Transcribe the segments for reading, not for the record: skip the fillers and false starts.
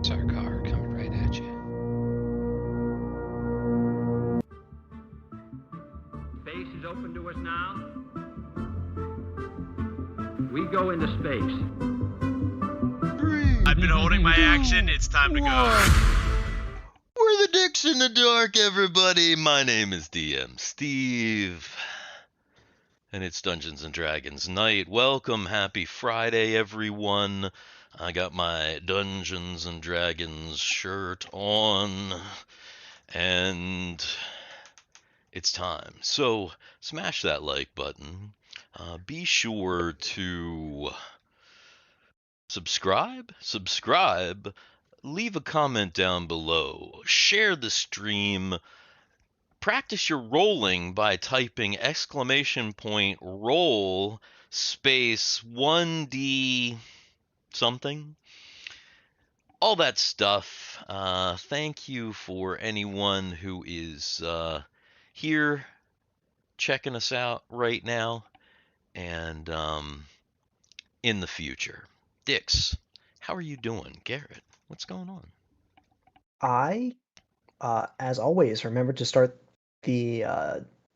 It's our car coming right at you. Space is open to us now. We go into space. I've been holding my action. It's time to go. We're the Dicks in the Dark, everybody. My name is DM Steve. And it's Dungeons and Dragons night. Welcome, happy Friday, everyone. I got my Dungeons and Dragons shirt on. And it's time. So, smash that like button. Be sure to subscribe, leave a comment down below, share the stream, practice your rolling by typing !roll space 1d something. All that stuff. Thank you for anyone who is here checking us out right now and in the future. Dix, how are you doing? Garrett, what's going on? I, as always, remember to start the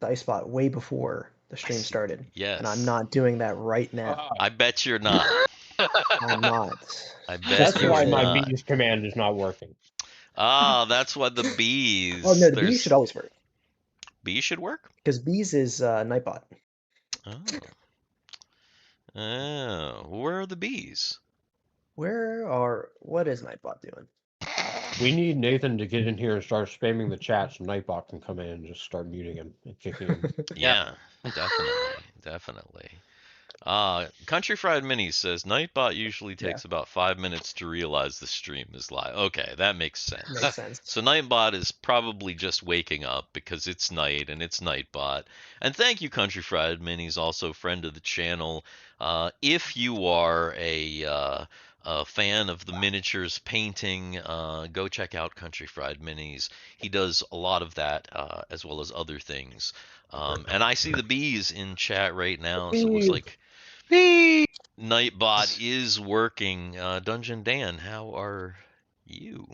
dice bot way before the stream started. Yes. And I'm not doing that right now. I bet you're not. I'm not. I bet That's you're why not. my bees command is not working. Ah, that's why the bees. Oh, no, the bees should always work. Bees should work? Because bees is Nightbot. Oh. Oh, where are the bees? What is Nightbot doing? We need Nathan to get in here and start spamming the chat so Nightbot can come in and just start muting him and kicking him. Yeah, definitely. Country Fried Minis says Nightbot usually takes about 5 minutes to realize the stream is live. Okay, that makes sense. Makes sense. So Nightbot is probably just waking up because it's night and it's Nightbot. And thank you, Country Fried Minis, also friend of the channel. If you are a fan of the miniatures painting, go check out Country Fried Minis. He does a lot of that as well as other things. And I see the bees in chat right now, so it looks like Nightbot is working. Dungeon Dan, how are you?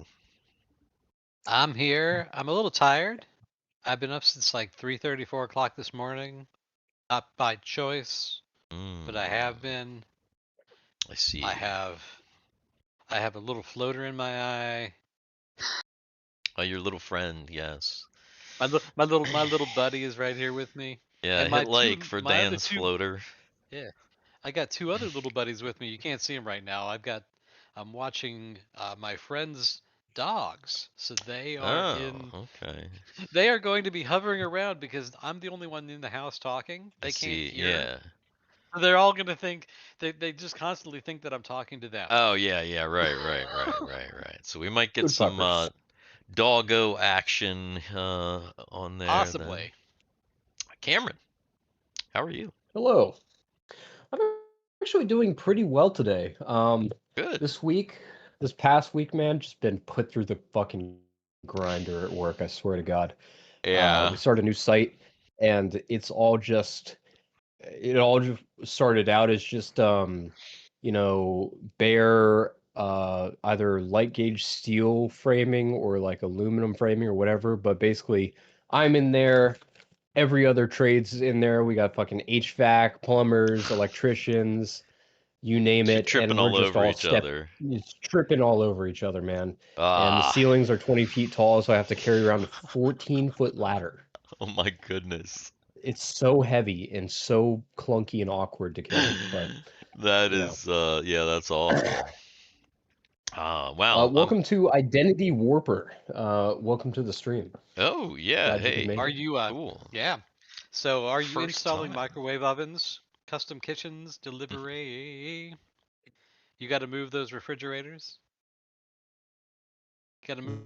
I'm here. I'm a little tired. I've been up since like 3:30, 4 o'clock this morning. Not by choice, but I have been. I see. I have a little floater in my eye. Oh, your little friend, yes. My little buddy is right here with me. Yeah, And hit like for Dan's floater. Yeah, I got two other little buddies with me. You can't see them right now. I'm watching my friend's dogs, so they are okay. They are going to be hovering around because I'm the only one in the house talking. They can't hear. Yeah. So they're all gonna think they just constantly think that I'm talking to them. Oh yeah, right. So we might get Good some fuckers. doggo action on there. Possibly. Then. Cameron, how are you? Hello. I'm actually doing pretty well today. Good. This past week, man, just been put through the fucking grinder at work, I swear to God. Yeah. We started a new site, and it all just started out as just bare either light gauge steel framing or like aluminum framing or whatever, but basically I'm in there, every other trade's in there. We got fucking HVAC, plumbers, electricians, you name it, Tripping and we're all just over all each other. It's tripping all over each other, man. And the ceilings are 20 feet tall, so I have to carry around a 14-foot ladder. Oh my goodness. It's so heavy and so clunky and awkward to carry, but that is that's awesome. Wow. Welcome to Identity Warper. Welcome to the stream. Oh yeah. Glad you could Hey. make Are it. you Cool. Yeah. So are you First installing time. microwave ovens, custom kitchens, delivery? You got to move those refrigerators. Got to move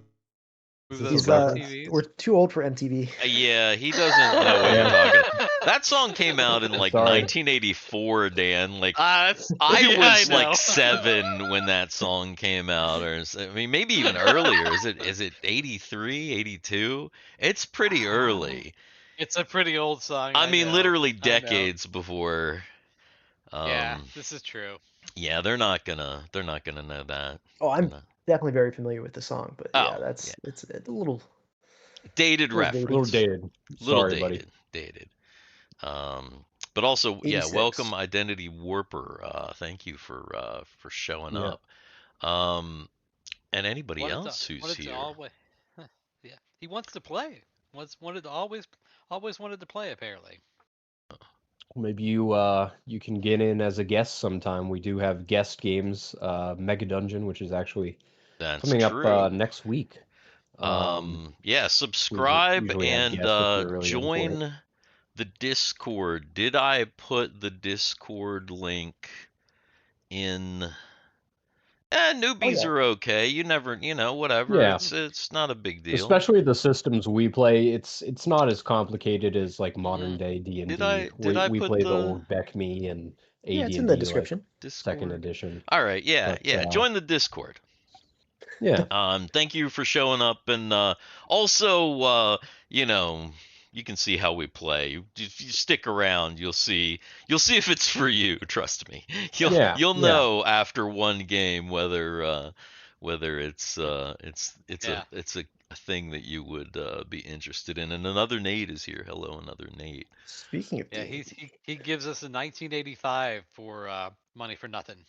those TVs. We're too old for MTV. Yeah, he doesn't know what you're talking about. That song came out in like Sorry. 1984, Dan. Like I was know. like 7 when that song came out, or I mean maybe even earlier. Is it 83, 82? It's pretty early. It's a pretty old song. I mean, know. literally I know. decades before. Yeah, this is true. Yeah, they're not gonna know that. Oh, I'm definitely very familiar with the song, but yeah, Oh, that's yeah. it's a little Dated little dated. A little reference. dated. Little Sorry, buddy. dated. But also, yeah, 86. welcome Identity Warper. Thank you for showing Yeah. up. And anybody else who's wanted to here. always, yeah, he wants to play. Wanted to always wanted to play apparently. Maybe you can get in as a guest sometime. We do have guest games, Mega Dungeon, which is actually That's coming up true. next week. Yeah, subscribe Usually have and guests if you're really in for it. join the Discord. Did I put the Discord link in? Oh Newbies yeah. are okay. You never, whatever. Yeah, It's not a big deal. especially the systems we play. It's not as complicated as like modern Mm, day did D&D. I did I We put play the the old BECME and Yeah, it's in the AD&D like description. second Discord? edition. All right, yeah, But yeah. Join the Discord. yeah, Thank you for showing up, and also, you can see how we play. If you stick around, you'll see if it's for you. Trust me, yeah, you'll yeah. know after one game whether it's Yeah, a thing that you would be interested in. And another Nate is here. Hello, another Nate. Speaking of yeah. D&D, He gives us a 1985 for money for nothing.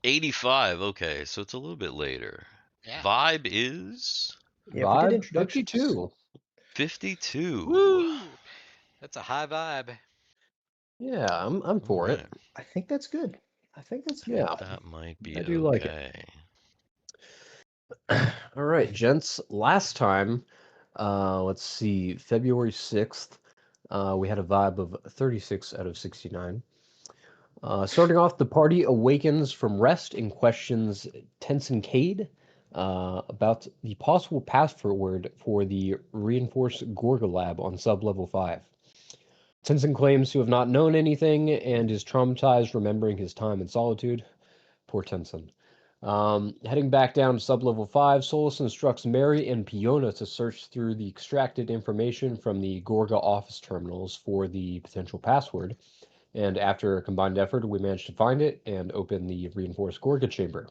85. Okay, so it's a little bit later. Yeah. Vibe is yeah, if we did Vibe introductions, 52. 52. Woo! That's a high vibe. Yeah, I'm All for it. right. I think that's good. I think that's good. Yeah, That might be I do like it. okay. All right, gents. Last time, let's see, February 6th, we had a vibe of 36 out of 69. Starting off, the party awakens from rest and questions Tenson Cade about the possible password for the reinforced G.O.R.G.A lab on sub-level 5. Tenson claims to have not known anything and is traumatized remembering his time in solitude. Poor Tenson. Heading back down to sub-level 5, Solus instructs Mary and Piona to search through the extracted information from the G.O.R.G.A office terminals for the potential password. And after a combined effort, we managed to find it and open the reinforced G.O.R.G.A chamber.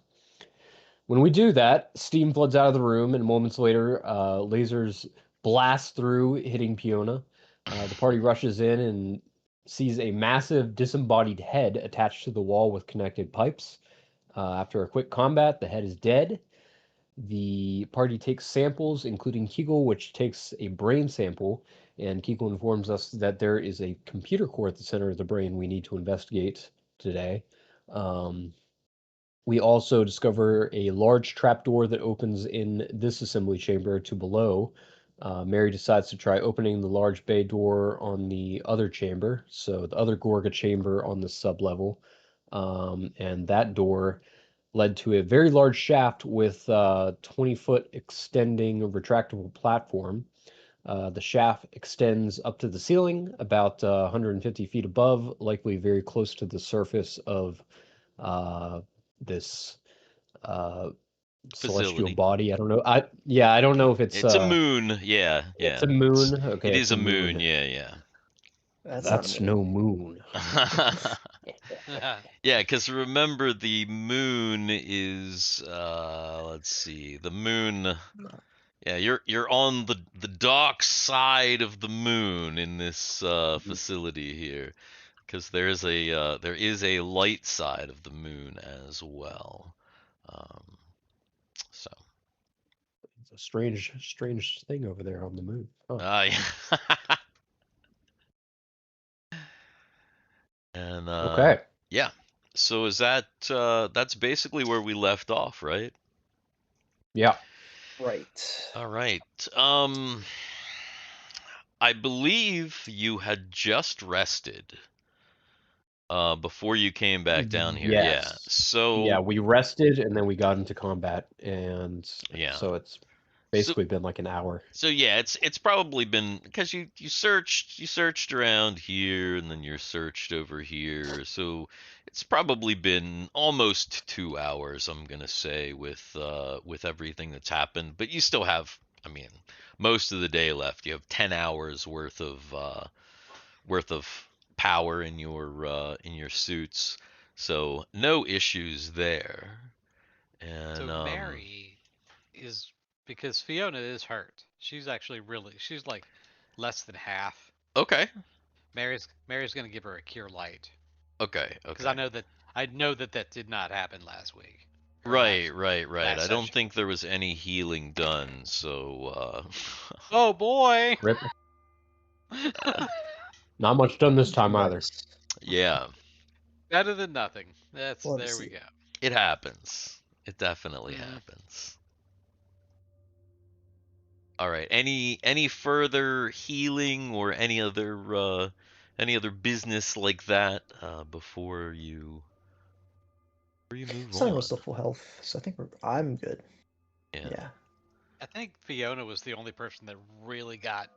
When we do that, steam floods out of the room, and moments later, lasers blast through, hitting Piona. The party rushes in and sees a massive disembodied head attached to the wall with connected pipes. After a quick combat, the head is dead. The party takes samples, including Kegel, which takes a brain sample, and Kegel informs us that there is a computer core at the center of the brain we need to investigate today. We also discover a large trapdoor that opens in this assembly chamber to below. Mary decides to try opening the large bay door on the other chamber, so the other G.O.R.G.A chamber on the sub-level. And that door led to a very large shaft with a 20-foot extending retractable platform. The shaft extends up to the ceiling, about 150 feet above, likely very close to the surface of this celestial Facility. body. I don't know. I don't know if it's It's a moon. Yeah, it's yeah. a moon. Okay, It it's is a a moon. moon. Yeah, That's not a That's moon. no moon. yeah. Yeah, because remember the moon is let's see, the moon. Yeah, you're on the dark side of the moon in this facility here, because there is a light side of the moon as well. So, It's a strange thing over there on the moon. Huh. yeah. And Okay. yeah. So is that that's basically where we left off, right? Yeah. Right. All right. I believe you had just rested before you came back down here. Yeah. Yes. Yeah, So we rested and then we got into combat, and yeah. so it's So basically been like an hour. so yeah, it's probably been because you searched around here and then you searched over here. So it's probably been almost 2 hours, I'm gonna say, with everything that's happened. But you still have, I mean, most of the day left. You have 10 hours worth of power in your suits. So no issues there. And So Mary is, because Fiona is hurt. She's actually she's like less than half. okay, Mary's gonna give her a cure light okay, because okay. I know that did not happen last week or Right, right, right. last I don't session. think there was any healing done, so Oh boy! Rip. Not much done this time either. Nice. yeah, Better than nothing. Love to There we see go. it. it happens. It definitely Mhm. happens. All right. Any further healing or any other business like that before you move Simon on? was still full health, so I think I'm good. Yeah. Yeah. I think Fiona was the only person that really got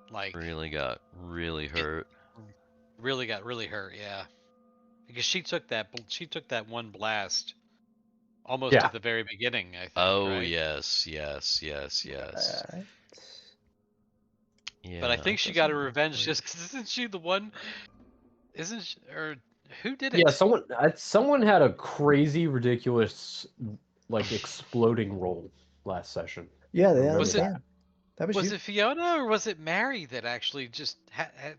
like Really got really it hurt. really got really hurt. Yeah, because she took that one blast almost Yeah. at the very beginning. I think, Oh right? yes, yes, yes, yes. Right. Yeah. But I think she got Doesn't her look revenge like- just because isn't she the one? Isn't she, or who did Yeah, it? someone had a crazy, ridiculous, like exploding roll last session. Yeah, that Remember was it- Dan. That was Was you. it Fiona or was it Mary that actually just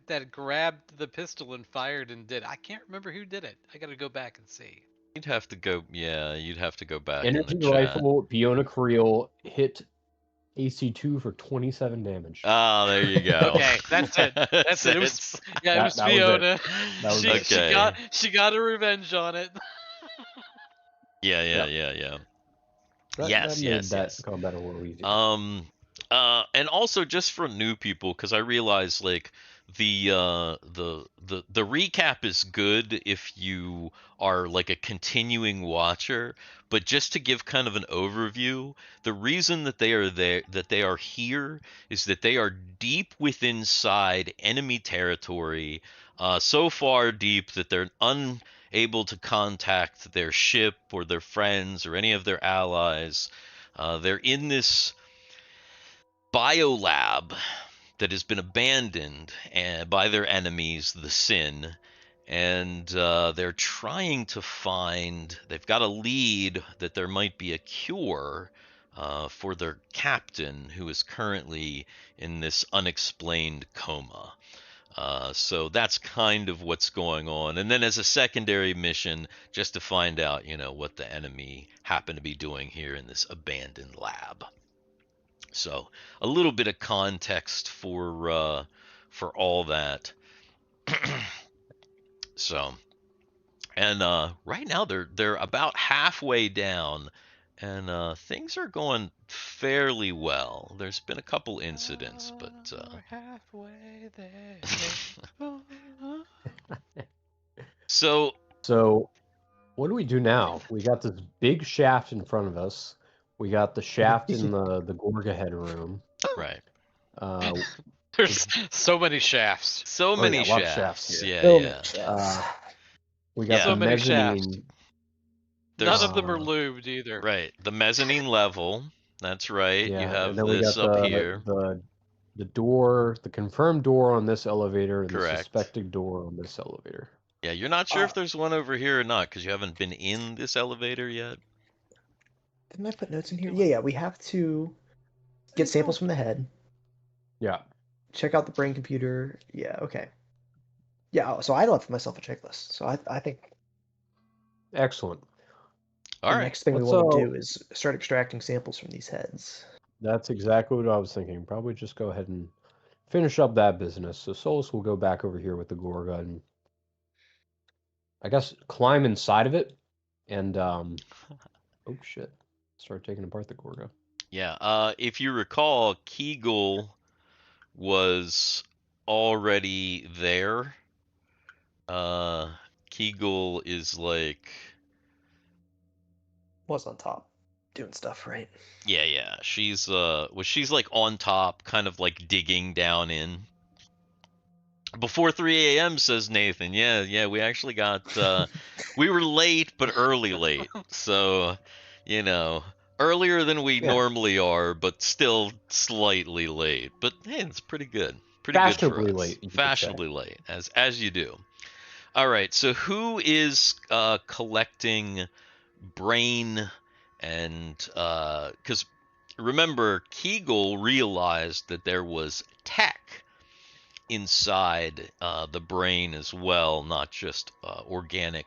that grabbed the pistol and fired and did? I can't remember who did it. I got to go back and see. You'd have to go. Yeah, you'd have to go back in the Energy chat. rifle, Fiona Creel hit AC2 for 27 damage. Ah, there you go. Okay, that's it. That's it. It was yeah, it was That was it. Fiona. That was she it. Okay. she got her revenge on it. Yeah, yeah, Yep. yeah, yeah. That Yes, made yes, that yes. combat a little easier. And also just for new people, because I realize like the recap is good if you are like a continuing watcher, but just to give kind of an overview, the reason that they are there, that they are here, is that they are deep within inside enemy territory, so far deep that they're unable to contact their ship or their friends or any of their allies. They're in this BioLab that has been abandoned by their enemies, the Sin, and they're trying to find. They've got a lead that there might be a cure for their captain, who is currently in this unexplained coma. So that's kind of what's going on. And then as a secondary mission, just to find out, what the enemy happen to be doing here in this abandoned lab. So a little bit of context for all that. So, and right now they're about halfway down, and things are going fairly well. There's been a couple incidents, but We're halfway there. so So, what do we do now? We got this big shaft in front of us. We got the shaft in the G.O.R.G.A head room. right. There's so many shafts. So Oh, many yeah, a lot of shafts. shafts here. Yeah, So yeah. many shafts. We got Yeah. So the many shafts. mezzanine. None There's of them are lubed either. right. The mezzanine level. That's right. You Yeah, have and then we this got up here. the door, the confirmed door on this elevator, and Correct. the suspected door on this elevator. Yeah, you're not sure if there's one over here or not because you haven't been in this elevator yet. Didn't I put notes in here? Yeah, we have to get samples from the head. Yeah. Check out the brain computer. Yeah, okay. Yeah, so I left myself a checklist. So I think Excellent. All the right. next thing we Let's, want to do is start extracting samples from these heads. That's exactly what I was thinking. Probably just go ahead and finish up that business. So Solus will go back over here with the G.O.R.G.A and I guess climb inside of it and oh shit. Start taking apart the G.O.R.G.A. Yeah. If you recall, Kegel was already there. Kegel is like. Was on top, doing stuff, right? Yeah. She's she's like on top, kind of like digging down in. Before 3 a.m., says Nathan. Yeah, we actually got, we were late, but early late. So, earlier than we normally are, but still slightly late. But hey, it's pretty good. Pretty good for Fashionably us. late, you could say. Fashionably late, as you do. All right, so who is collecting brain and because remember, Kegel realized that there was tech inside the brain as well, not just organic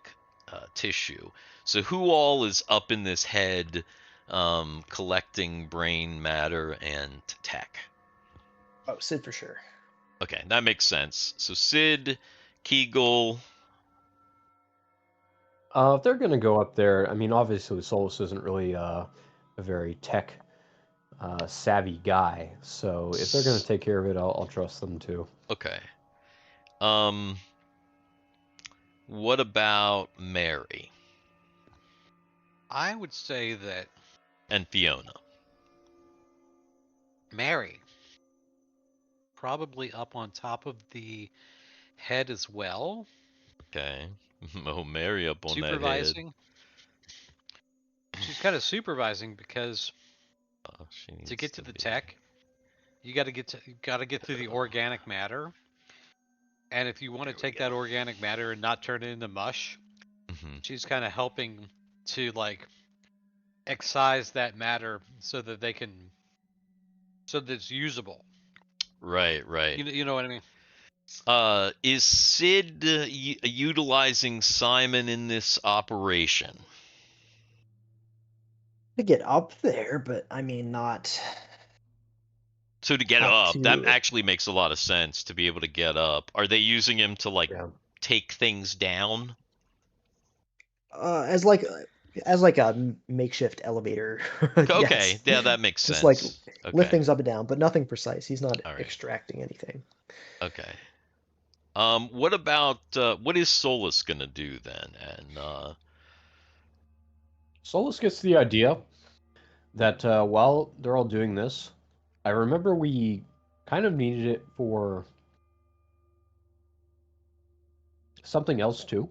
tissue. So who all is up in this head collecting brain matter and tech? Oh, Sid for sure. Okay, that makes sense. So Sid, Kegel. If they're gonna go up there, I mean, obviously Solus isn't really a very tech savvy guy, so if they're gonna take care of it, I'll trust them too. Okay. What about Mary I would say that and Fiona? Mary probably up on top of the head as well, Okay. Oh, Mary up on that head. supervising. She's kind of supervising because She to needs get to to the be. tech, you got to get through the organic matter. And if you want to There we take go. that organic matter and not turn it into mush, Mhm. she's kind of helping to like excise that matter so that so that it's usable. Right, right. You know what I mean? Is Sid utilizing Simon in this operation? To get up there, but I mean, not So to get have up, that to. actually makes a lot of sense to be able to get up. Are they using him to like Yeah. take things down? As like a makeshift elevator. Okay, Yes, yeah, that makes just like sense. lift Okay, things up and down, but nothing precise. He's not all right. extracting anything. Okay. What about what is Solus gonna do then? And Solus gets the idea that while they're all doing this, I remember we kind of needed it for something else too.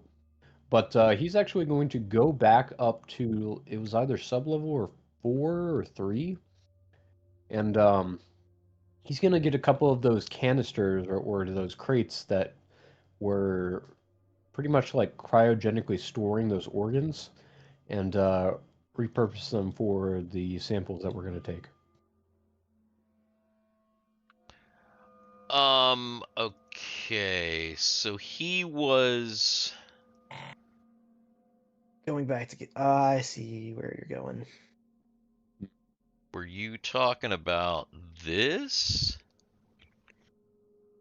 But he's actually going to go back up to, it was either sub-level or 4 or 3, and he's going to get a couple of those canisters or those crates that were pretty much like cryogenically storing those organs and repurpose them for the samples that we're going to take. okay, so he was. Going back to get. I see where you're going. Were you talking about this?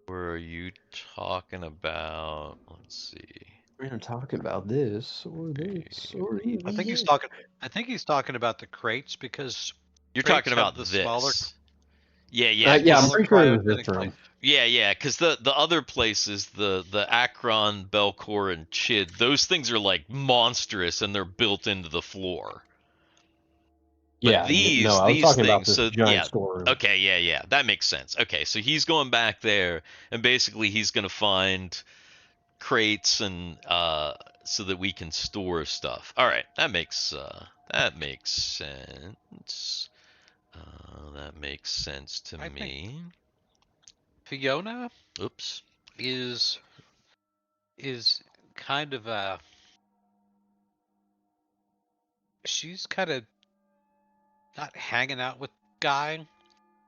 Or are you talking about? Let's see. We're going to talk about this or this or even I think he's this. talking. I think he's talking about the crates because You're crates talking have about the this. Yeah, yeah, Yeah, I'm smaller pretty sure it was this cryogenic room. tank. yeah, because the other places, the Akron, Belcor, and Chid, those things are like monstrous and they're built into the floor. But Yeah, no, I was these talking about things, this so giant yeah, storeroom. okay, yeah, that makes sense. Okay, so he's going back there, and basically he's gonna find crates and so that we can store stuff. All right, that makes sense. That makes sense to I think me. Fiona Oops. is kind of a she's kind of not hanging out with Guy,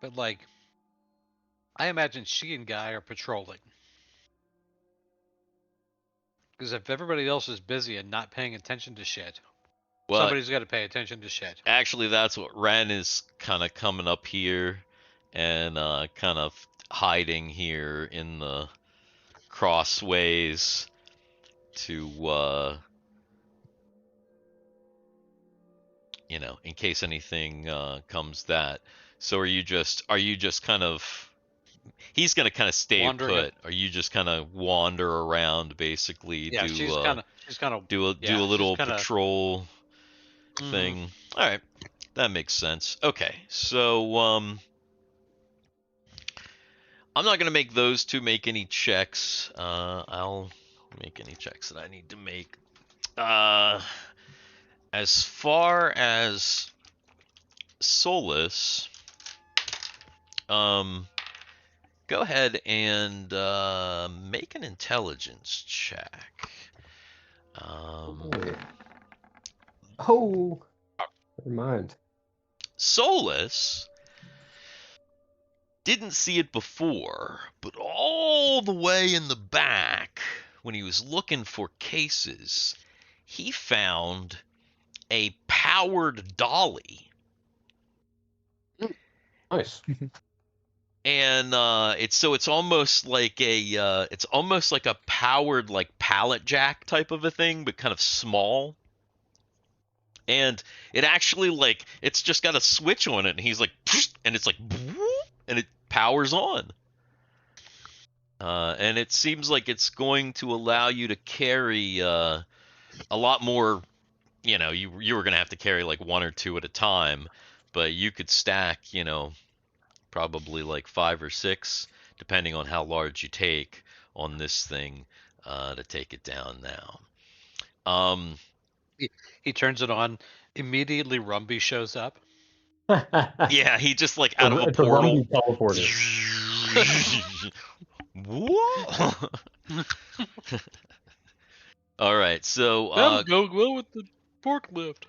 but like I imagine she and Guy are patrolling. Because if everybody else is busy and not paying attention to shit, Well, somebody's got to pay attention to shit. actually, that's what Ren is kind of coming up here and kind of hiding here in the crossways to in case anything comes that. So are you just kind of he's gonna kind of stay Wandering it. put. Are you just kind of wander around, basically, Yeah, she's kind of do a she's little kind of patrol thing? All right, that makes sense. Okay, so I'm not gonna make those two make any checks. I'll make any checks that I need to make. As far as Solus, go ahead and make an intelligence check. Oh. Never mind. Solus didn't see it before, but all the way in the back, when he was looking for cases, he found a powered dolly. Nice. And it's almost like a powered like pallet jack type of a thing, but kind of small. And it actually like it's just got a switch on it, and he's like, and it's like, and it powers on. And it seems like it's going to allow you to carry a lot more. You know, you were going to have to carry like one or two at a time, but you could stack, probably like 5 or 6, depending on how large you take on this thing to take it down now. He turns it on. Immediately, Rumby shows up. Yeah, he just like out of a It's a portal. Rumby teleporter. Whoa! All right, so Go well with the forklift.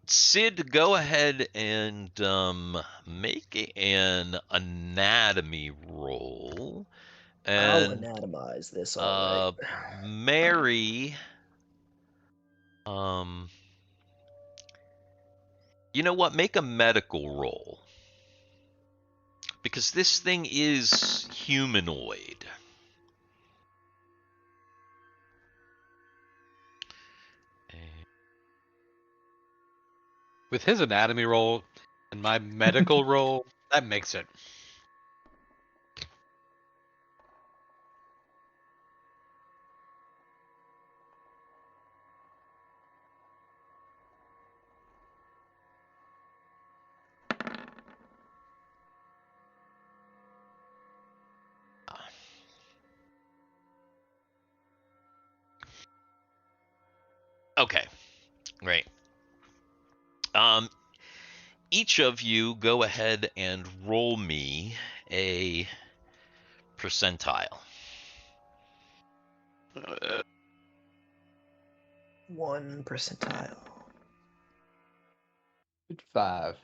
Sid, go ahead and make an anatomy roll. I'll And anatomize this, all right. Mary, you know what? Make a medical roll. Because this thing is humanoid. With his anatomy roll and my medical roll, that makes it. Okay, great. Each of you go ahead and roll me a percentile. 1 percentile. 5.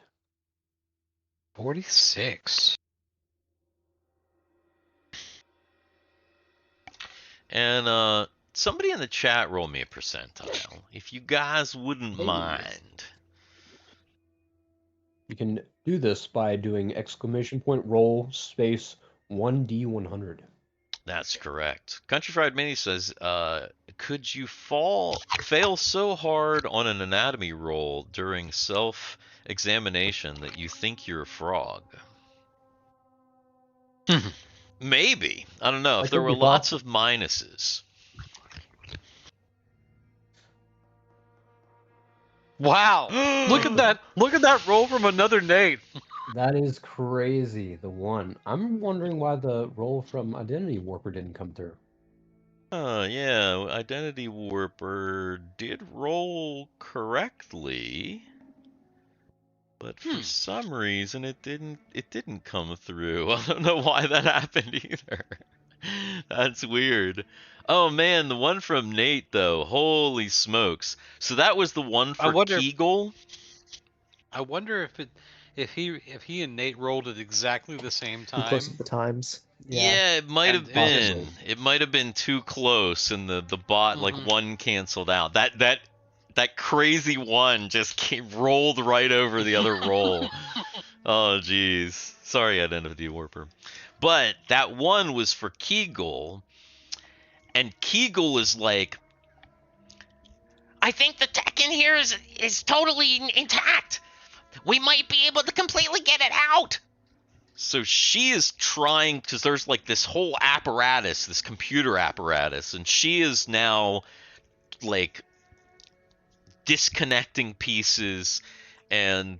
46. And somebody in the chat roll me a percentile, if you guys wouldn't Hey. mind. You can do this by doing !roll space 1d100. That's correct. Country Fried Mini says, could you fail so hard on an anatomy roll during self-examination that you think you're a frog? Maybe. I don't know. That If there could were be lots possible. of minuses. Wow! Look at that! Look at that roll from another Nate. That is crazy. The 1. I'm wondering why the roll from Identity Warper didn't come through. Yeah, Identity Warper did roll correctly, but for some reason it didn't come through. I don't know why that happened either. That's weird. Oh man, the one from Nate though, holy smokes. So that was the one for Kegel? I wonder if he and Nate rolled at exactly the same Too close time. at the times. Yeah, it might have been. It might have been too close, and the bot like one canceled out. That crazy one just rolled right over the other roll. Oh jeez, sorry, Identity Warper. But that one was for Kegel, and Kegel is like, I think the tech in here is totally intact. We might be able to completely get it out. So she is trying, because there's like this whole apparatus, this computer apparatus, and she is now like disconnecting pieces, and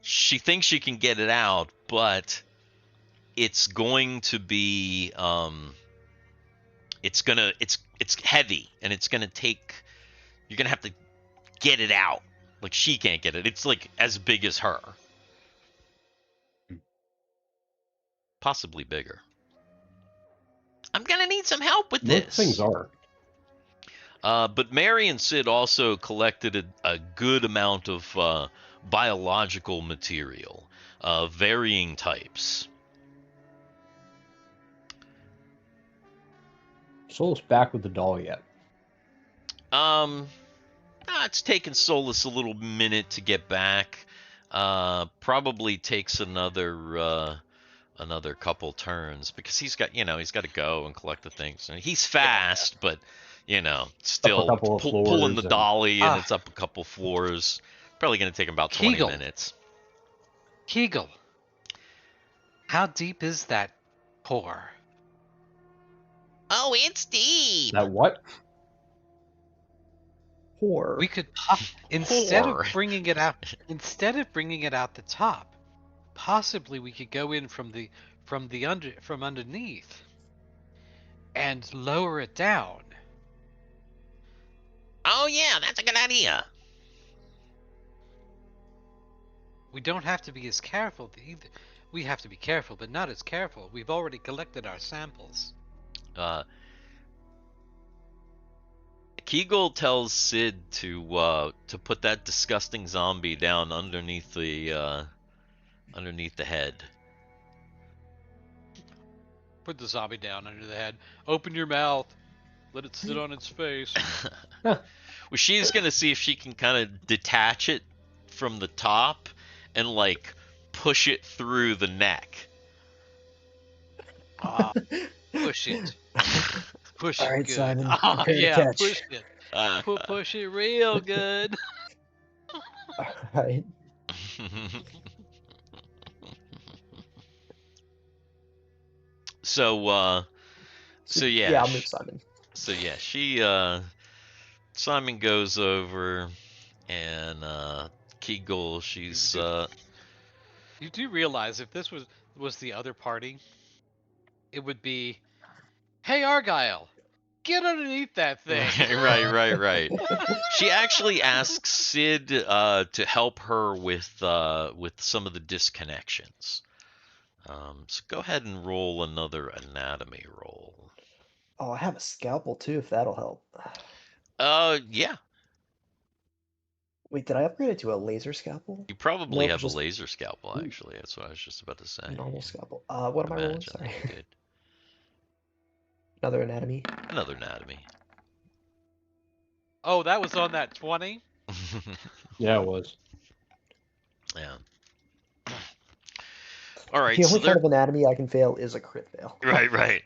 she thinks she can get it out, but it's going to be it's heavy, and it's gonna take, you're gonna have to get it out. Like she can't get it. It's like as big as her. Possibly bigger. I'm gonna need some help with this. Most things are. But Mary and Sid also collected a good amount of biological material, varying types. Soul's back with the doll yet? It's taken Solus a little minute to get back. Probably takes another couple turns because he's got to go and collect the things. And he's fast, but still couple of pulling the floors and- dolly and it's up a couple floors. Probably going to take him about 20 Kegel. minutes. Kegel, how deep is that core? Oh, it's deep. That what? Whore. We could instead Whore. of bringing it out the top, possibly we could go in from underneath and lower it down. Oh yeah, that's a good idea. We don't have to be as careful either. We have to be careful, but not as careful. We've already collected our samples. Kegel tells Sid to put that disgusting zombie down underneath the head. Put the zombie down under the head. Open your mouth. Let it sit on its face. Well, she's gonna see if she can kind of detach it from the top and like push it through the neck. Push it. Push All it right, good. Simon, Oh, prepare to yeah, catch. push it. Push it real good. All right. So yeah. Yeah, I'll move Simon. So yeah, Simon goes over and Kegel, she's You do realize if this was the other party, it would be, hey Argyle, get underneath that thing. right. She actually asks Sid to help her with some of the disconnections. So go ahead and roll another anatomy roll. Oh, I have a scalpel too, if that'll help. Yeah. Wait, did I upgrade it to a laser scalpel? You probably Nope, have just a laser scalpel, Ooh. actually. That's what I was just about to say. normal scalpel. What am I rolling? Imagine Sorry. that you Another anatomy. could. Another anatomy. Oh, that was on that 20? Yeah, it was. Yeah. All right. The So only kind of anatomy I can fail is a crit fail. right.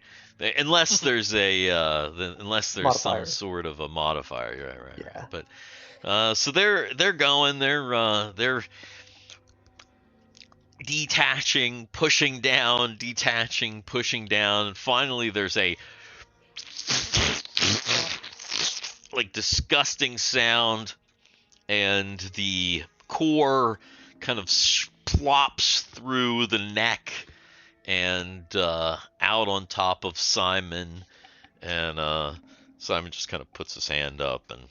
Unless there's some Modifier. sort of a modifier. Right. Yeah. But so they're going. They're detaching, pushing down, detaching, pushing down. And finally, there's a like disgusting sound, and the core kind of plops through the neck and out on top of Simon, and Simon just kind of puts his hand up and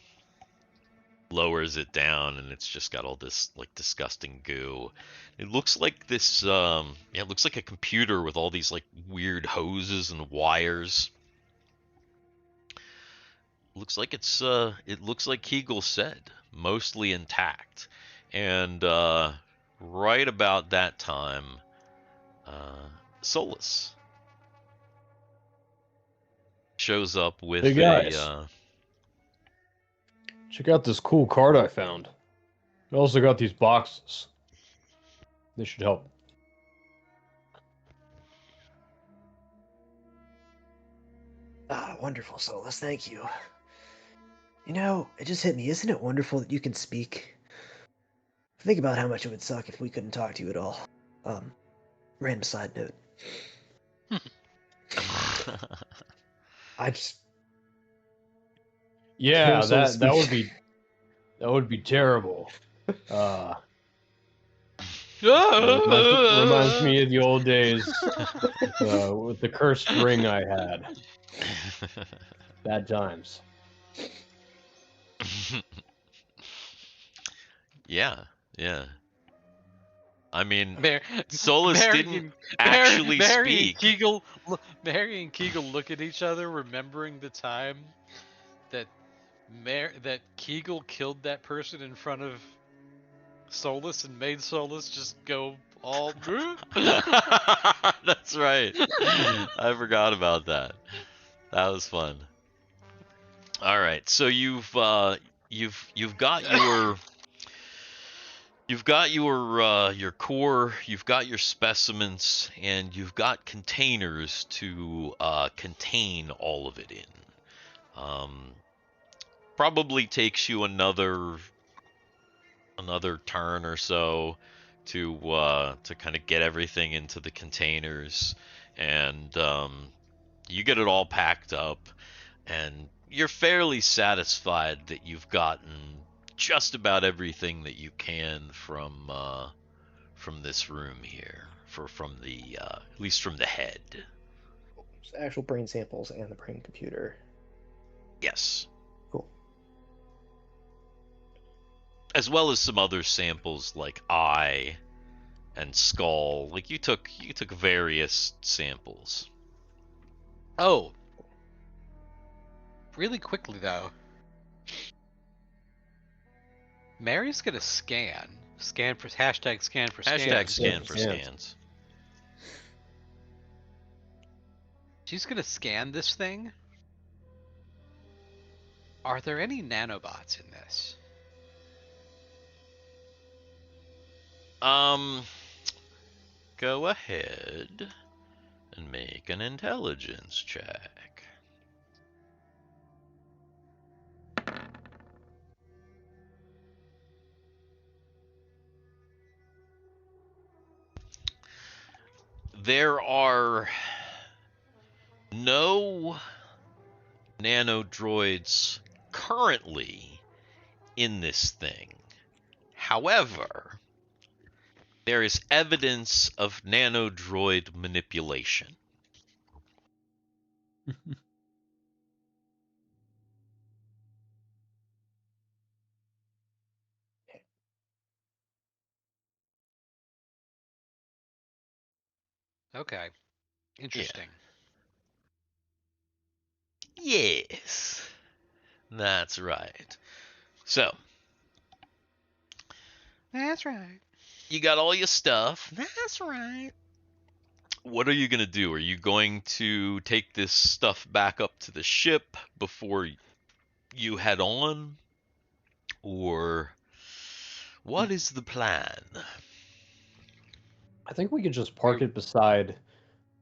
lowers it down, and it's just got all this like disgusting goo. It looks like this it looks like a computer with all these like weird hoses and wires. Looks like it looks like Kegel said, mostly intact. And right about that time, Solus shows up with Hey, guys. Check out this cool card I found. I also got these boxes. They should help. Ah, wonderful, Solus. Thank you. You know, it just hit me. Isn't it wonderful that you can speak? Think about how much it would suck if we couldn't talk to you at all. Random side note. I just Yeah, Hear someone that would be terrible. Reminds me of the old days with the cursed ring I had. Bad times. Yeah. I mean, Mar- Solus Mary didn't and- actually Mary speak. Mary and Kegel look at each other, remembering the time that that Kegel killed that person in front of Solus and made Solus just go all. That's right. I forgot about that. That was fun. All right, so you've got your core, you've got your specimens, and you've got containers to contain all of it in. Probably takes you another turn or so to kind of get everything into the containers, and you get it all packed up, and you're fairly satisfied that you've gotten just about everything that you can from this room here, from the at least from the head. So actual brain samples and the brain computer. Yes. Cool. As well as some other samples like eye and skull. Like you took various samples. Oh. Really quickly though. Mary's gonna scan. Scan for hashtag scan for scans. Hashtag scan for Scans. scans. She's gonna scan this thing. Are there any nanobots in this? Go ahead and make an intelligence check. There are no nanodroids currently in this thing. However, there is evidence of nanodroid manipulation. Okay. Interesting. Yes, that's right. So, That's right. you got all your stuff. That's right. What are you going to do? Are you going to take this stuff back up to the ship before you head on? Or what is the plan? I think we could just park it beside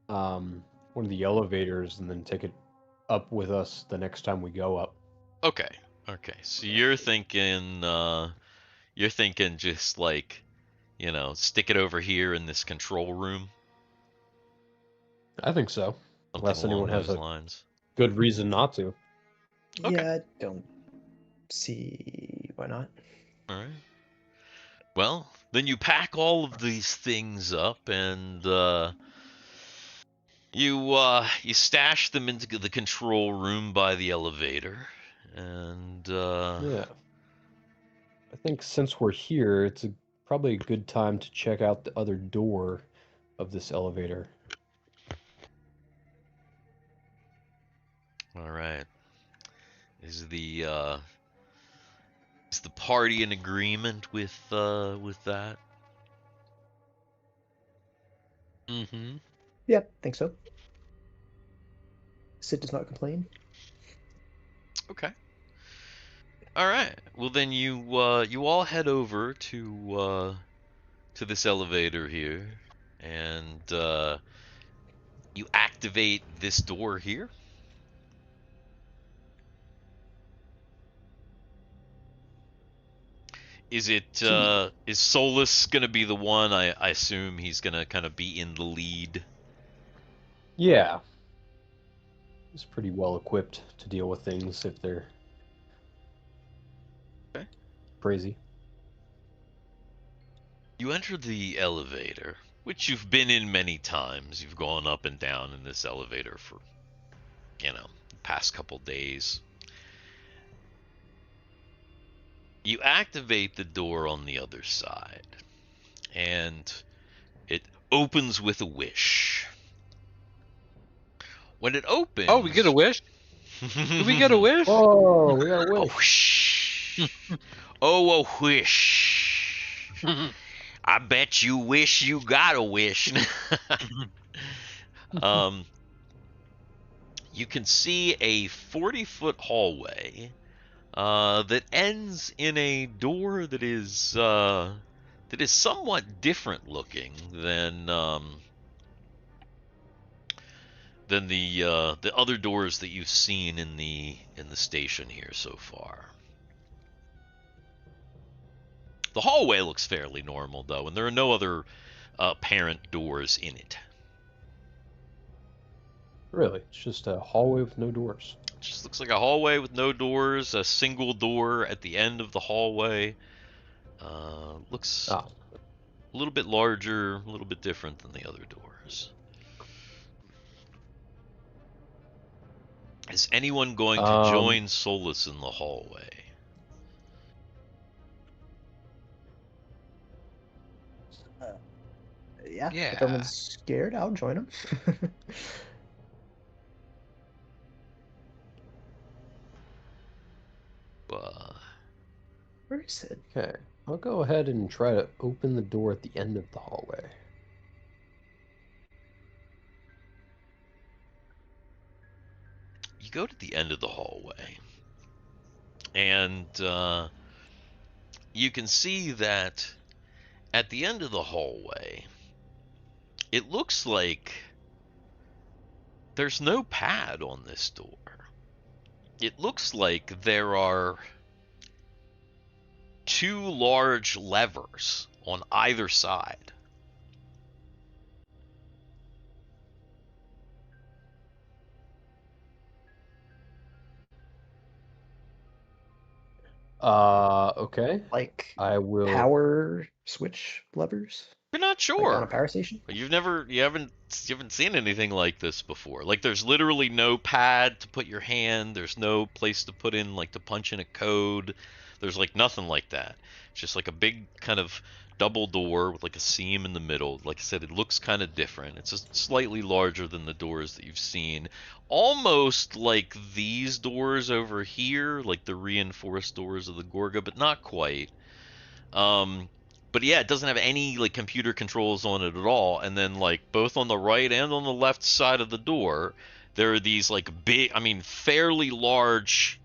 one of the elevators and then take it up with us the next time we go up. Okay. So you're thinking just like, stick it over here in this control room? I think so. Something Unless anyone along has those a lines. good reason not to. Okay. Yeah, I don't see why not. All right. Well, then you pack all of these things up and you stash them into the control room by the elevator, and Yeah. I think since we're here, it's probably a good time to check out the other door of this elevator. all right. Is the party in agreement with that? Mm-hmm. Yeah, think so. Sid does not complain. Okay. All right. Well, then you all head over to this elevator here, and you activate this door here. Is it is Solus gonna be the one? I assume he's gonna kind of be in the lead. Yeah. He's pretty well equipped to deal with things if they're Okay. crazy. You enter the elevator, which you've been in many times. You've gone up and down in this elevator for, the past couple days. You activate the door on the other side, and it opens with a wish. When it opens... Oh, we get a wish? Do we get a wish? Oh, we got a A wish. whoosh. Oh, a whoosh. I bet you wish you got a wish. You can see a 40-foot hallway that ends in a door that is somewhat different looking than the other doors that you've seen in the station here so far. The hallway looks fairly normal though, and there are no other apparent doors in it. Really, it's just a hallway with no doors. It just looks like a hallway with no doors, a single door at the end of the hallway. Looks a little bit larger, a little bit different than the other doors. Is anyone going to join Solus in the hallway? Yeah. Yeah. If everyone's scared, I'll join them. Where is it? Okay, I'll go ahead and try to open the door at the end of the hallway. You go to the end of the hallway, and you can see that at the end of the hallway, it looks like there's no pad on this door. It looks like there are two large levers on either side. Okay. Like I will. power switch levers? You're not Like sure. on a power station? You haven't seen anything like this before. Like there's literally no pad to put your hand. There's no place to put in to punch in a code. There's nothing like that. It's just like a big kind of double door with a seam in the middle. Like I said, it looks kind of different. It's just slightly larger than the doors that you've seen. Almost like these doors over here, like the reinforced doors of the G.O.R.G.A, but not quite. But yeah, it doesn't have any computer controls on it at all. And then both on the right and on the left side of the door, there are these big, fairly large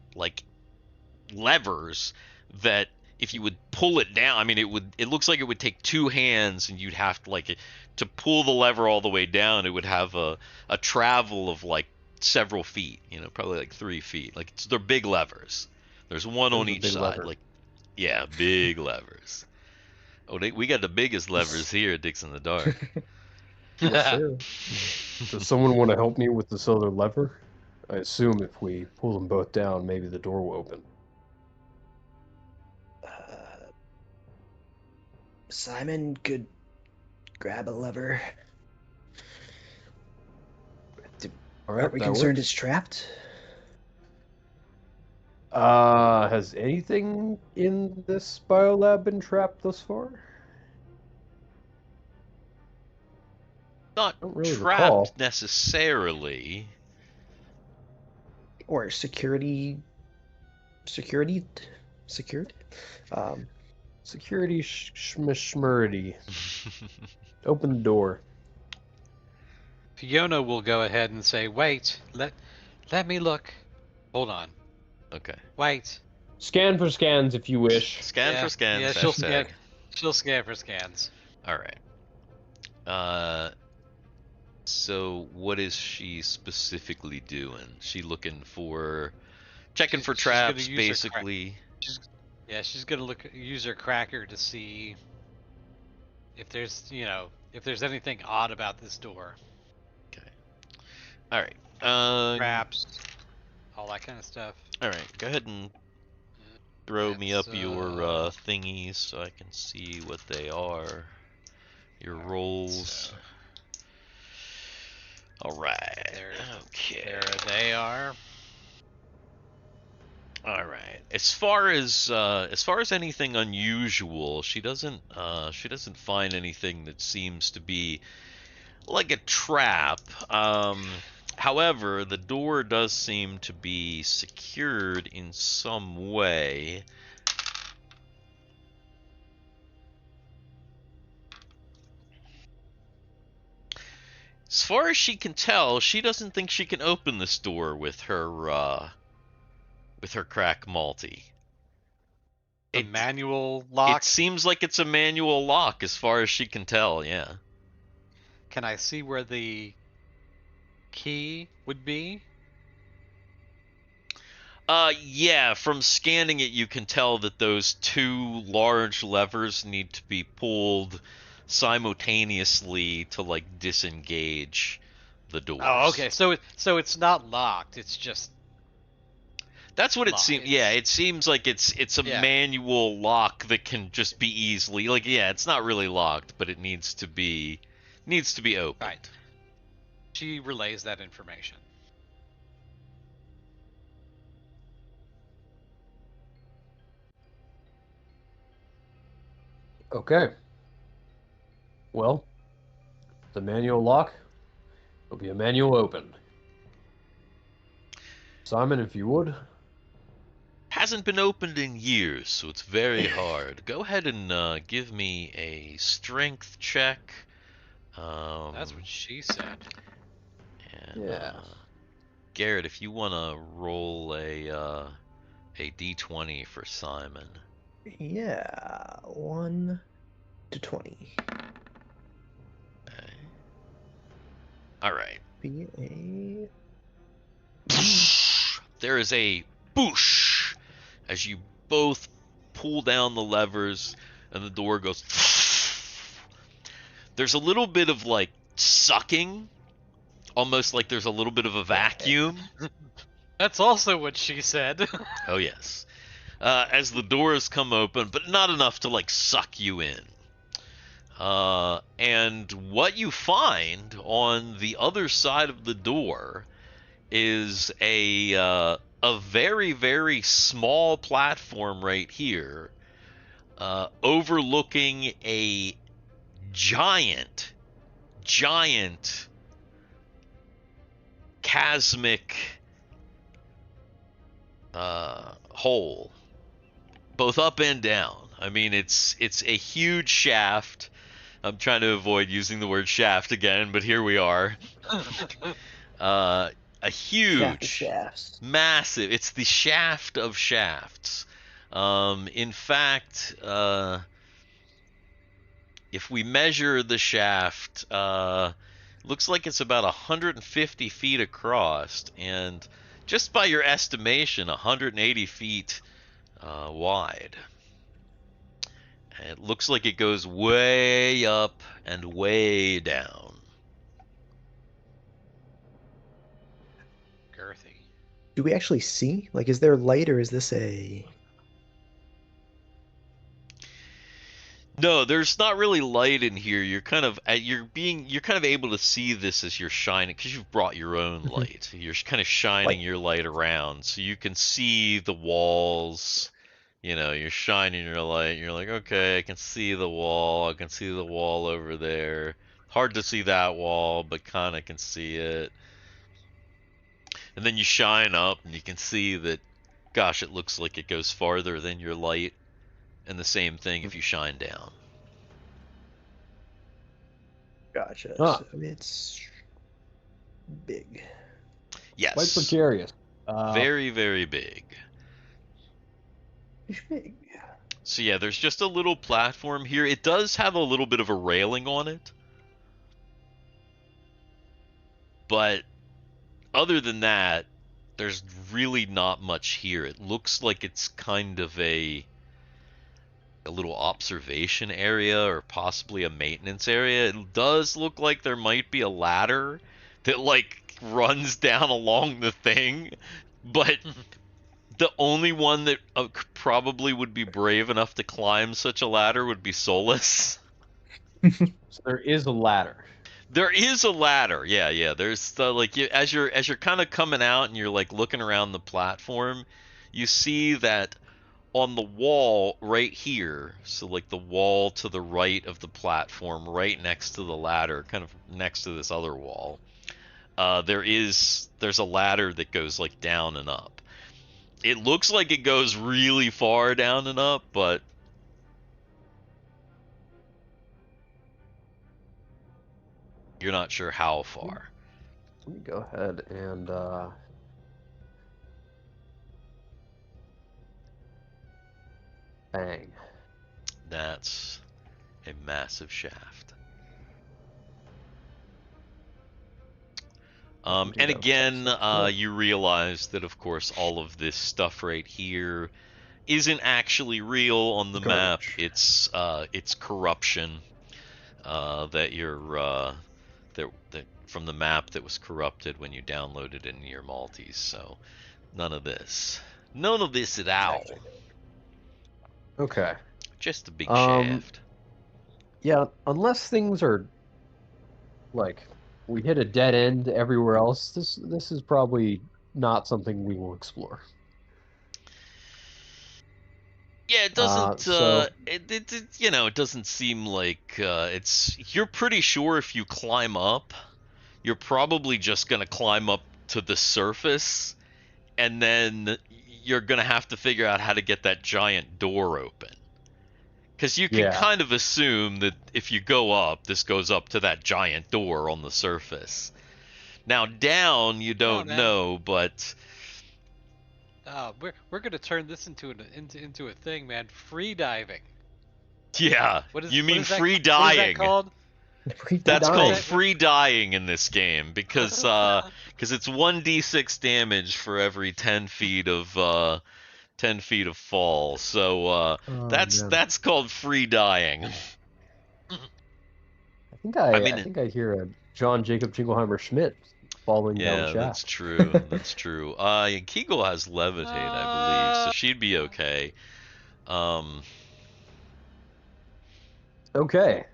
levers that if you would pull it down, it looks like it would take two hands, and you'd have to pull the lever all the way down. It would have a travel of several feet, probably 3 feet. They're big levers. There's one on each side. Lever. Yeah, big levers. Oh, we got the biggest levers here at Dicks in the Dark. Yes, sir. Does someone want to help me with this other lever? I assume if we pull them both down, maybe the door will open. Simon could grab a lever. All right, Are we that concerned works. it's trapped? Has anything in this BioLab been trapped thus far? Not Don't really trapped recall. necessarily. Or secured? Security schmurdy. Open the door. Fiona will go ahead and say, "Wait, let me look. Hold on. Okay. Wait." Scan for scans if you wish. Scan for scans. Yeah, she'll scan. She'll scan for scans. All right. So what is she specifically doing? She looking for, checking for She's gonna traps, use her basically. She's gonna use her cracker to see if there's anything odd about this door. Okay. All right. Traps, all that kind of stuff. All right. Go ahead and throw me up your thingies so I can see what they are. Your rolls. All right. Okay. There they are. All right. As far as anything unusual, she doesn't find anything that seems to be like a trap. However, the door does seem to be secured in some way. As far as she can tell, she doesn't think she can open this door with her crack multi. The manual It lock. seems like it's a manual lock as far as she can tell, yeah. Can I see where the key would be? Yeah, from scanning it, you can tell that those two large levers need to be pulled simultaneously to, like, disengage the doors. Oh, okay. So it's not locked. It's just That's what it locked. seems. Yeah, it seems like it's a Yeah. manual lock that can just be easily, like, yeah, it's not really locked, but it needs to be opened. Right. She relays that information. Okay. Well, the manual lock will be a manual open. Simon, if you would. Hasn't been opened in years, so it's very hard. Go ahead and give me a strength check. That's what she said. And, Yeah. Garrett, if you want to roll a d20 for Simon. Yeah, 1 to 20. Okay. All right. Be a There is a boosh as you both pull down the levers and the door goes. There's a little bit of, like, sucking, almost like there's a little bit of a vacuum. That's also what she said. Oh, yes. As the doors come open, but not enough to, like, suck you in. And what you find on the other side of the door is a very, very small platform right here, overlooking a giant chasmic hole, both up and down. I mean, it's a huge shaft. I'm trying to avoid using the word shaft again, but here we are. A huge, shafts. massive. It's the shaft of shafts. In fact, if we measure the shaft, looks like it's about 150 feet across, and just by your estimation, 180 feet wide. It looks like it goes way up and way down. Girthy. Do we actually see? Like, is there light, or is this a... No, there's not really light in here. You're kind of able to see this as you're shining, because you've brought your own light. You're kind of shining your light around, so you can see the walls. You know, you're shining your light. You're like, okay, I can see the wall. I can see the wall over there. Hard to see that wall, but kind of can see it. And then you shine up, and you can see that, gosh, it looks like it goes farther than your light. And the same thing if you shine down. Gotcha. Huh. So it's big. Yes. Quite precarious. Very, very big. It's big. So yeah, there's just a little platform here. It does have a little bit of a railing on it. But other than that, there's really not much here. It looks like it's kind of a little observation area, or possibly a maintenance area. It does look like there might be a ladder that, like, runs down along the thing, but the only one that probably would be brave enough to climb such a ladder would be Solus. So there is a ladder. There is a ladder. Yeah. There's the, like, as you're kind of coming out and you're, like, looking around the platform, you see that on the wall right here, so, like, the wall to the right of the platform, right next to the ladder, kind of next to this other wall, there's a ladder that goes like down and up. It looks like it goes really far down and up, but you're not sure how far. Let me go ahead and bang. That's a massive shaft. And again, you realize that, of course, all of this stuff right here isn't actually real on the map. It's corruption that you're that from the map that was corrupted when you downloaded it into your Maltese. So none of this at all. Okay. Just a big shaft. Yeah, unless things are like we hit a dead end everywhere else, this is probably not something we will explore. Yeah, it doesn't. So It doesn't seem like it's. You're pretty sure if you climb up, you're probably just gonna climb up to the surface, and then you're gonna have to figure out how to get that giant door open. Because you can kind of assume that if you go up, this goes up to that giant door on the surface. Now down, you don't know, but we're gonna turn this into a thing, man. Free diving. yeah, you mean free dying? What is that called? That's called free dying in this game because it's 1d6 damage for every 10 feet of 10 feet of fall. So that's called free dying. I think I hear a John Jacob Jingleheimer Schmidt falling down the shaft. Yeah, that's true. That's true. Kegel has levitate, I believe, so she'd be okay. Okay.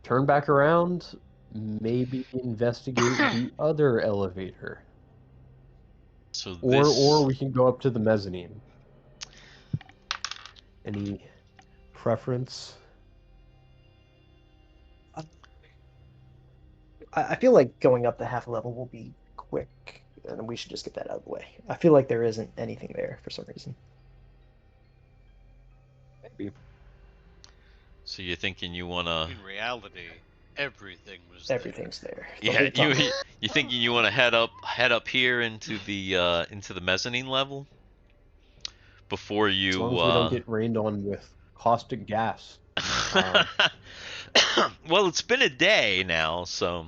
Turn back around. Maybe investigate the other elevator. So or we can go up to the mezzanine. Any preference? I feel like going up the half level will be quick, and we should just get that out of the way. I feel like there isn't anything there for some reason. Maybe. So you're thinking you wanna? In reality, everything's there. Yeah, you thinking you want to head up here into the mezzanine level before you? As long as we don't get rained on with caustic gas. Well, it's been a day now, so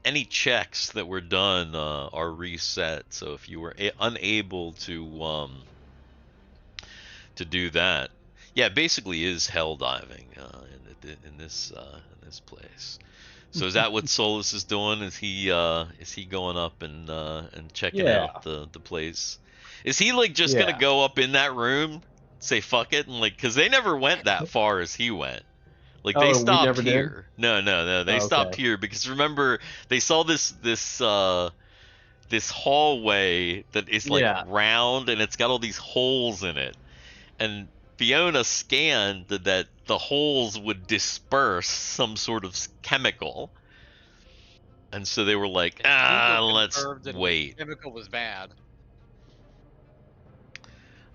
any checks that were done are reset. So if you were unable to do that, yeah, it basically is hell diving in this place. So is that what Solus is doing? Is he going up and checking out the place? Is he like just gonna go up in that room, say fuck it, and like, because they never went that far as he went. Like they stopped here. No, they stopped here because remember they saw this hallway that is like round and it's got all these holes in it, and Fiona scanned that the holes would disperse some sort of chemical, and so they were like, let's wait. The chemical was bad.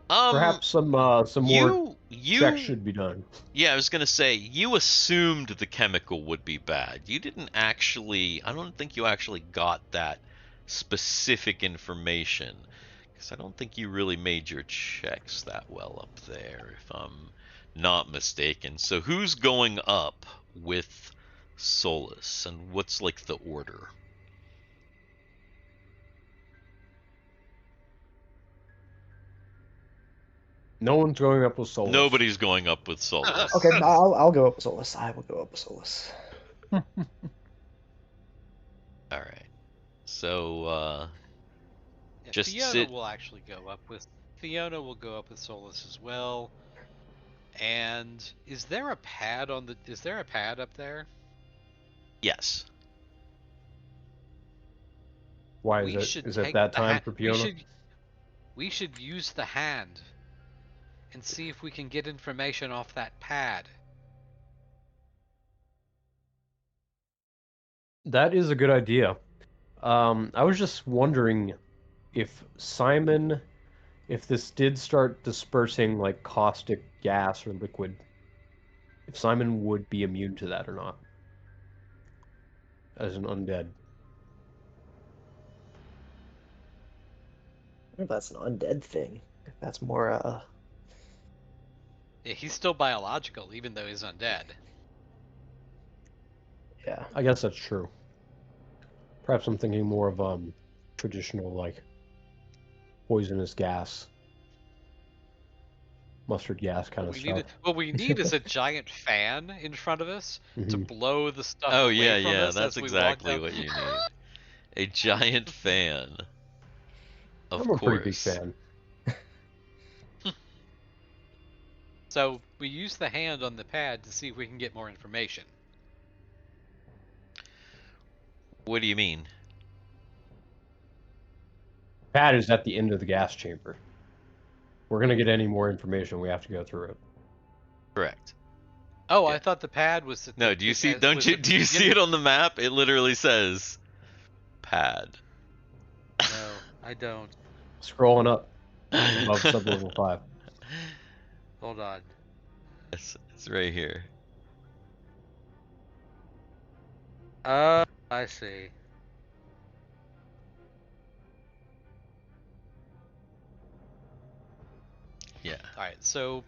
Perhaps some more checks should be done. Yeah, I was gonna say you assumed the chemical would be bad. You didn't actually. I don't think you actually got that specific information. I don't think you really made your checks that well up there, if I'm not mistaken. So who's going up with Solus, and what's like the order? No one's going up with Solus. Nobody's going up with Solus. Okay, I'll go up with Solus. I will go up with Solus. All right. So just Fiona will actually go up with. Fiona will go up with Solus as well. And is there a pad on the? Is there a pad up there? Yes. Why is it that time for Fiona? We should use the hand and see if we can get information off that pad. That is a good idea. I was just wondering if Simon, if this did start dispersing like caustic gas or liquid, if Simon would be immune to that or not as an undead. I wonder if that's an undead thing. If that's more, Yeah, he's still biological, even though he's undead. yeah. I guess that's true. Perhaps I'm thinking more of traditional like poisonous gas, mustard gas kind of stuff. What we need is a giant fan in front of us to Mhm. blow the stuff Oh away yeah, from yeah, us that's as we walk exactly down. what you need. A giant fan. Of I'm a pretty big course. fan. So we use the hand on the pad to see if we can get more information. What do you mean? Pad is at the end of the gas chamber. We're gonna get any more information, we have to go through it. Correct. Oh, Yeah. I thought the pad was. No, do you see? Don't you? Do you see it on the map? It literally says pad. No, I don't. Scrolling up above sublevel 5. Hold on. It's right here. I see. Yeah. All right, so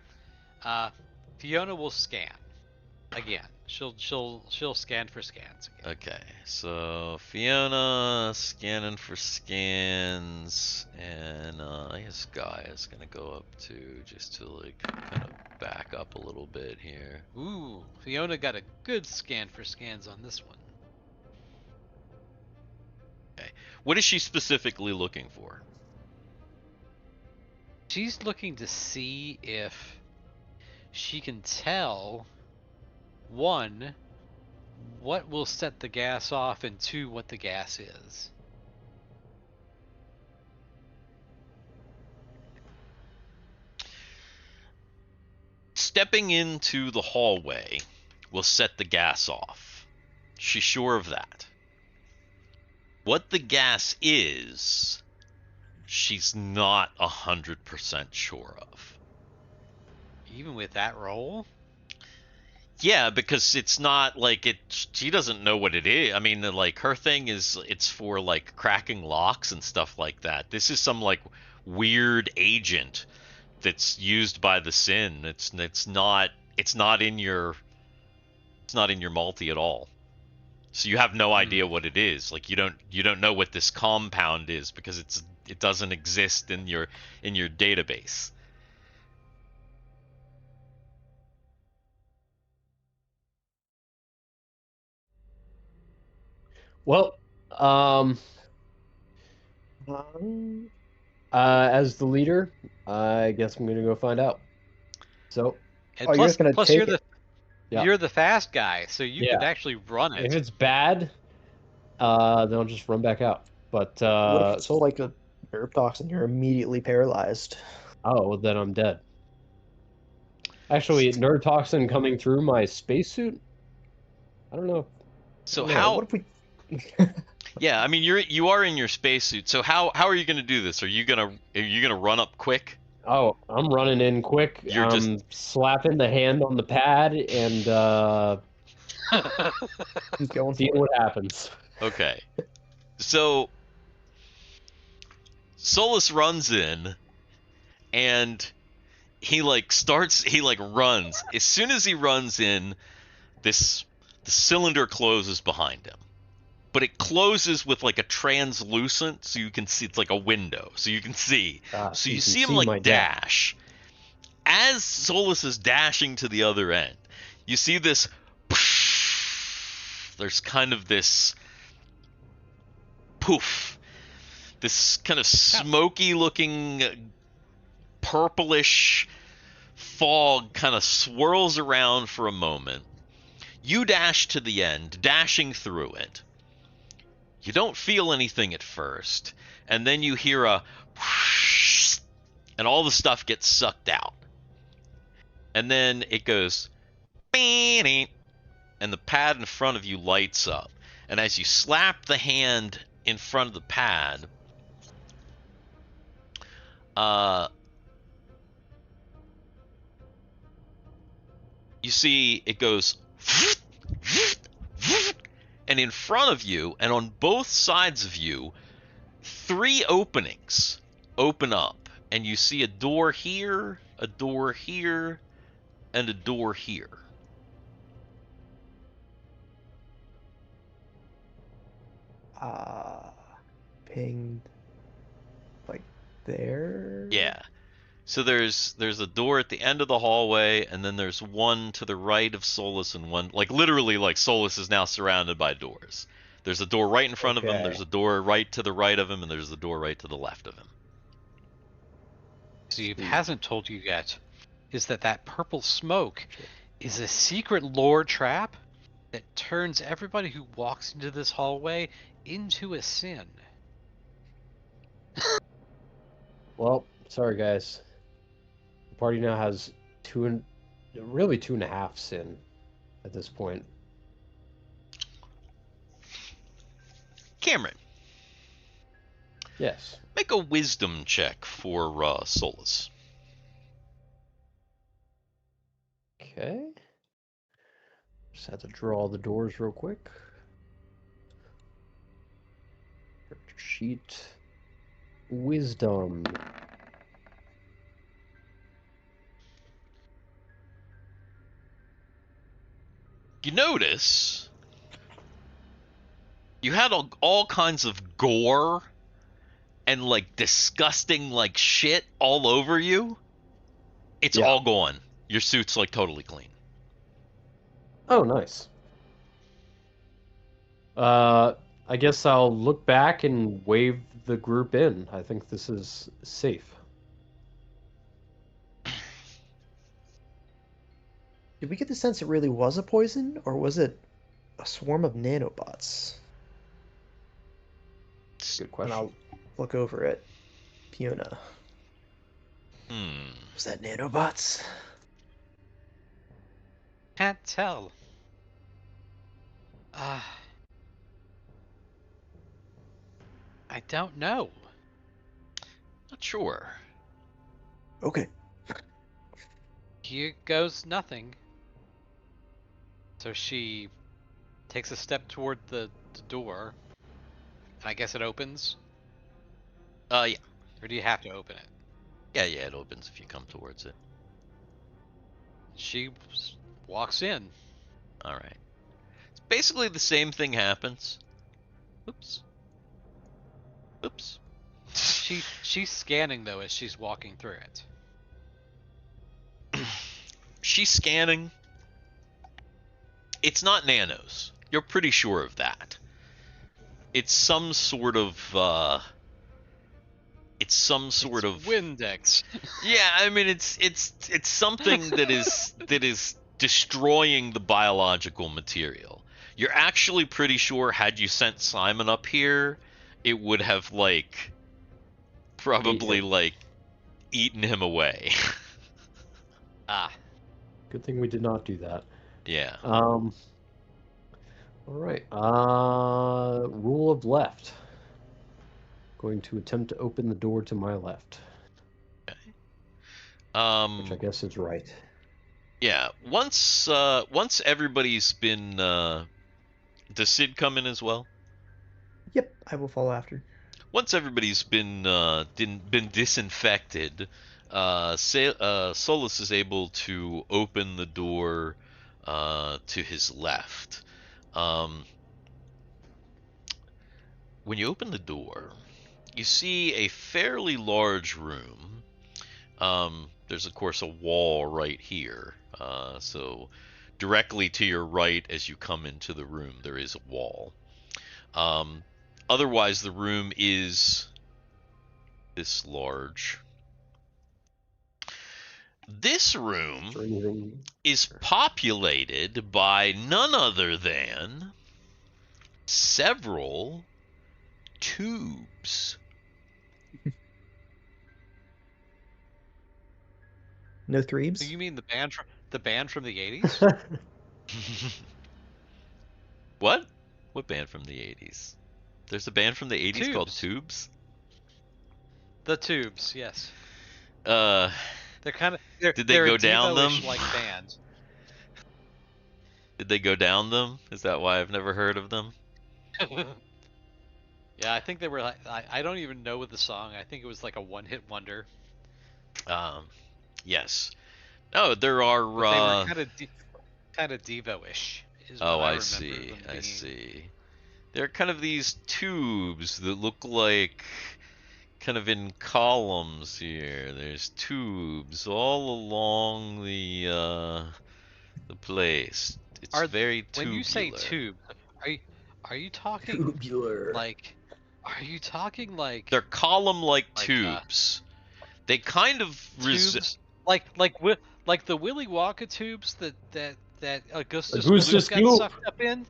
Fiona will scan again. She'll scan for scans again. Okay, so Fiona scanning for scans, and I guess Guy is gonna go up too, just to like kind of back up a little bit here. Ooh, Fiona got a good scan for scans on this one. Okay, what is she specifically looking for? She's looking to see if she can tell, one, what will set the gas off, and two, what the gas is. Stepping into the hallway will set the gas off. She's sure of that. What the gas is, she's not 100% sure of. Even with that roll? Yeah, because it's not like it. She doesn't know what it is. I mean, like her thing is it's for like cracking locks and stuff like that. This is some like weird agent that's used by the Sin. It's not in your multi at all. So you have no idea what it is. Like you don't know what this compound is because it doesn't exist in your database. Well, as the leader, I guess I'm gonna go find out. So, And you're just gonna plus take you're the it? Yeah. you're the fast guy, so you could Yeah. actually run if it. it's bad, then I'll just run back out. But What if it's like a herb toxin? You're immediately paralyzed. oh, well, then I'm dead. Actually, neurotoxin coming through my spacesuit? I don't know. So Yeah, how? What if we? Yeah, I mean you are in your spacesuit. So how are you gonna do this? Are you gonna run up quick? Oh, I'm running in quick. You're I'm slapping the hand on the pad and He's going seeing for it. what happens. Okay. So Solus runs in and he runs. As soon as he runs in, the cylinder closes behind him. But it closes with like a translucent, so you can see it's like a window, so you can see. So you see him like dash. As Solus is dashing to the other end, you see this. There's kind of this poof, this kind of smoky-looking, purplish fog kind of swirls around for a moment. You dash to the end, dashing through it. You don't feel anything at first, and then you hear a whoosh, and all the stuff gets sucked out. And then it goes, and the pad in front of you lights up. And as you slap the hand in front of the pad, you see it goes, and in front of you and on both sides of you, 3 openings open up, and you see a door here, a door here, and a door here. Pinged like there? Yeah. So there's a door at the end of the hallway, and then there's one to the right of Solus, and one, like, literally, like, Solus is now surrounded by doors. There's a door right in front of him, Okay. there's a door right to the right of him, and there's a door right to the left of him. Steve hasn't told you yet is that purple smoke is a secret lore trap that turns everybody who walks into this hallway into a sin. Well, sorry guys. The party now has 2.5 sin at this point. Cameron, Yes. make a wisdom check for Solus. Okay. Just have to draw the doors real quick. Character sheet. Wisdom. You notice you had all kinds of gore and, like, disgusting, like, shit all over you. It's Yeah. all gone. Your suit's, like, totally clean. Oh, nice. I guess I'll look back and wave the group in. I think this is safe. Did we get the sense it really was a poison, or was it a swarm of nanobots? Good And question. I'll look over at Fiona. Was that nanobots? Can't tell. I don't know. Not sure. Okay. Here goes nothing. So she takes a step toward the door, and I guess it opens? Yeah. Or do you have to open it? Yeah, it opens if you come towards it. She walks in. All right. It's basically the same thing happens. Oops. She's scanning, though, as she's walking through it. She's scanning. It's not nanos. You're pretty sure of that. It's some sort of Windex. Yeah, I mean it's something that is destroying the biological material. You're actually pretty sure, had you sent Simon up here, it would have, like, probably, like, eaten him away. Good thing we did not do that. Yeah. All right. Rule of left. Going to attempt to open the door to my left. Okay. Which I guess is right. Yeah. Once everybody's been, does Sid come in as well? Yep, I will follow after. Once everybody's been disinfected, Solus is able to open the door to his left. When you open the door, you see a fairly large room. There's, of course, a wall right here. So directly to your right as you come into the room, there is a wall. Otherwise, the room is this large. This room is populated by none other than several tubes. No threebs? So you mean the band from the 80s? What? What band from the 80s? There's a band from the 80s called Tubes. Tubes? The Tubes, yes. Uh, They're kind of Did they they're go a down them? Devo-ish like band. Did they go down them? Is that why I've never heard of them? Yeah, I think they were like I don't even know what the song. I think it was like a one-hit wonder. Yes. No, there are. But they were kind of Devo-ish is what Oh, I I remember see. them I being. see. They're kind of these tubes that look like kind of in columns here. There's tubes all along the place. It's very tubular. When you say tube, are you talking Tubular. like They're column-like like, tubes. They kind of tubes like the Willy Wonka tubes that Augustus Augustus Gloop got Gloop. sucked up in?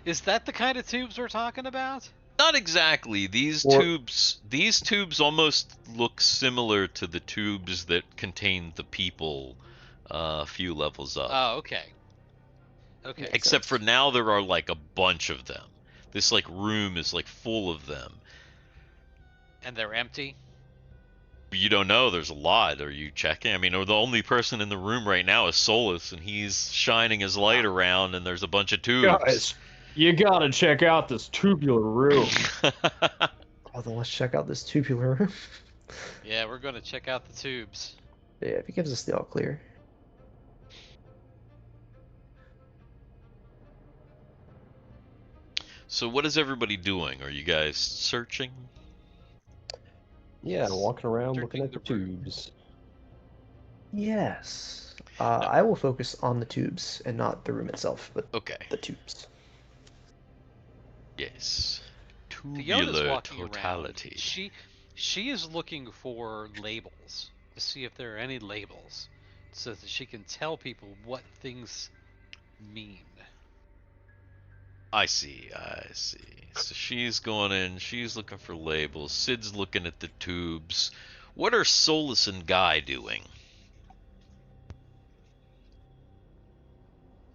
Is that the kind of tubes we're talking about? Not exactly. These Or- tubes almost look similar to the tubes that contain the people a few levels up. Oh, okay. Okay. Makes Except sense. for now there are like a bunch of them. This like room is like full of them. And they're empty? You don't know, there's a lot. Are you checking? I mean, the only person in the room right now is Solus, and he's shining his light around, and there's a bunch of tubes. Guys, you gotta check out this tubular room. Oh, then let's check out this tubular room. Yeah, we're going to check out the tubes. Yeah, if he gives us the all clear. So what is everybody doing? Are you guys searching? Yeah, walking around looking Searching at the the room. tubes. Yes. I will focus on the tubes and not the room itself, but Okay. the tubes. Yes. Fiona's Tubular walking totality. around. She is looking for labels to see if there are any labels so that she can tell people what things mean. I see. So she's going in, she's looking for labels. Sid's looking at the tubes. What are Solus and Guy doing?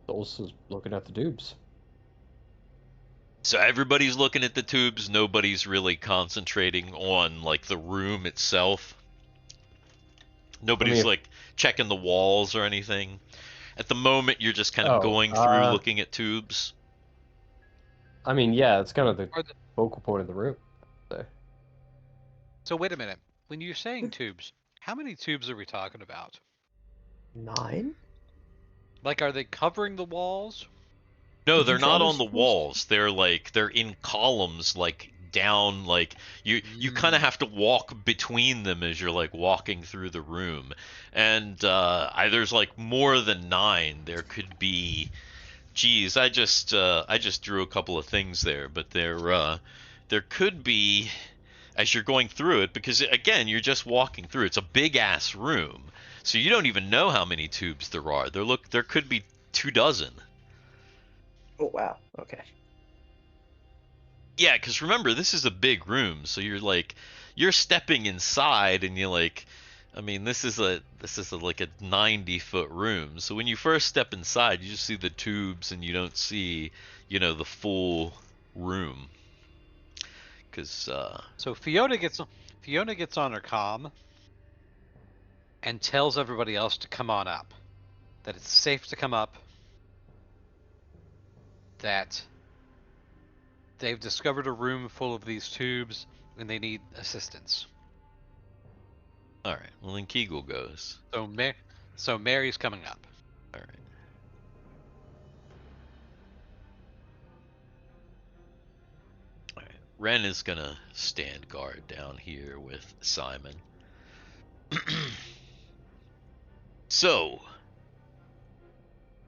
Solus is looking at the tubes. So everybody's looking at the tubes, nobody's really concentrating on like the room itself. Nobody's if- like checking the walls or anything. At the moment you're just kind of going through looking at tubes. I mean, yeah, it's kind of the Are the- focal point of the room. So wait a minute. When you're saying tubes, how many tubes are we talking about? 9? Like, are they covering the walls? No, Did you they're not draw on the those walls. They're in columns, like down. Like you kind of have to walk between them as you're like walking through the room. And there's like more than 9. There could be. Geez, I just drew a couple of things there, but there could be as you're going through it, because again you're just walking through. It's a big ass room, so you don't even know how many tubes there are. There could be 24. Oh, wow. Okay. Yeah, because remember, this is a big room, so you're stepping inside, and you're like, I mean, this is like a 90-foot room. So when you first step inside, you just see the tubes, and you don't see, the full room. Because So Fiona gets on her comm and tells everybody else to come on up. That it's safe to come up. That they've discovered a room full of these tubes and they need assistance. all right, well then Kegel goes. So Mary's coming up. All right. All right. Ren is gonna stand guard down here with Simon. So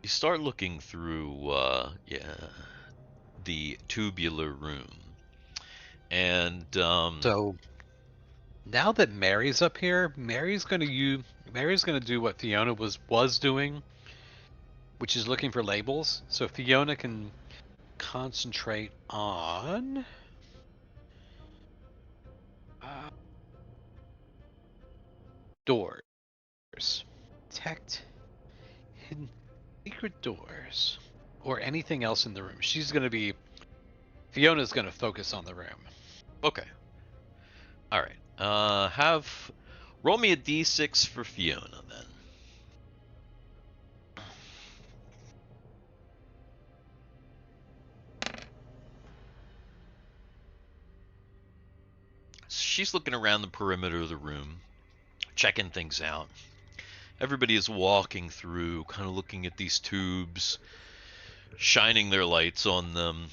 you start looking through, the tubular room, and So now that Mary's up here, Mary's gonna do what Fiona was doing, which is looking for labels. So Fiona can concentrate on doors, detect hidden secret doors, or anything else in the room. She's gonna be Fiona's going to focus on the room. Okay. All right. Roll me a d6 for Fiona then. She's looking around the perimeter of the room, checking things out. Everybody is walking through, kind of looking at these tubes, shining their lights on them.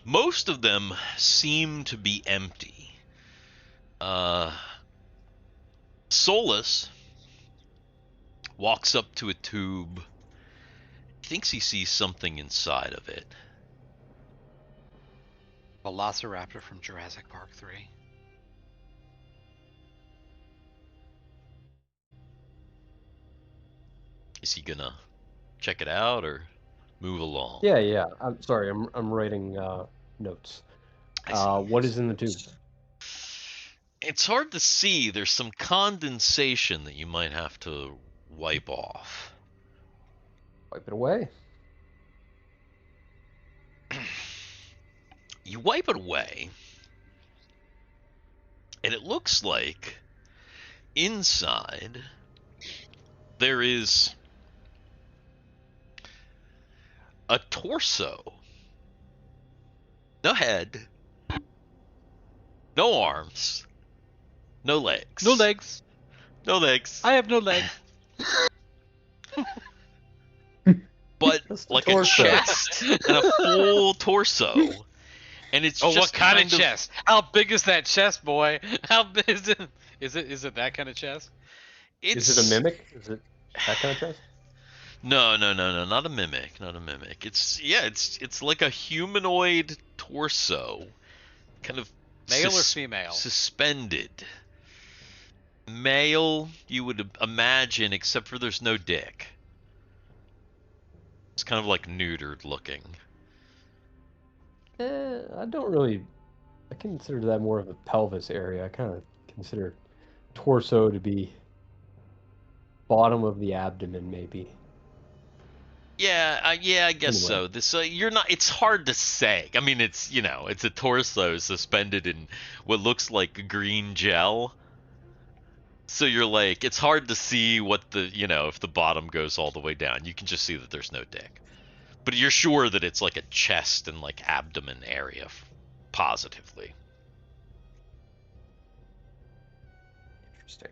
Most of them seem to be empty. Solus walks up to a tube, thinks he sees something inside of it. Velociraptor from Jurassic Park 3. Is he gonna check it out or move along? Yeah. I'm sorry. I'm writing notes. I see. What is in the tube? It's hard to see. There's some condensation that you might have to wipe off. Wipe it away. You wipe it away, and it looks like inside there is a torso. No head. No arms. No legs. No legs. No legs. I have no legs. But Just a like torso. a chest and a full torso. And it's Oh, just what kind of chest? How big is that chest, boy? How big is it? Is it that kind of chest? Is it a mimic? Is it that kind of chest? No, not a mimic, not a mimic. It's like a humanoid torso, kind of Male or female? suspended. Male, you would imagine, except for there's no dick. It's kind of like neutered looking. I don't really. I consider that more of a pelvis area. I kind of consider torso to be bottom of the abdomen, maybe. Yeah, I guess Anyway. so. This you're not. It's hard to say. I mean, it's it's a torso suspended in what looks like green gel. So you're like, it's hard to see what the if the bottom goes all the way down. You can just see that there's no dick, but you're sure that it's like a chest and like abdomen area, positively. Interesting.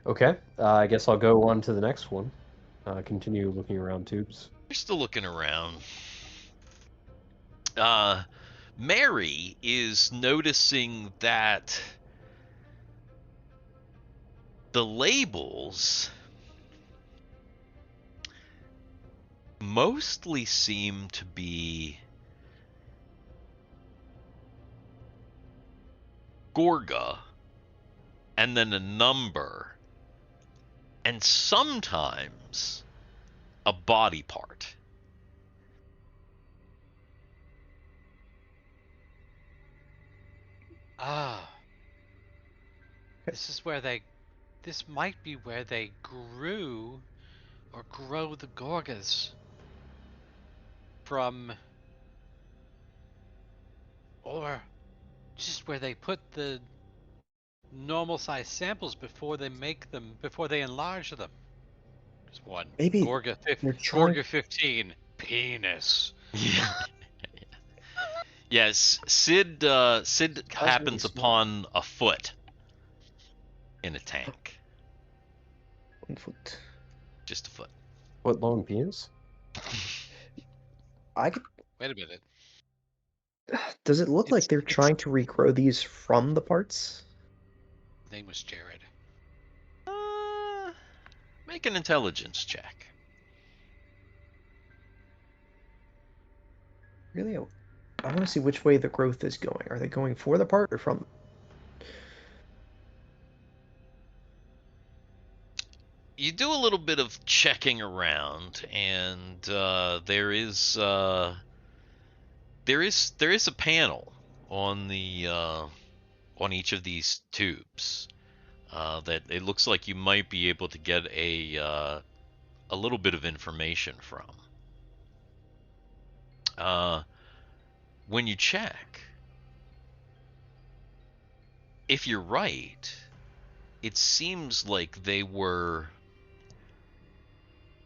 Okay, I guess I'll go on to the next one. Continue looking around tubes. You're still looking around. Mary is noticing that the labels mostly seem to be G.O.R.G.A and then a number and sometimes a body part. Ah. This might be where they grew or grow the G.O.R.G.As from, or just where they put the normal size samples before they enlarge them. Just one. Maybe G.O.R.G.A they're trying. G.O.R.G.A 15 penis. Yeah. Yes, Sid happens really upon a foot in a tank. 1 foot. Just a foot. What long penis? I could. Wait a minute. Does it look like they're It's- trying to regrow these from the parts? His name was Jared. Make an intelligence check. Really? I want to see which way the growth is going. Are they going for the part or from? You do a little bit of checking around, and there is a panel on the on each of these tubes that it looks like you might be able to get a little bit of information from. when you check, if you're right, it seems like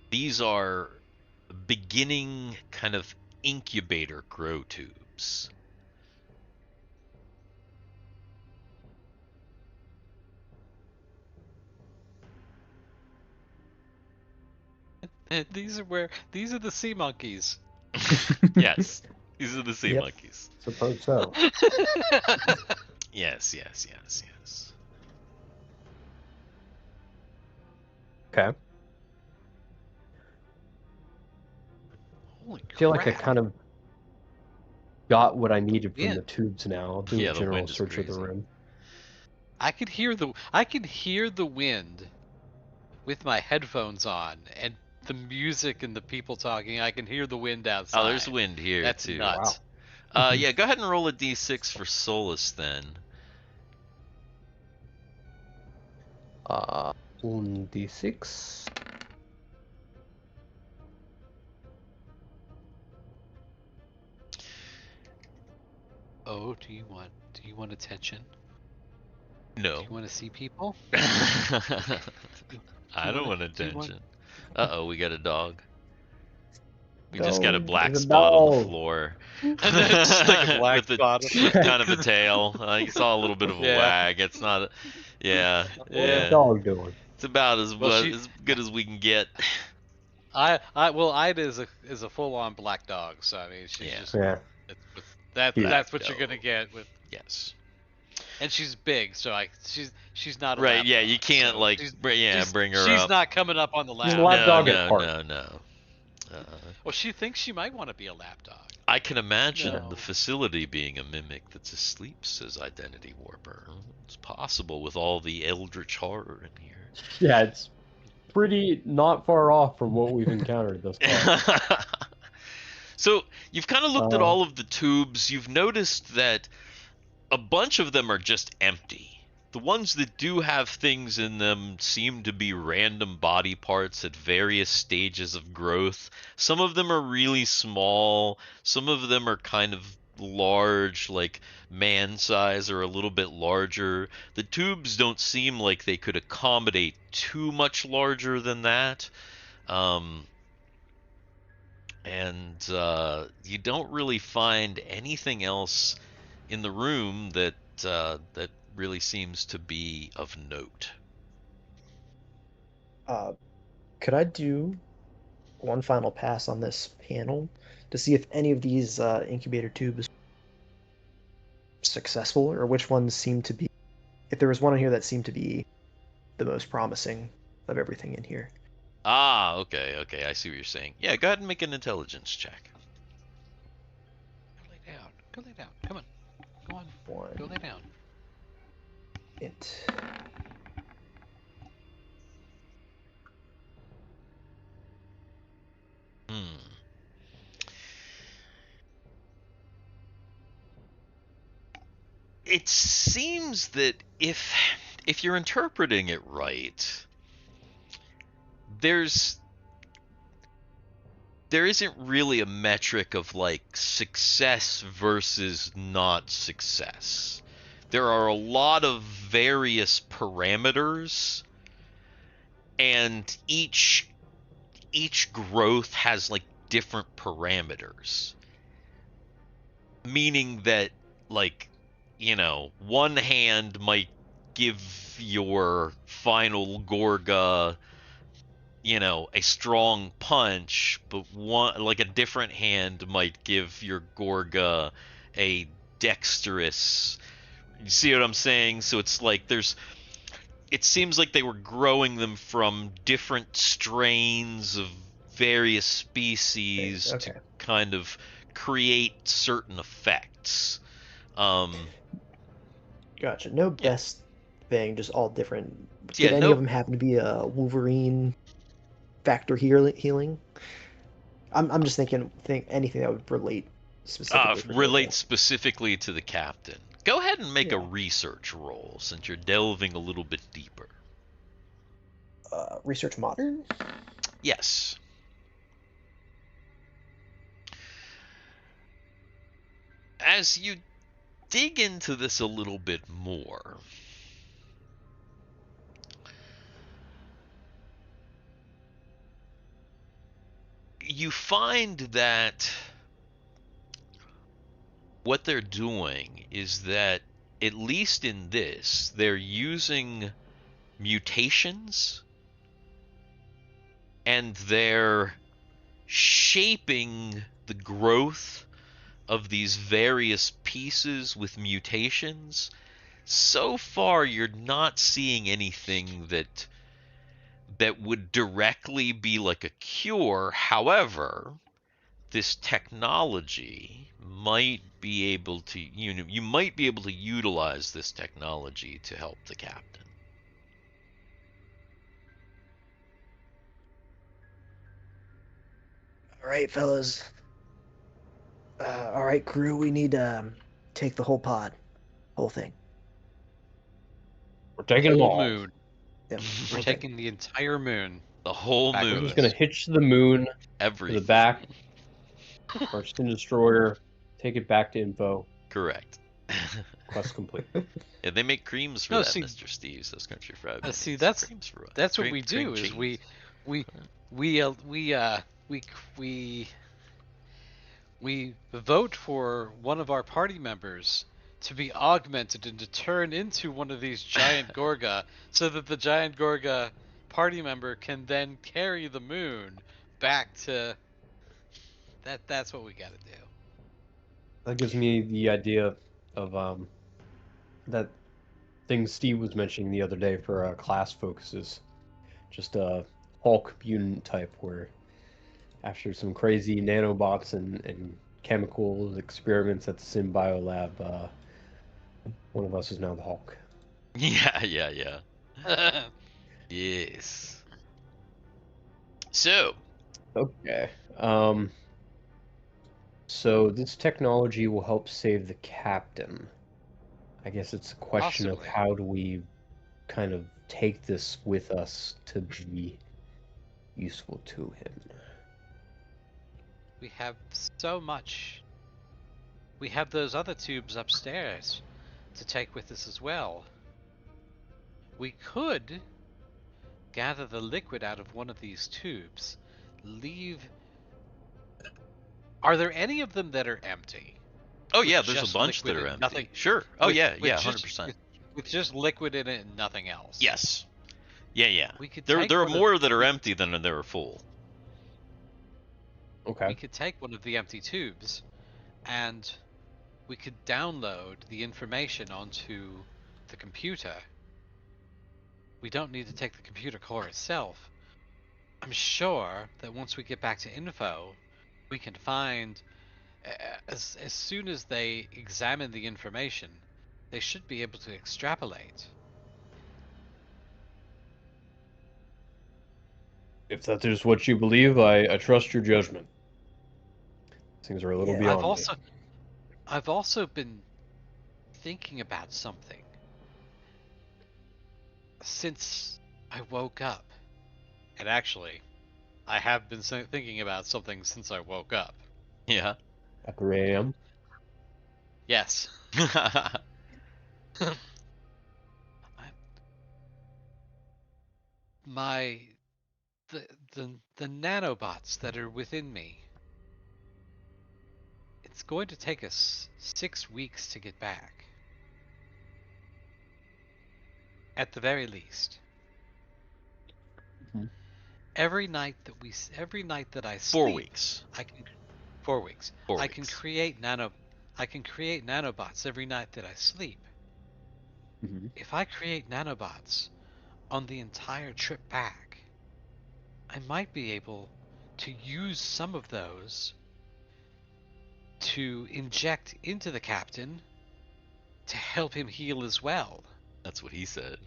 these are beginning kind of incubator grow tubes. These are the sea monkeys. Yes, these are the sea Yep. monkeys. Suppose so. Yes. Okay. Holy I feel like I crap. kind of got what I needed from Yeah. the tubes now. I'll do Yeah, a the general wind is search of the crazy. room. I could hear the wind with my headphones on, and the music and the people talking. I can hear the wind outside. Oh, there's wind here That's too. nuts. Yeah, go ahead and roll a d6 for Solus then. 1d6. Oh, do you want attention? No. Do you want to see people? I don't want do you want- attention. Uh-oh, we got a dog. We just got a Dog, black there's a spot on the dog. floor. Just like a black spot. With kind of a tail. I saw a little bit of a Yeah. wag. It's not. Yeah. What's Yeah. the dog doing? It's about as Well, she- as good as we can get. Ida is a full on black dog, so I mean she's Yeah. just Yeah. that's Black what you're gonna get with, Yes. and she's big, so she's not a Right. lap Yeah. dog, You can't so like. she's- bring her she's up. not coming up on the lap. She's a lap no, dog no, at heart. no. Well, she thinks she might want to be a lap dog. I can imagine No. the facility being a mimic that's asleep, says Identity Warper. It's possible with all the eldritch horror in here. Yeah, it's pretty not far off from what we've encountered thus far. So you've kind of looked at all of the tubes. You've noticed that a bunch of them are just empty. The ones that do have things in them seem to be random body parts at various stages of growth. Some of them are really small. Some of them are kind of large, like man size or a little bit larger. The tubes don't seem like they could accommodate too much larger than that. And you don't really find anything else in the room that really seems to be of note. Could I do one final pass on this panel to see if any of these incubator tubes successful, or which ones seem to be, if there was one in here that seemed to be the most promising of everything in here? Ah, okay, I see what you're saying. Yeah, go ahead and make an intelligence check. Go lay down. Go lay down. Come on. Go on. One. Go lay down. Int. It seems that if you're interpreting it right, there isn't really a metric of like success versus not success. There are a lot of various parameters, and each growth has like different parameters. Meaning that, like, you know, one hand might give your final G.O.R.G.A, you know, a strong punch, but a different hand might give your G.O.R.G.A a dexterous. You see what I'm saying? So it's like it seems like they were growing them from different strains of various species Okay. to kind of create certain effects. Gotcha. No best thing, just all different. Yeah, Did any of them happen to be a Wolverine factor healing? I'm just thinking anything that would relate specifically. for relate G.O.R.G.A. specifically to the captain. Go ahead and make a Yeah. research roll since you're delving a little bit deeper. Research modern? Yes. as you dig into this a little bit more, you find that what they're doing is that, at least in this, they're using mutations and they're shaping the growth of these various pieces with mutations. So far, you're not seeing anything that would directly be like a cure. However, this technology might be able to, you might be able to utilize this technology to help the captain. All right, fellas. All right, crew. We need to take the whole pod, whole thing. We're taking them Whole all. moon. Yep, We're whole thing. taking the entire moon. The whole Back We're with moon, just gonna us. hitch the moon to everything. the back of our Stin Destroyer, take it back to info. Correct. Quest complete. Yeah, they make creams for No, that, see- Mr. Steve's. Those country fried See, onions. that's creams for that's what cream- we cream do. Is cheese. we we vote for one of our party members to be augmented and to turn into one of these giant G.O.R.G.A, so that the giant G.O.R.G.A party member can then carry the moon back to that. That's what we got to do. That gives me the idea of that thing Steve was mentioning the other day for class focuses. Just a Hulk mutant type where after some crazy nanobots and chemical experiments at the Sim BioLab, one of us is now the Hulk. Yeah. Yes. So, Okay. So this technology will help save the captain. I guess it's a question of Possibly. how do we kind of take this with us to be useful to him. We have so much. We have those other tubes upstairs to take with us as well. We could gather the liquid out of one of these tubes, leave. Are there any of them that are empty? oh yeah, With there's a just bunch that liquid are and empty. nothing- Sure. Oh with- yeah, with yeah, just- 100%. with just liquid in it and nothing else. Yes. Yeah. We could There take are one of- more that are empty than there are full. Okay. We could take one of the empty tubes, and we could download the information onto the computer. We don't need to take the computer core itself. I'm sure that once we get back to info, we can find, as soon as they examine the information, they should be able to extrapolate. If that is what you believe, I trust your judgment. Things are a little Yeah. beyond I've also been thinking about something since I woke up. And actually, I have been thinking about something since I woke up. Yeah. me. At 3 a.m. Yes. My the nanobots that are within me. It's going to take us 6 weeks to get back. At the very least. Mhm. Every night that I 4 sleep, weeks. I can 4 weeks. 4 I can weeks. create nanobots every night that I sleep. Mhm. If I create nanobots on the entire trip back, I might be able to use some of those to inject into the captain to help him heal as well. That's what he said.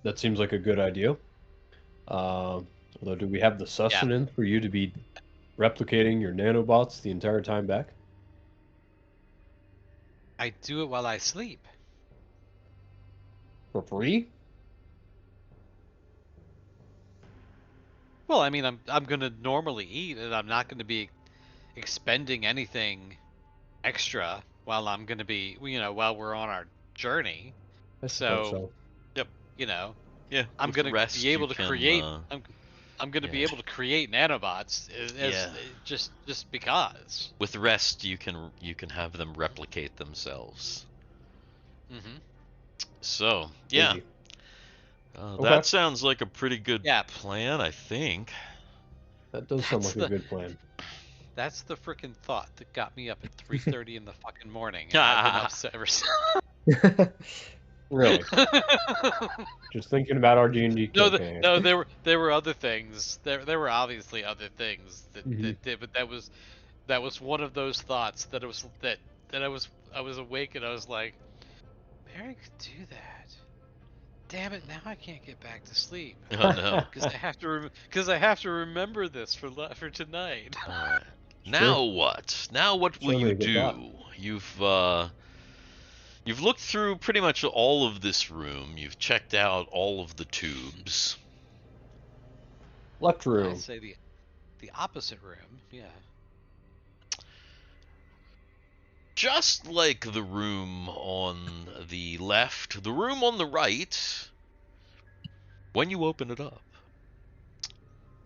That seems like a good idea. Although, do we have the sustenance for you to be replicating your nanobots the entire time back? I do it while I sleep. For free? Well, I mean, I'm gonna normally eat, and I'm not gonna be expending anything extra while I'm gonna be, while we're on our journey. I suppose So, so. Yep. Yeah. I'm With gonna be rest, you able to can. create. I'm gonna be Yeah. able to create nanobots Yeah. just because. With rest, you can have them replicate themselves. Mm-hmm. So yeah, Maybe. that Okay. sounds like a pretty good Yeah. plan, I think. That does sound That's like a the good plan. that's the freaking thought that got me up at 3:30 in the fucking morning, and I've been up ever since. Really? Just thinking about our D&D No, campaign. no, there were other things. There were obviously other things Mhm. that did, but that was one of those thoughts that it was that I was awake and I was like, Mary could do that. Damn it! Now I can't get back to sleep Oh no. because I have to remember this for tonight. All right. It's Now true. what? Now what will Certainly you a good thought. do? You've looked through pretty much all of this room. You've checked out all of the tubes. Left I room. say the opposite room. Yeah. Just like the room on the left, the room on the right, when you open it up,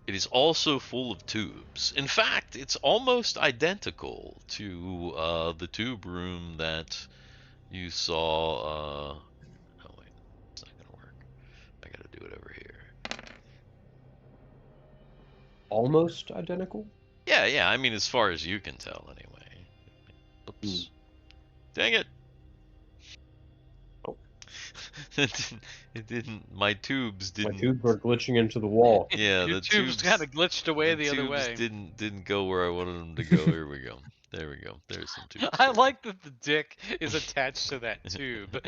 it is also full of tubes. In fact, it's almost identical to the tube room that you saw. Oh wait, it's not gonna work. I gotta do it over here. Almost identical? Yeah. I mean, as far as you can tell, anyway. Oops. Dang it. Oh. It didn't. My tubes didn't. My tubes are glitching into the wall. Yeah, Your the tubes tubes kind of glitched away the other tubes way. didn't go where I wanted them to go. Here we go. There we go. There's some tubes. I like that the dick is attached to that tube.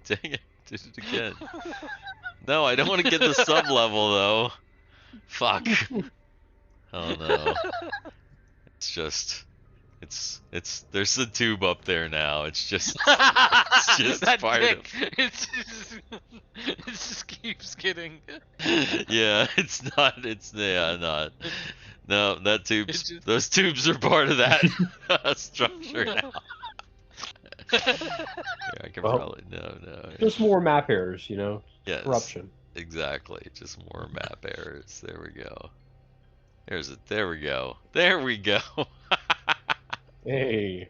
Dang it! Did it again. No, I don't want to get the sub level though. Fuck. Oh no. It's just. It's there's the tube up there now. It's just That part dick, of. it just keeps getting. Yeah, it's not. It's not. No, that tubes. just- Those tubes are part of that structure now. Yeah, I can Well, probably no. Just more map errors, Yes, corruption. exactly. Just more map errors. There we go. There's it. There we go. There we go. Hey.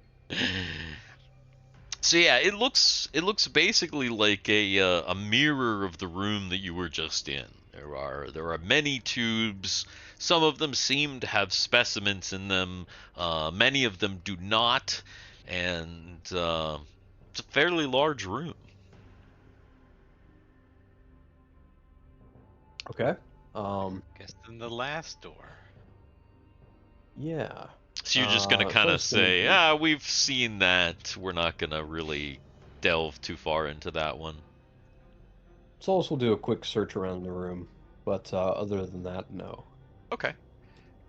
So yeah, it looks basically like a mirror of the room that you were just in. There are many tubes. Some of them seem to have specimens in them. Many of them do not, and it's a fairly large room. Okay. Guess in the last door. Yeah. So you're just gonna kind of first thing- say, we've seen that. We're not gonna really delve too far into that one. Let's also do a quick search around the room, but other than that, no. Okay.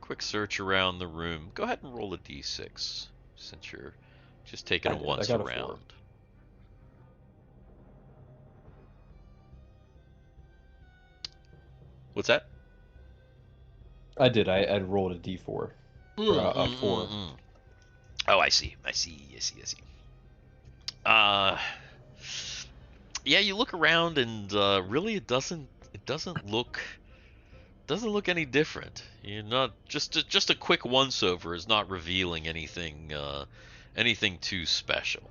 Quick search around the room. Go ahead and roll a d6 since you're just taking I it did. once I got a 4. around. What's that? I did. I'd rolled a d4. Or a 4. Oh, I see. Yeah, you look around and really it doesn't look any different. You're not just a quick once over is not revealing anything too special.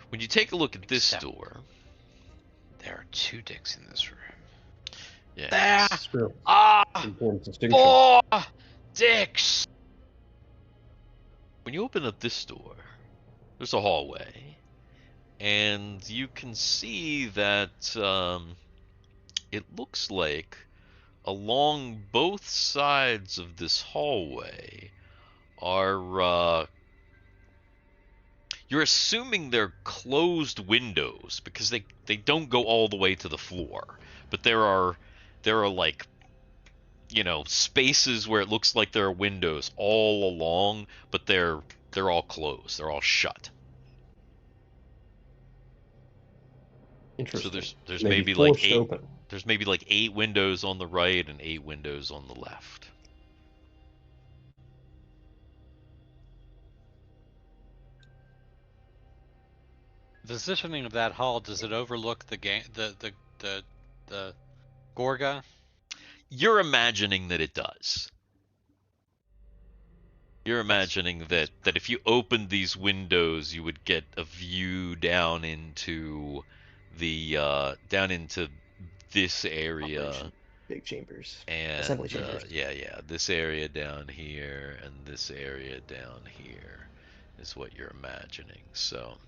When you take a look at this door, There are 2 dicks in this room. yeah, It's true. Ah, Important distinction. 4 dicks. when you open up this door, there's a hallway, and you can see that it looks like along both sides of this hallway are you're assuming they're closed windows because they don't go all the way to the floor, but there are like spaces where it looks like there are windows all along, but they're all closed. They're all shut. Interesting. So there's Maybe maybe like forced 8. open. There's maybe like 8 windows on the right and 8 windows on the left. The positioning of that hall, does it overlook the the G.O.R.G.A? You're imagining that it does. You're That's imagining that if you opened these windows, you would get a view down into this area. Operation. Big chambers. And Assembly chambers. yeah, this area down here and this area down here is what you're imagining. So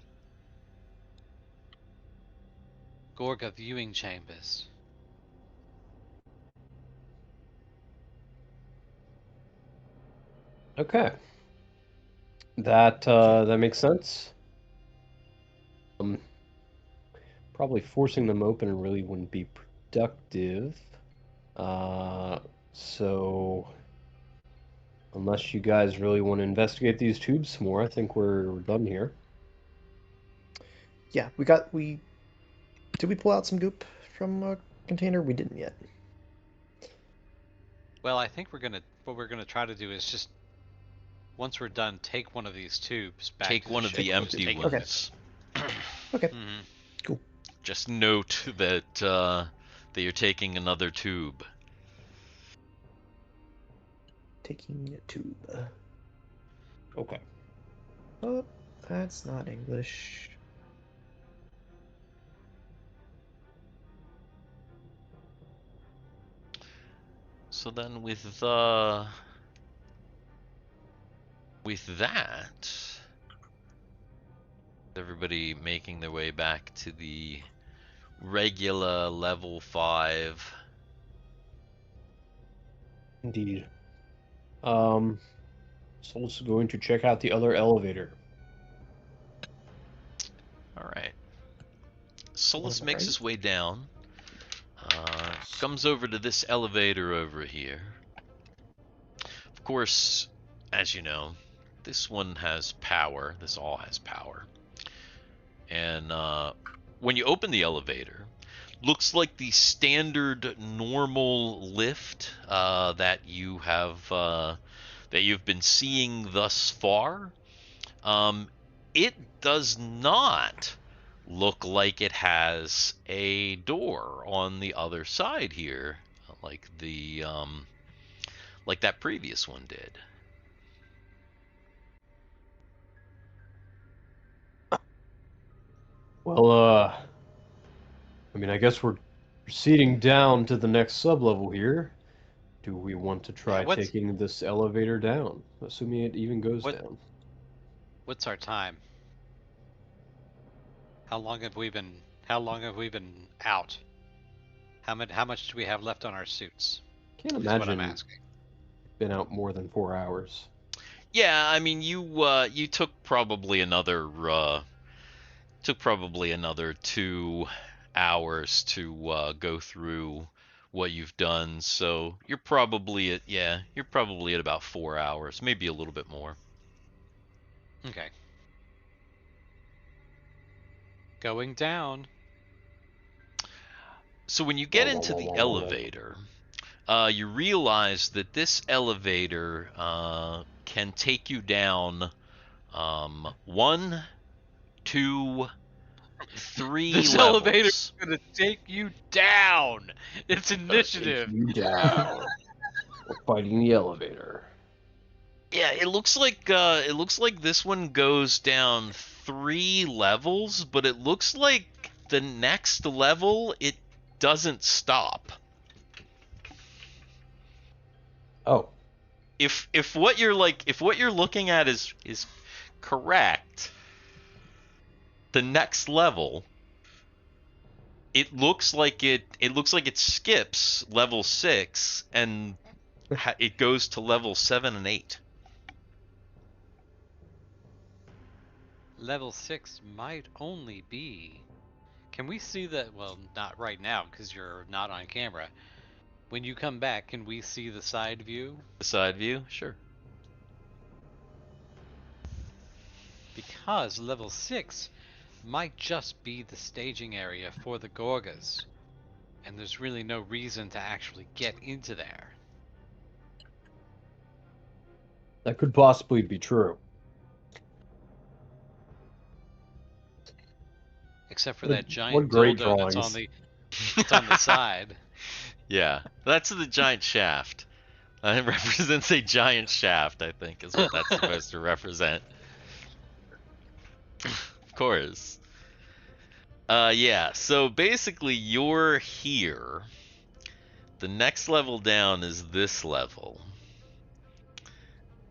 G.O.R.G.A viewing chambers. Okay. That makes sense. Probably forcing them open really wouldn't be productive. So unless you guys really want to investigate these tubes some more, I think we're done here. Yeah, did we pull out some goop from a container? We didn't yet. Well, I think what we're gonna try to do is just, once we're done, take one of these tubes back take to one the of ship. the empty Take it. ones. Okay. Mhm. Cool. Just note that that you're taking another tube. Taking a tube. Okay. Oh, that's not English. So then with that, everybody making their way back to the regular level 5. Indeed. Sol's going to check out the other elevator. All right. Solus On the makes right? his way down. Comes over to this elevator over here. Of course, as you know, this one has power. This all has power. And when you open the elevator, looks like the standard normal lift that you've been seeing thus far. It does not look like it has a door on the other side here, like like that previous one did. Well, I mean, I guess we're proceeding down to the next sublevel here. Do we want to try what's taking this elevator down, assuming it even goes what down? what's our time? How long have we been out? How much do we have left on our suits? Can't Is what I'm imagine asking. been out more than 4 hours. Yeah, I mean you took probably another 2 hours to go through what you've done, so you're probably at about 4 hours, maybe a little bit more. Okay. Going down. So when you get into the elevator, you realize that this elevator can take you down 1, 2, 3 This levels. elevator is gonna take you down. It's initiative. You down. We're fighting the elevator. Yeah, it looks like this one goes down 3 levels, but it looks like the next level it doesn't stop. Oh. If what you're looking at is correct, the next level it looks like it skips level 6 and it goes to level 7 and 8. Level 6 might only be. Can we see that? Well, not right now because you're not on camera. When you come back, can we see the side view? The side view, sure. Because level 6 might just be the staging area for the G.O.R.G.As. and there's really no reason to actually get into there. That could possibly be true. Except for What- that giant what great dildo that's on drawings. it's on the side. Yeah, that's the giant shaft. It represents a giant shaft, I think, is what that's supposed to represent. Of course. Yeah, so basically you're here. The next level down is this level.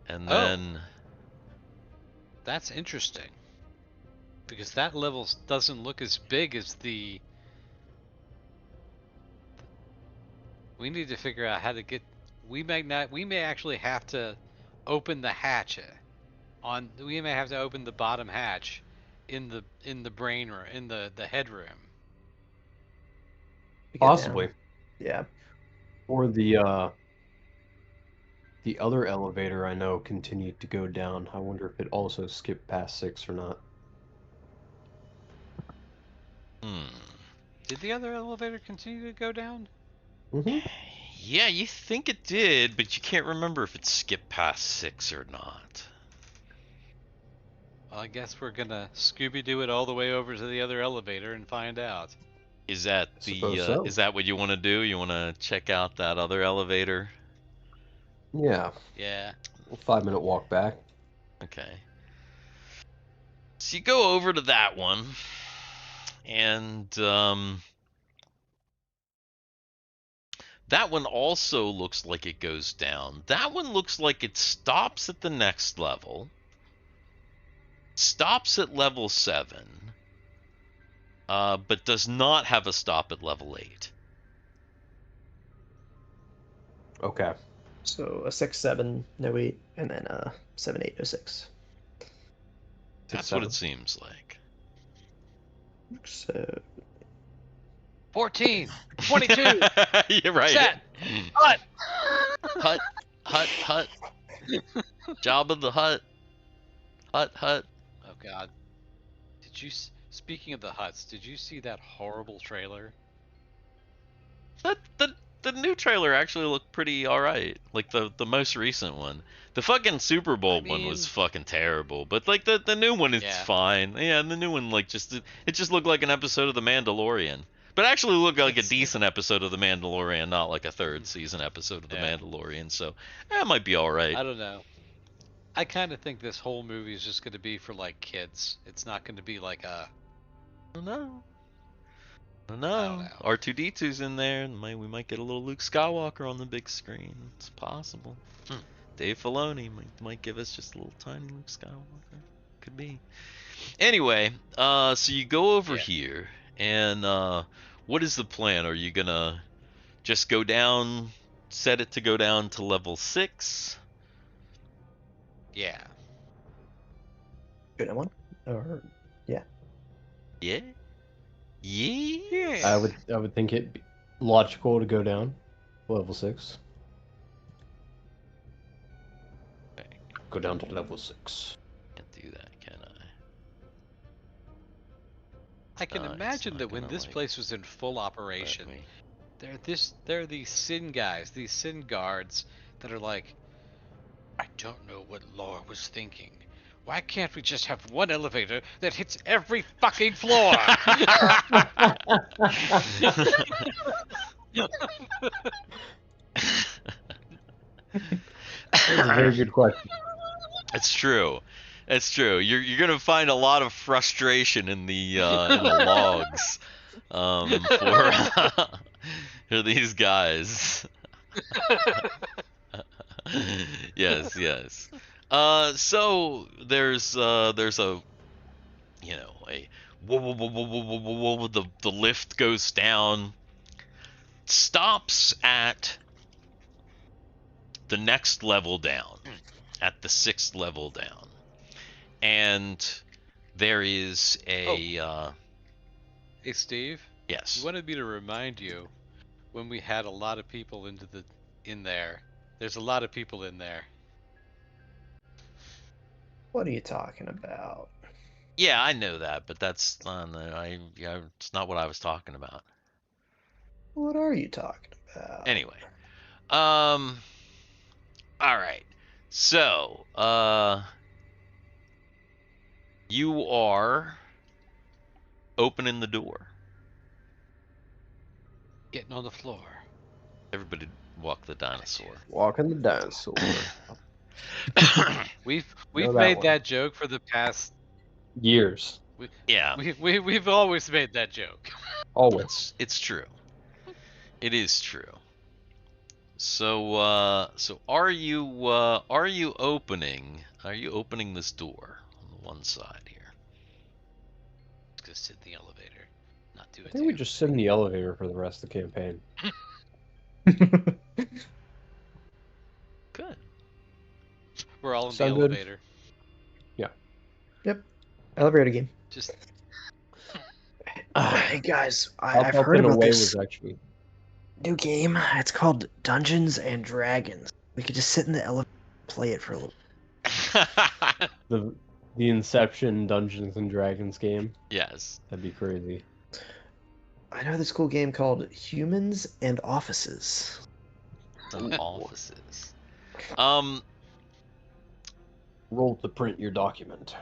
And then... That's interesting. Because that level doesn't look as big as the... We need to figure out how to get... We may actually have to open the hatch on... We may have to open the bottom hatch in the brain room, in the head room. We get Possibly. down. Yeah. Or the other elevator I know continued to go down. I wonder if it also skipped past 6 or not. Did the other elevator continue to go down? Mm-hmm. Yeah, you think it did, but you can't remember if it skipped past 6 or not. Well, I guess we're gonna Scooby-Doo it all the way over to the other elevator and find out. Is that Suppose so. is that what you want to do? You want to check out that other elevator? Yeah. Yeah. 5-minute walk back. Okay. So you go over to that one, and that one also looks like it goes down. That one looks like it stops at the next level, stops at level 7, but does not have a stop at level 8. Okay. So a 6, 7, no 8, and then 7, 8, no 6. That's what it seems like. So 14, 22, You're right. set, hut. Hut. Job of the hut. Hut. Oh God. Did you? Speaking of the huts, did you see that horrible trailer? The new trailer actually looked pretty alright. Like the most recent one. The fucking Super Bowl one was fucking terrible. But like the new one is fine. Yeah, the new one like it just looked like an episode of The Mandalorian. But actually looked like a decent episode of The Mandalorian, not like a third season episode of The Mandalorian. So that might be alright. I don't know. I kind of think this whole movie is just going to be for like kids. It's not going to be like a... I don't know. R2-D2's in there, and we might get a little Luke Skywalker on the big screen. It's possible. Dave Filoni might give us just a little tiny Luke Skywalker. Could be. Anyway, so you go over here, and what is the plan? Are you gonna just go down, set it to go down to level 6? Yeah. Good one? Or yeah. Yeah. I would think it'd be logical to go down level 6. Okay. Go down to level 6. Can't do that, can I? I can imagine that when this place was in full operation, there are these sin guys, these sin guards that are like, I don't know what Lore was thinking. Why can't we just have one elevator that hits every fucking floor? That's a very good question. It's true. It's true. You're gonna find a lot of frustration in the logs for these guys. Yes. So there's a whoa, the lift goes down, stops at the next level down, at the 6th level down, and there is a Hey Steve. Yes. You wanted me to remind you when we had a lot of people in there. There's a lot of people in there. What are you talking about? Yeah, I know that, but that's it's not what I was talking about. What are you talking about? Anyway, all right. So, you are opening the door. Getting on the floor. Everybody walk the dinosaur. Walking the dinosaur. We've Know that made one. that joke for the past. Years. Yeah, We've always made that joke. Always. it's true. It is true. So, so are you opening this door on the one side here? Let's go sit in the elevator. Not do I it. think we just sit in the elevator for the rest of the campaign. Good. We're all in Sound the good? elevator. Yep. Elevator game. Just Hey guys, Up, I've Up, heard and about Away this was actually... new game. It's called Dungeons and Dragons. We could just sit in the elevator and play it for a little. the Inception Dungeons and Dragons game. Yes. That'd be crazy. I know this cool game called Humans and Offices. Some offices. Roll to print your document.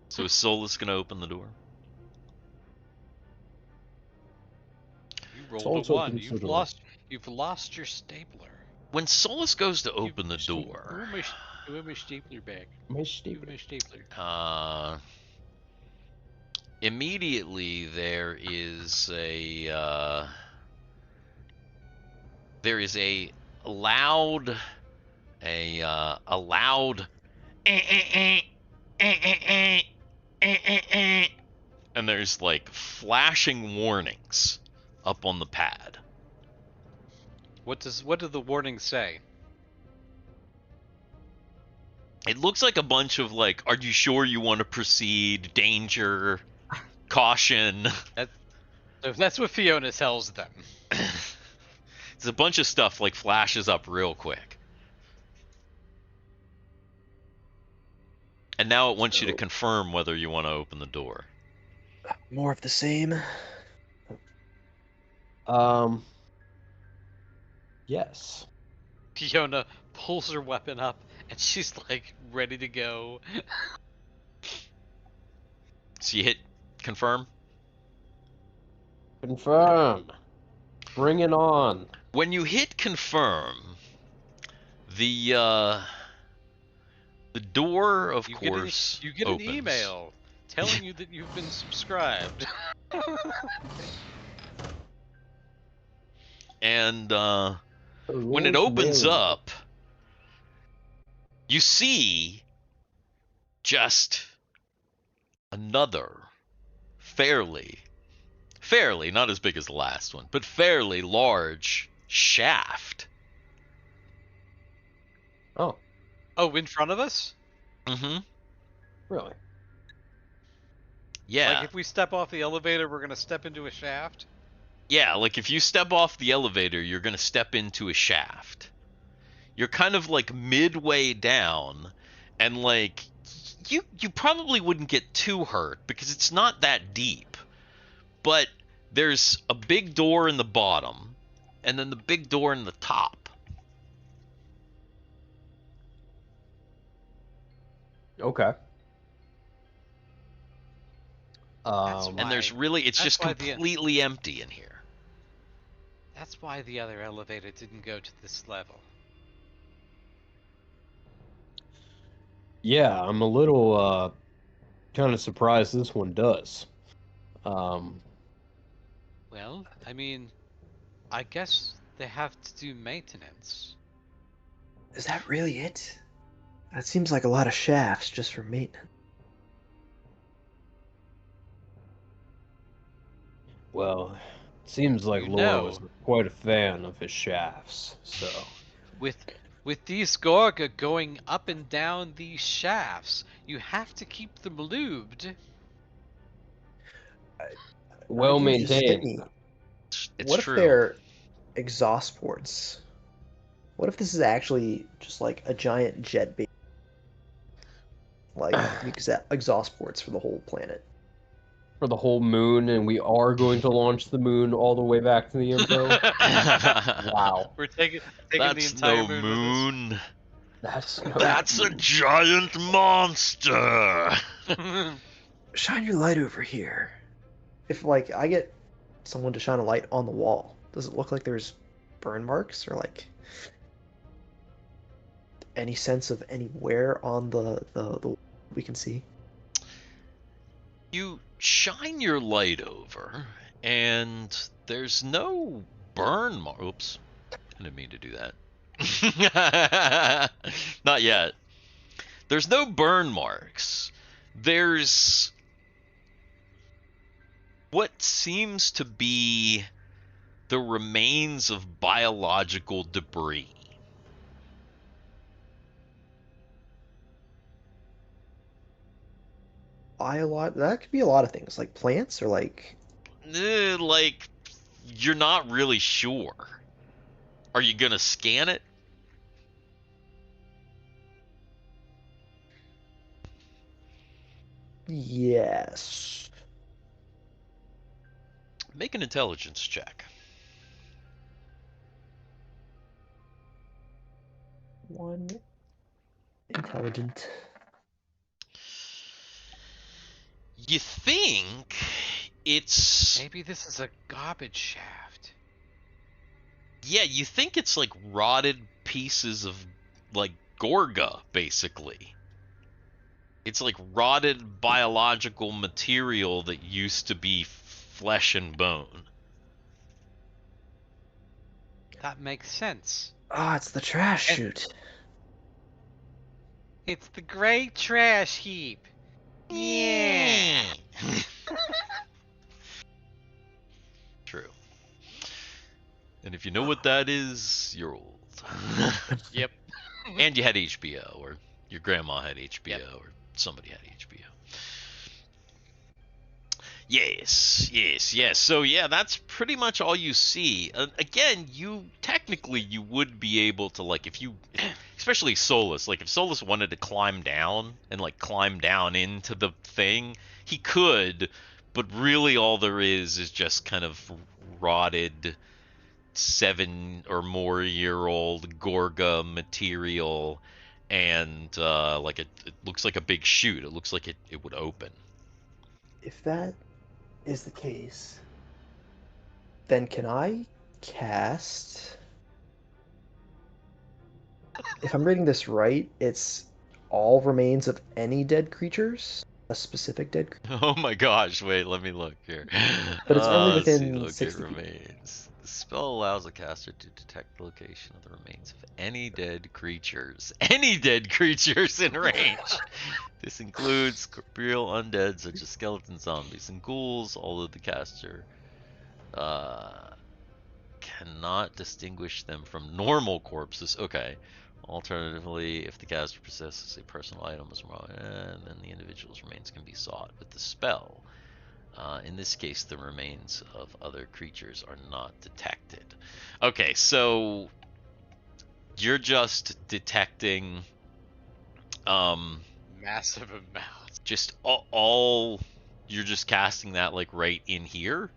So is Solus gonna open the door? you rolled Solus a 1. opens the You've door. lost your stapler. When Solus goes to open the Give me door, my stapler back. My Give stupid. me my stapler. immediately there is a loud and there's like flashing warnings up on the pad. What do the warnings say? It looks like a bunch of like, are you sure you want to proceed? Danger, caution. So that's what Fiona tells them. It's a bunch of stuff like flashes up real quick. And now it wants you to confirm whether you want to open the door. More of the same. Yes. Fiona pulls her weapon up and she's like ready to go. So you hit confirm. Confirm. Bring it on. When you hit confirm, the door, of course, you get opens. an email telling you that you've been subscribed. And when it opens up, you see just another fairly, not as big as the last one, but fairly large shaft. Oh, Oh, in front of us? Mm-hmm. really? Yeah. Like if we step off the elevator, we're gonna step into a shaft? Yeah, like if you step off the elevator, you're going to step into a shaft. You're kind of like midway down, and like you probably wouldn't get too hurt because it's not that deep. But there's a big door in the bottom, and then the big door in the top. Okay. And there's really, it's just completely empty in here. That's why the other elevator didn't go to this level. Yeah, I'm a little kind of surprised this one does. Well, I mean, I guess they have to do maintenance. Is that really it? That seems like a lot of shafts just for maintenance. Well, it seems like Laura was quite a fan of his shafts, so... With these G.O.R.G.A going up and down these shafts, you have to keep them lubed. Well You just hit maintained. me. It's What true. if they're exhaust ports? What if this is actually just like a giant jet base? Like exhaust ports for the whole planet. for the whole moon, and we are going to launch the moon all the way back to the info. Wow. We're taking the That's entire no moon moon. That's That's a giant monster. with us. Shine your light over here. If, like, I get someone to shine a light on the wall, does it look like there's burn marks or, like, any sense of anywhere on the we can see? You shine your light over, and there's no burn mark. Oops, I didn't mean to do that. Not yet. There's no burn marks. There's what seems to be the remains of biological debris. That could be a lot of things, like plants or like. Like, you're not really sure. Are you gonna scan it? Yes. Make an intelligence check. One intelligent. You think it's... Maybe this is a garbage shaft. Yeah, you think it's like rotted pieces of, like, G.O.R.G.A, basically. It's like rotted biological material that used to be flesh and bone. That makes sense. Ah, it's the trash chute. It's the great trash heap. Yeah. True. And if you know what that is, you're old. Yep. And you had HBO, or your grandma had HBO, Yep. or somebody had HBO. Yes. So yeah, that's pretty much all you see. Again, you would be able to, like, if you, especially Solus, like if Solus wanted to climb down and like climb down into the thing, he could, but really all there is just kind of rotted 7 or more year old G.O.R.G.A material, and like it looks like a big chute. It looks like it would open. If that is the case, then can I cast? If I'm reading this right, it's all remains of any dead creatures, a specific dead creature. Oh my gosh, wait, let me look here. But it's only Let's see, within look at 60 feet. remains. The spell allows the caster to detect the location of the remains of any dead creatures. Any dead creatures in range! This includes corporeal undead such as skeletons, zombies, and ghouls, although the caster cannot distinguish them from normal corpses. Okay. Alternatively, if the caster possesses a personal item, then the individual's remains can be sought with the spell. In this case, the remains of other creatures are not detected. Okay, so you're just detecting Massive amounts. just all you're just casting that like right in here?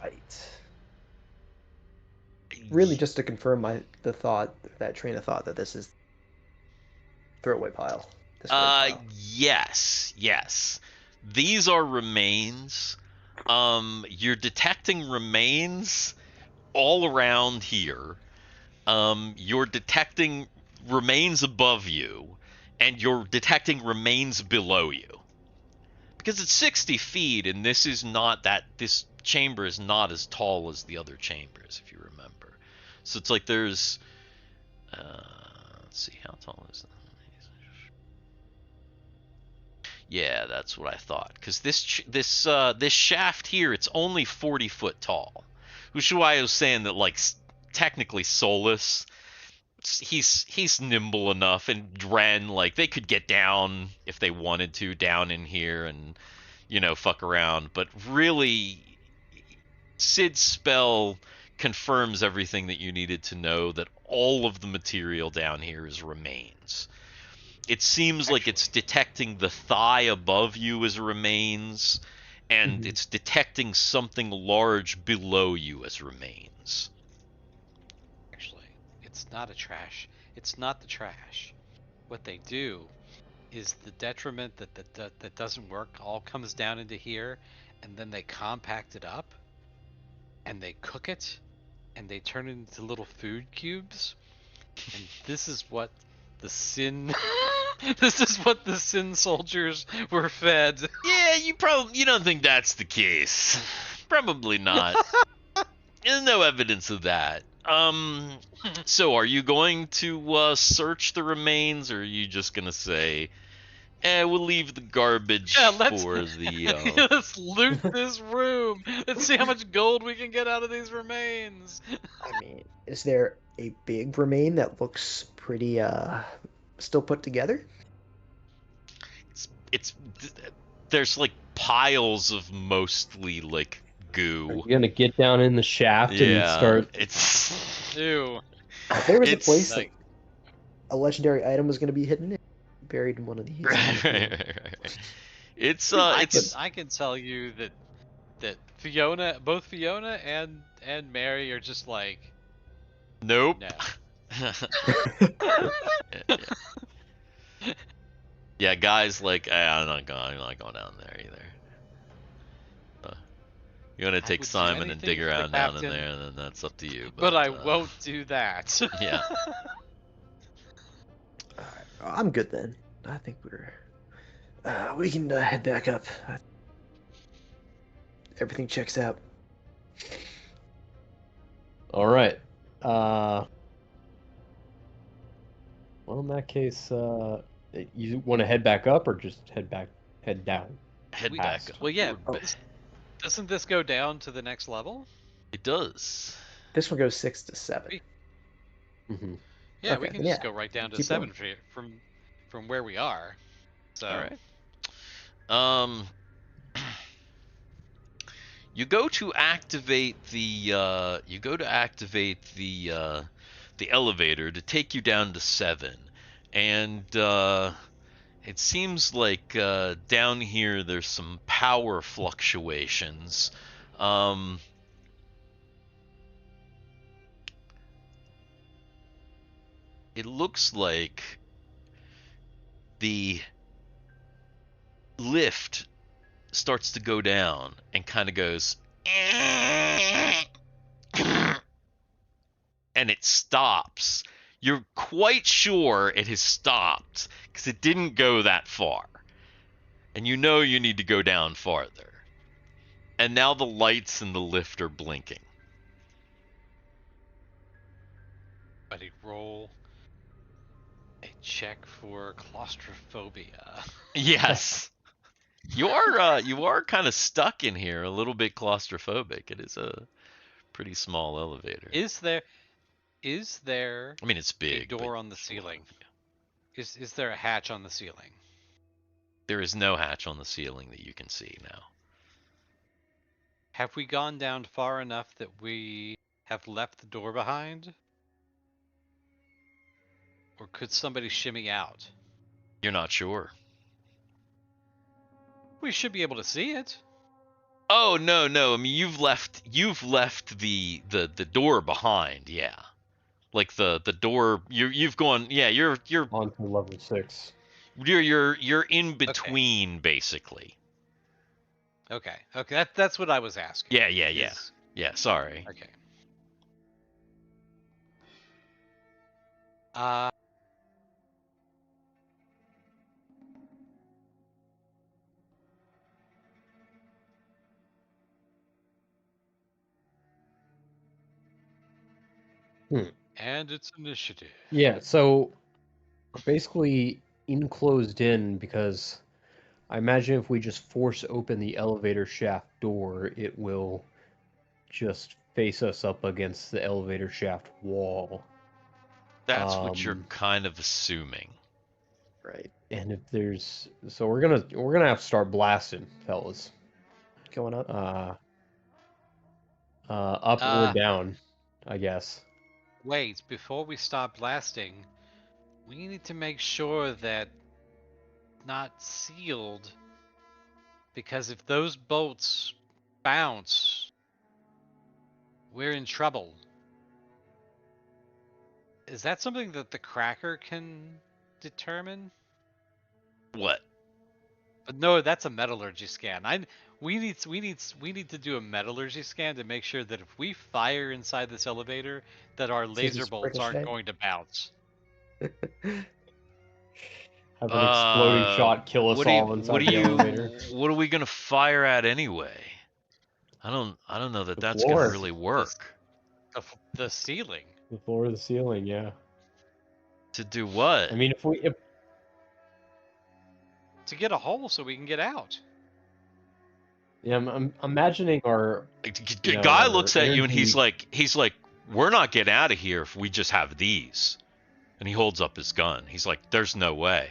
Right. Really, just to confirm that train of thought that this is throwaway pile. This red pile. Yes. These are remains. You're detecting remains all around here. You're detecting remains above you, and you're detecting remains below you. Because it's 60 feet, and this chamber is not as tall as the other chambers, if you remember. So it's like there's, let's see, how tall is that? Yeah, that's what I thought. Because this shaft here, it's only 40 foot tall, which is why I was saying that, like, technically Solus, he's nimble enough, and Dren, like, they could get down if they wanted to down in here and, you know, fuck around. But really, Sid's spell confirms everything that you needed to know, that all of the material down here is remains. it seems like it's detecting the thigh above you as remains, and Mhm. it's detecting something large below you as remains. Actually, it's not a trash. It's not the trash. What they do is the detriment that doesn't work all comes down into here, and then they compact it up, and they cook it, and they turn it into little food cubes, and this is what the sin. This is what the sin soldiers were fed. Yeah, you don't think that's the case. Probably not. There's no evidence of that. So are you going to search the remains, or are you just gonna say, we'll leave the garbage Yeah, for the let's loot this room. Let's see how much gold we can get out of these remains. I mean, is there a big remain that looks pretty still put together? it's there's like piles of mostly like Are goo. you gonna get down in the shaft and Yeah, start? it's Ew. If there was a it's place like- that a legendary item was going to be hidden, buried in one of these. it's I can tell you that Fiona, both Fiona and Mary are just like, nope. no. Yeah, guys, like, I'm not going down there either. You want to I take would do Simon and anything dig for the around down in captain, there, then that's up to you. but I won't do that. Yeah. Alright, I'm good then. I think we can head back up. Everything checks out. All right. Well, in that case, you want to head back up or just head down? Head We- back up. Well, yeah. Oh, Doesn't this go down to the next level? It does. this one goes 6 to 7. Mm-hmm. Yeah, Okay, we can then just yeah, go right down to keep 7 from where we are. So, All right. You go to activate the the elevator to take you down to 7, and it seems like down here there's some power fluctuations. It looks like the lift starts to go down and kind of goes and it stops. You're quite sure it has stopped because it didn't go that far. And you know you need to go down farther. And now the lights in the lift are blinking. buddy, roll a check for claustrophobia. Yes. You are kind of stuck in here, a little bit claustrophobic. It is a pretty small elevator. Is there I mean, it's a big. door but on the sure, ceiling? yeah. Is there a hatch on the ceiling? There is no hatch on the ceiling that you can see now. Have we gone down far enough that we have left the door behind? Or could somebody shimmy out? You're not sure. We should be able to see it. Oh no! I mean, you've left the door behind. Yeah, like the door. You've gone. Yeah, you're On to level 6. you're in between basically. Okay. Okay, that's what I was asking. Yeah. is- Yeah. Sorry. Okay. Uh and it's initiative. Yeah, so we're basically enclosed in because I imagine if we just force open the elevator shaft door, it will just face us up against the elevator shaft wall. That's what you're Um, kind of assuming. Right. And if there's so we're gonna have to start blasting, fellas. Going up. Up or down, I guess. Wait, before we stop blasting, We need to make sure that not sealed, because if those bolts bounce, we're in trouble. Is that something that the cracker can determine? What? But no, that's a metallurgy scan. We need to do a metallurgy scan to make sure that if we fire inside this elevator, that our See if laser it's bolts aren't ricochet. going to bounce. Have an exploding shot kill us all What inside are the elevator. what are we gonna fire at anyway? I don't know that The that's gonna floor. really work. The ceiling. The floor of the ceiling, yeah. To do what? I mean, if To get a hole so we can get out. yeah, I'm imagining our Guy our looks at you and energy. he's like, we're not getting out of here if we just have these. And he holds up his gun. He's like, there's no way.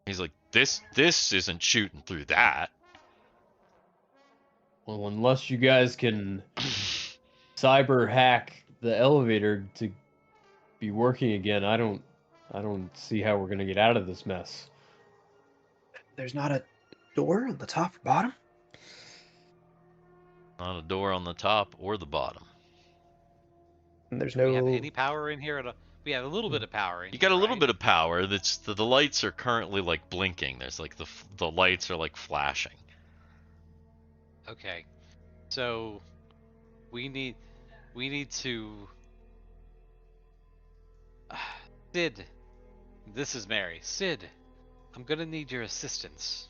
He's like, this isn't shooting through that. Well, unless you guys can cyber hack the elevator to be working again, I don't see how we're gonna get out of this mess. There's not a door on the top or bottom? Not a door on the top or the bottom. And there's Do we have no... any power in here? We have a little bit of power in You here, got a little right? bit of power. That's the lights are currently like blinking. There's like the lights are like flashing. Okay. So we need to Sid. This is Mary. Sid, I'm going to need your assistance.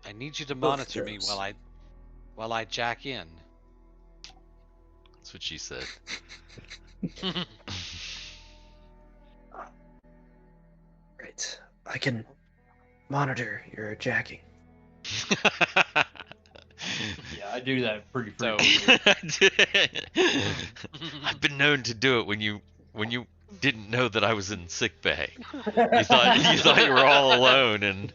I need you to monitor me while I jack in. That's what she said. Right. I can monitor your jacking. Yeah, I do that pretty So- frequently. I've been known to do it when you didn't know that I was in sick bay. You thought you were all alone in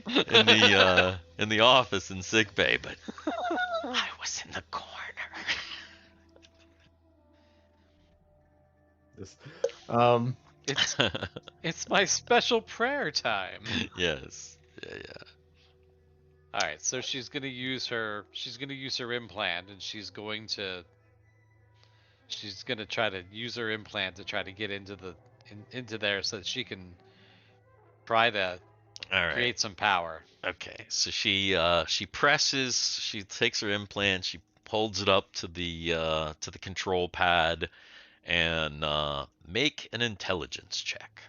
the office in sick bay, but I was in the corner. It's my special prayer time. Yes. Yeah. All right, so she's gonna use her implant, and she's gonna try to use her implant to try to get into there so that she can try to All right. create some power. Okay. So she presses. She takes her implant. She holds it up to the control pad, and make an intelligence check.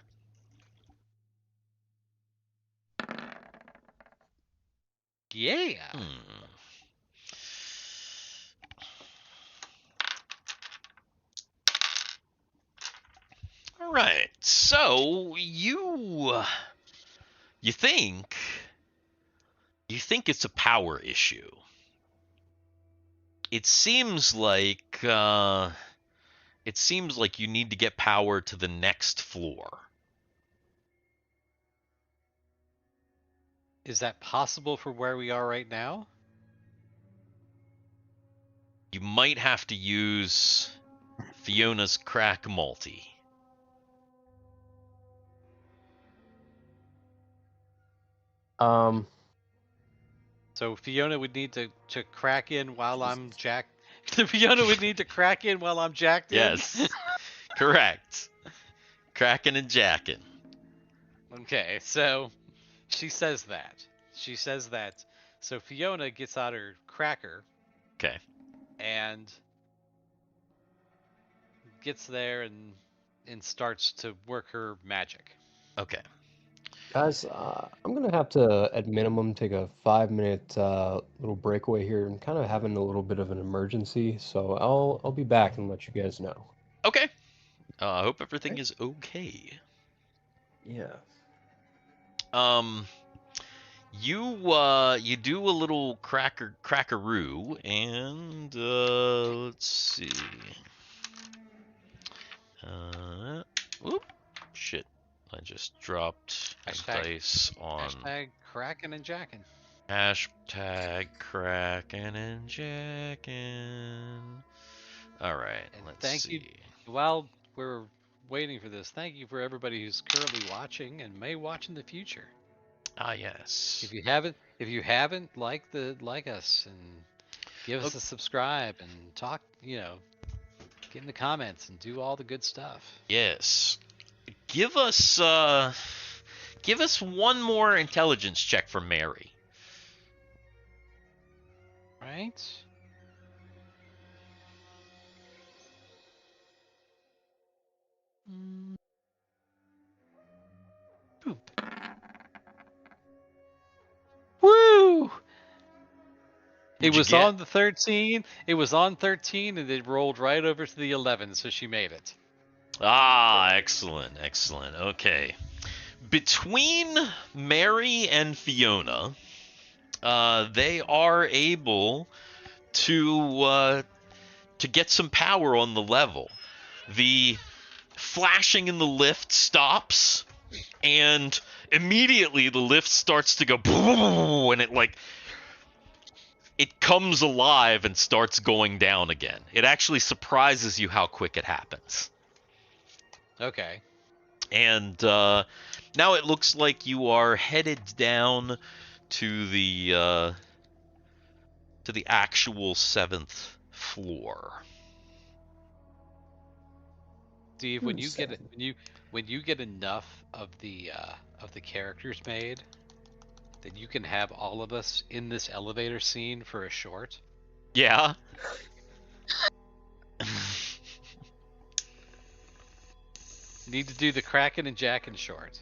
Yeah. All right. So you think it's a power issue. It seems like you need to get power to the next floor. Is that possible for where we are right now? You might have to use Fiona's crack multi. So Fiona would need to crack in while I'm jacked. Fiona would need to crack in while I'm jacked in. Yes. Correct. Cracking and jacking. Okay, so she says that. So Fiona gets out her cracker. Okay. And gets there and starts to work her magic. Okay. Guys, I'm gonna have to, at minimum, take a 5-minute little breakaway here. I'm kind of having a little bit of an emergency, so I'll be back and let you guys know. Okay. I hope everything is okay. Yeah. You do a little crackaroo, and let's see. Whoop! Shit! I just dropped a dice on Hashtag cracking and jacking. hashtag cracking and jacking. All right, And let's thank see. you. While we're waiting for this, thank you for everybody who's currently watching and may watch in the future. Ah, yes. If you haven't, like us and give us Okay. a subscribe and talk. Get in the comments and do all the good stuff. Yes. Give us one more intelligence check for Mary. Right? Boop. Woo! It What'd you was get? on the 13. It was on 13, and it rolled right over to the 11, so she made it. Ah, excellent, excellent. Okay. Between Mary and Fiona, they are able to get some power on the level. The flashing in the lift stops, and immediately the lift starts to go boom, and it comes alive and starts going down again. It actually surprises you how quick it happens. Okay. And now it looks like you are headed down to the actual 7th floor. Steve, when you get it, Seven. when you get enough of the characters made, then you can have all of us in this elevator scene for a short. Yeah. Need to do the Kraken and Jacken short.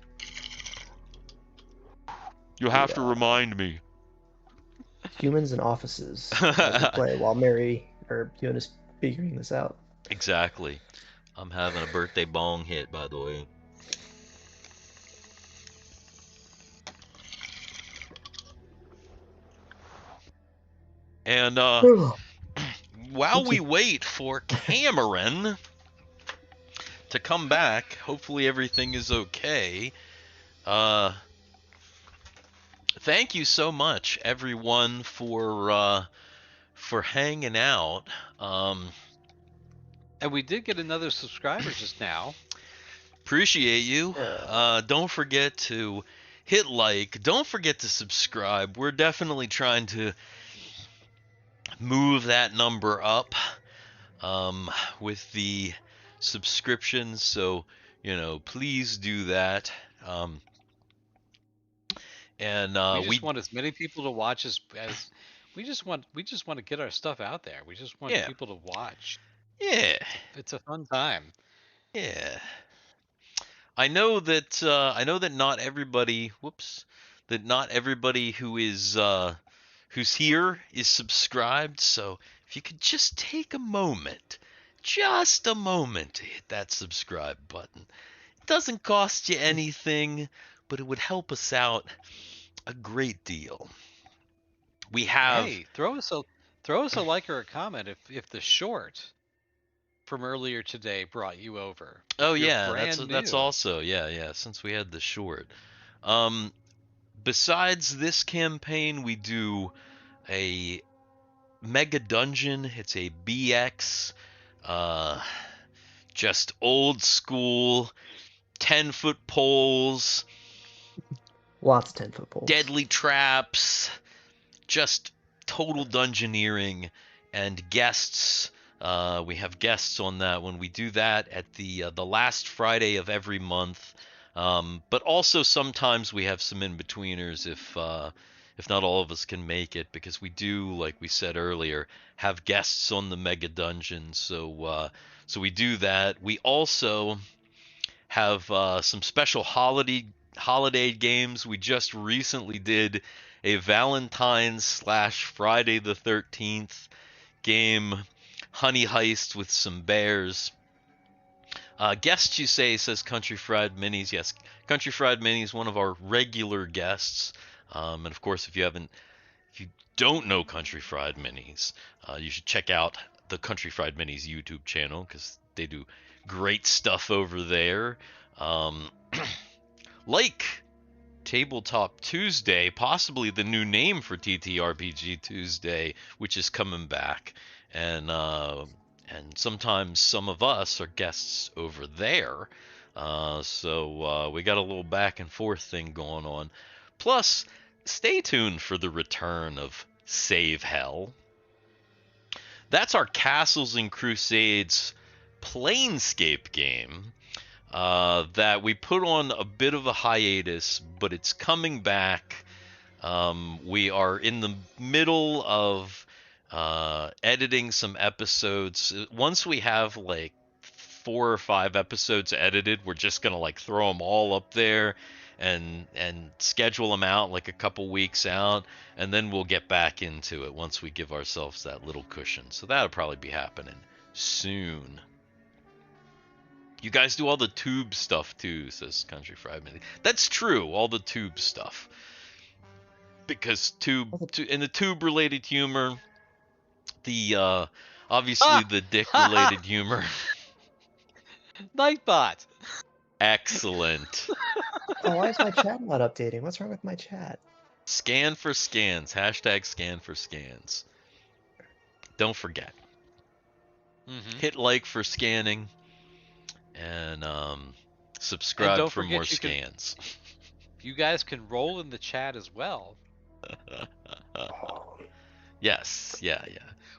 You have to remind me. Humans in offices as we play while Mary or Fiona's figuring this out. Exactly. I'm having a birthday bong hit, by the way. And while we wait for Cameron to come back, hopefully everything is okay. Thank you so much, everyone, for hanging out. And we did get another subscriber just now. Appreciate you. Yeah. Don't forget to hit like. Don't forget to subscribe. We're definitely trying to move that number up with the subscriptions. So, please do that. And We just want as many people to watch as we just want to get our stuff out there. We just want yeah, people to watch. yeah, It's a fun time. yeah. I know that not everybody. Whoops. That not everybody who is who's here is subscribed. So if you could just take a moment, just a moment to hit that subscribe button. It doesn't cost you anything, but it would help us out a great deal. We have Hey, throw us a like or a comment if the short from earlier today brought you over. Oh If you're yeah, brand that's new. also yeah, since we had the short. Besides this campaign, we do a mega dungeon. It's a BX, just old school 10-foot poles, Lots of 10-foot poles. deadly traps, just total dungeoneering, and guests. We have guests on that when we do that at the last Friday of every month. But also sometimes we have some in-betweeners if not all of us can make it, because we do, like we said earlier, have guests on the mega dungeon. So we do that. We also have some special holiday games. We just recently did a Valentine's / Friday the 13th game, Honey Heist with some bears. Guest, you say, says Country Fried Minis. Yes, Country Fried Minis, one of our regular guests. And of course, if you don't know Country Fried Minis, you should check out the Country Fried Minis YouTube channel, because they do great stuff over there. Like Tabletop Tuesday, possibly the new name for TTRPG Tuesday, which is coming back, and and sometimes some of us are guests over there. So we got a little back and forth thing going on. Plus, stay tuned for the return of Save Hell. That's our Castles and Crusades Planescape game that we put on a bit of a hiatus, but it's coming back. We are in the middle of editing some episodes. Once we have like 4 or 5 episodes edited, we're just gonna like throw them all up there and schedule them out like a couple weeks out, and then we'll get back into it once we give ourselves that little cushion. So that'll probably be happening soon. You guys do all the tube stuff too, says Country Fried Mini. That's true, all the tube stuff. Because in the tube related humor, the obviously the dick related humor. Nightbot. Excellent. Oh, why is my chat not updating? What's wrong with my chat? Scan for scans. Hashtag scan for scans. Don't forget. Hit like for scanning. And subscribe don't for forget more you can- scans. You guys can roll in the chat as well. Yes, yeah.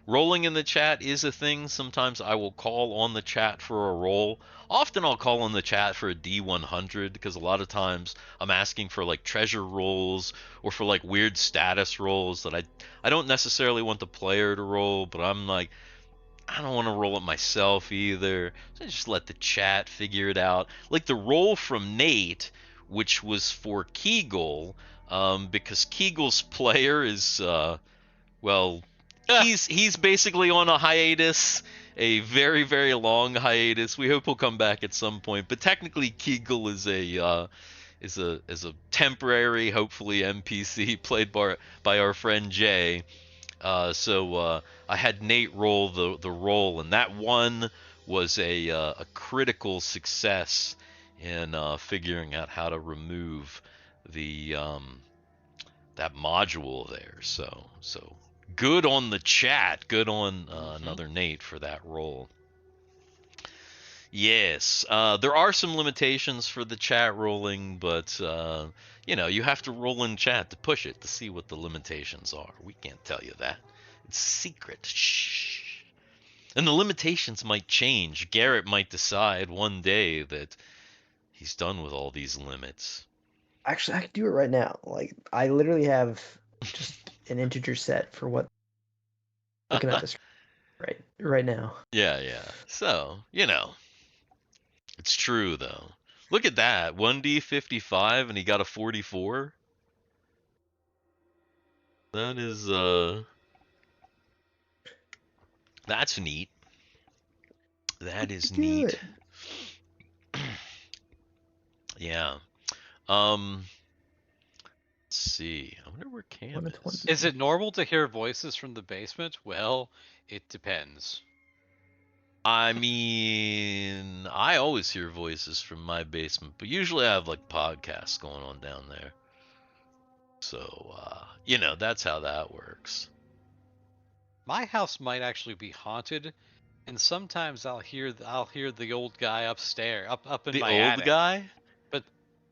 Rolling in the chat is a thing. Sometimes I will call on the chat for a roll. Often I'll call on the chat for a D100 because a lot of times I'm asking for like treasure rolls or for like weird status rolls that I don't necessarily want the player to roll, but I'm like, I don't want to roll it myself either. So I just let the chat figure it out. Like the roll from Nate, which was for Kegel, because Kegel's player is he's basically on a hiatus, a very, very long hiatus. We hope he'll come back at some point. But technically, Kegel is a temporary, hopefully NPC played by our friend Jay. So I had Nate roll the roll, and that one was a critical success in figuring out how to remove the that module there. So good on the chat. Good on another Nate for that roll. Yes, there are some limitations for the chat rolling, but you have to roll in chat to push it to see what the limitations are. We can't tell you that. It's secret. Shh. And the limitations might change. Garrett might decide one day that he's done with all these limits. Actually, I can do it right now. Like, I literally have just an integer set for what. Looking at this right now. Yeah. So, it's true though. Look at that. 1d55 and he got a 44. That is that's neat. That is neat. Yeah. Let's see. I wonder where Cam is. Is it normal to hear voices from the basement? Well, it depends. I mean, I always hear voices from my basement, but usually I have like podcasts going on down there. So, that's how that works. My house might actually be haunted, and sometimes I'll hear the old guy upstairs, up in my attic. The old guy?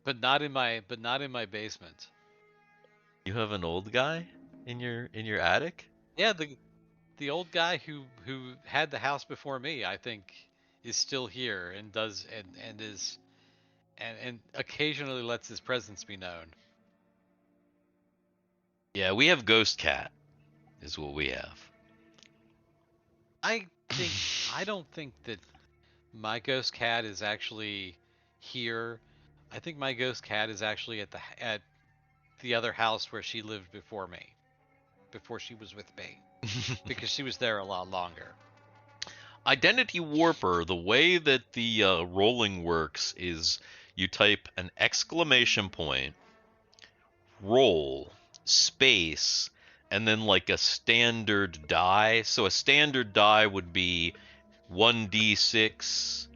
But not in my basement. You have an old guy in your attic? Yeah, the old guy who had the house before me, I think, is still here and does and is and occasionally lets his presence be known. Yeah, we have Ghost Cat, is what we have. I don't think that my ghost cat is actually here. I think my ghost cat is actually at the other house where she lived before me, before she was with me, because she was there a lot longer. Identity Warper, the way that the rolling works is you type an exclamation point, roll, space, and then like a standard die. So a standard die would be 1d6.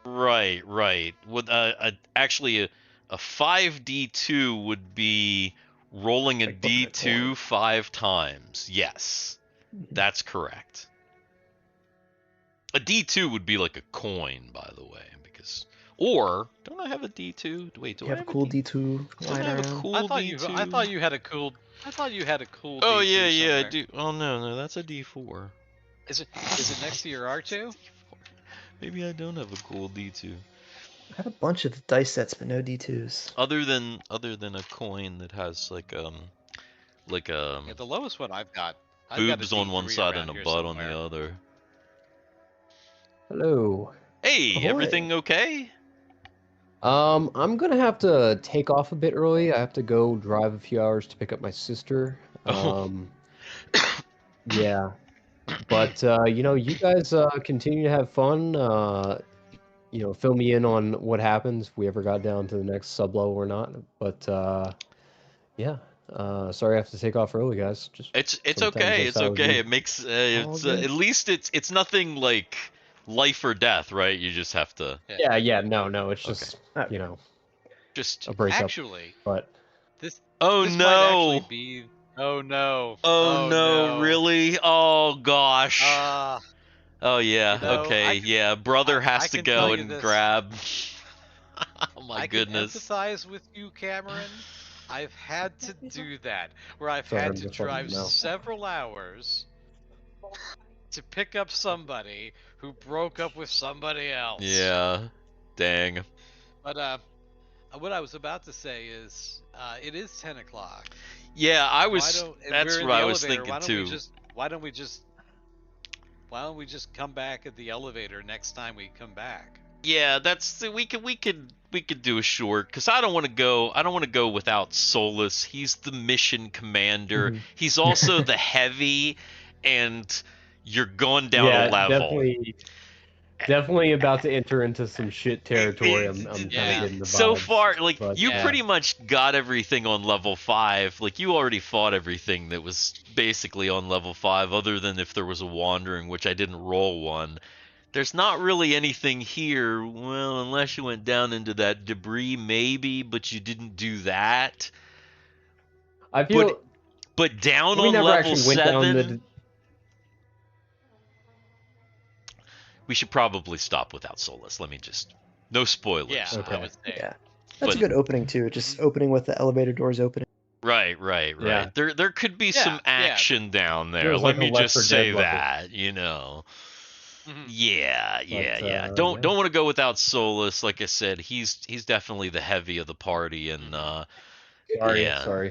Right. With actually a 5d2 would be rolling a Like d2 5 times. Yes. That's correct. A D2 would be like a coin, by the way, because or don't I have a D2? Wait, do You I have a have cool a D? D2 Don't lying I have a around? cool I D2? thought you had a cool. I thought you had a cool Oh D2 yeah, I somewhere. do. Oh no, that's a D4. Is it next to your R2? Maybe I don't have a cool D2. I have a bunch of dice sets, but no D2s. Other than a coin that has like Yeah, the lowest one I've got a boobs on D3 one side and around a here butt on somewhere. the other. Hello. Hey, Ahoy. everything okay? I'm gonna have to take off a bit early. I have to go drive a few hours to pick up my sister. Oh. Yeah. But you know, you guys continue to have fun. You know, fill me in on what happens if we ever got down to the next sub-level or not. But yeah. Sorry I have to take off early, guys. Just It's sometimes okay. that's It's how okay. is. It makes All it's good. at least it's nothing like life or death, right? You just have to Yeah, no, it's Okay. just Okay. you know, just a breakup. Actually, But this Oh this might actually no. be. Oh no. Oh Oh no, no. really? Oh gosh. Uh, Oh yeah. you know, Okay. Yeah, brother I has to can tell go you and this. grab. Oh my I can goodness. empathize with you, Cameron. I've had to do that, where I've sorry, had I'm to just letting drive you know. several hours to pick up somebody who broke up with somebody else. Yeah. Dang. But what I was about to say is, it is 10 o'clock. Yeah, I Why was don't? And that's we're in what the I was elevator. thinking Why don't too. we just? Why don't we just come back at the elevator next time we come back? Yeah, that's we could do a short because I don't want to go without Solus. He's the mission commander. Mhm. He's also the heavy, and you're going down a Yeah, level. definitely about to enter into some shit territory. I'm kind of Yeah. getting the So vibes. far, like but, you Yeah. pretty much got everything on level 5. Like you already fought everything that was basically on level 5, other than if there was a wandering, which I didn't roll one. There's not really anything here, well, unless you went down into that debris, maybe, but you didn't do that. I feel But down we on never level actually went down 7, the. we should probably stop without Solus. Let me just, no spoilers. Yeah, Okay. I would say. Yeah. That's a But- good opening too. Just opening with the elevator doors opening. Right. Yeah. There could be Yeah, some yeah. action down there. Feels Let like a me just Left 4 say Dead level. that, you know. Mhm. Yeah. yeah. Don't want to go without Solus. Like I said, he's definitely the heavy of the party, and Sorry. yeah.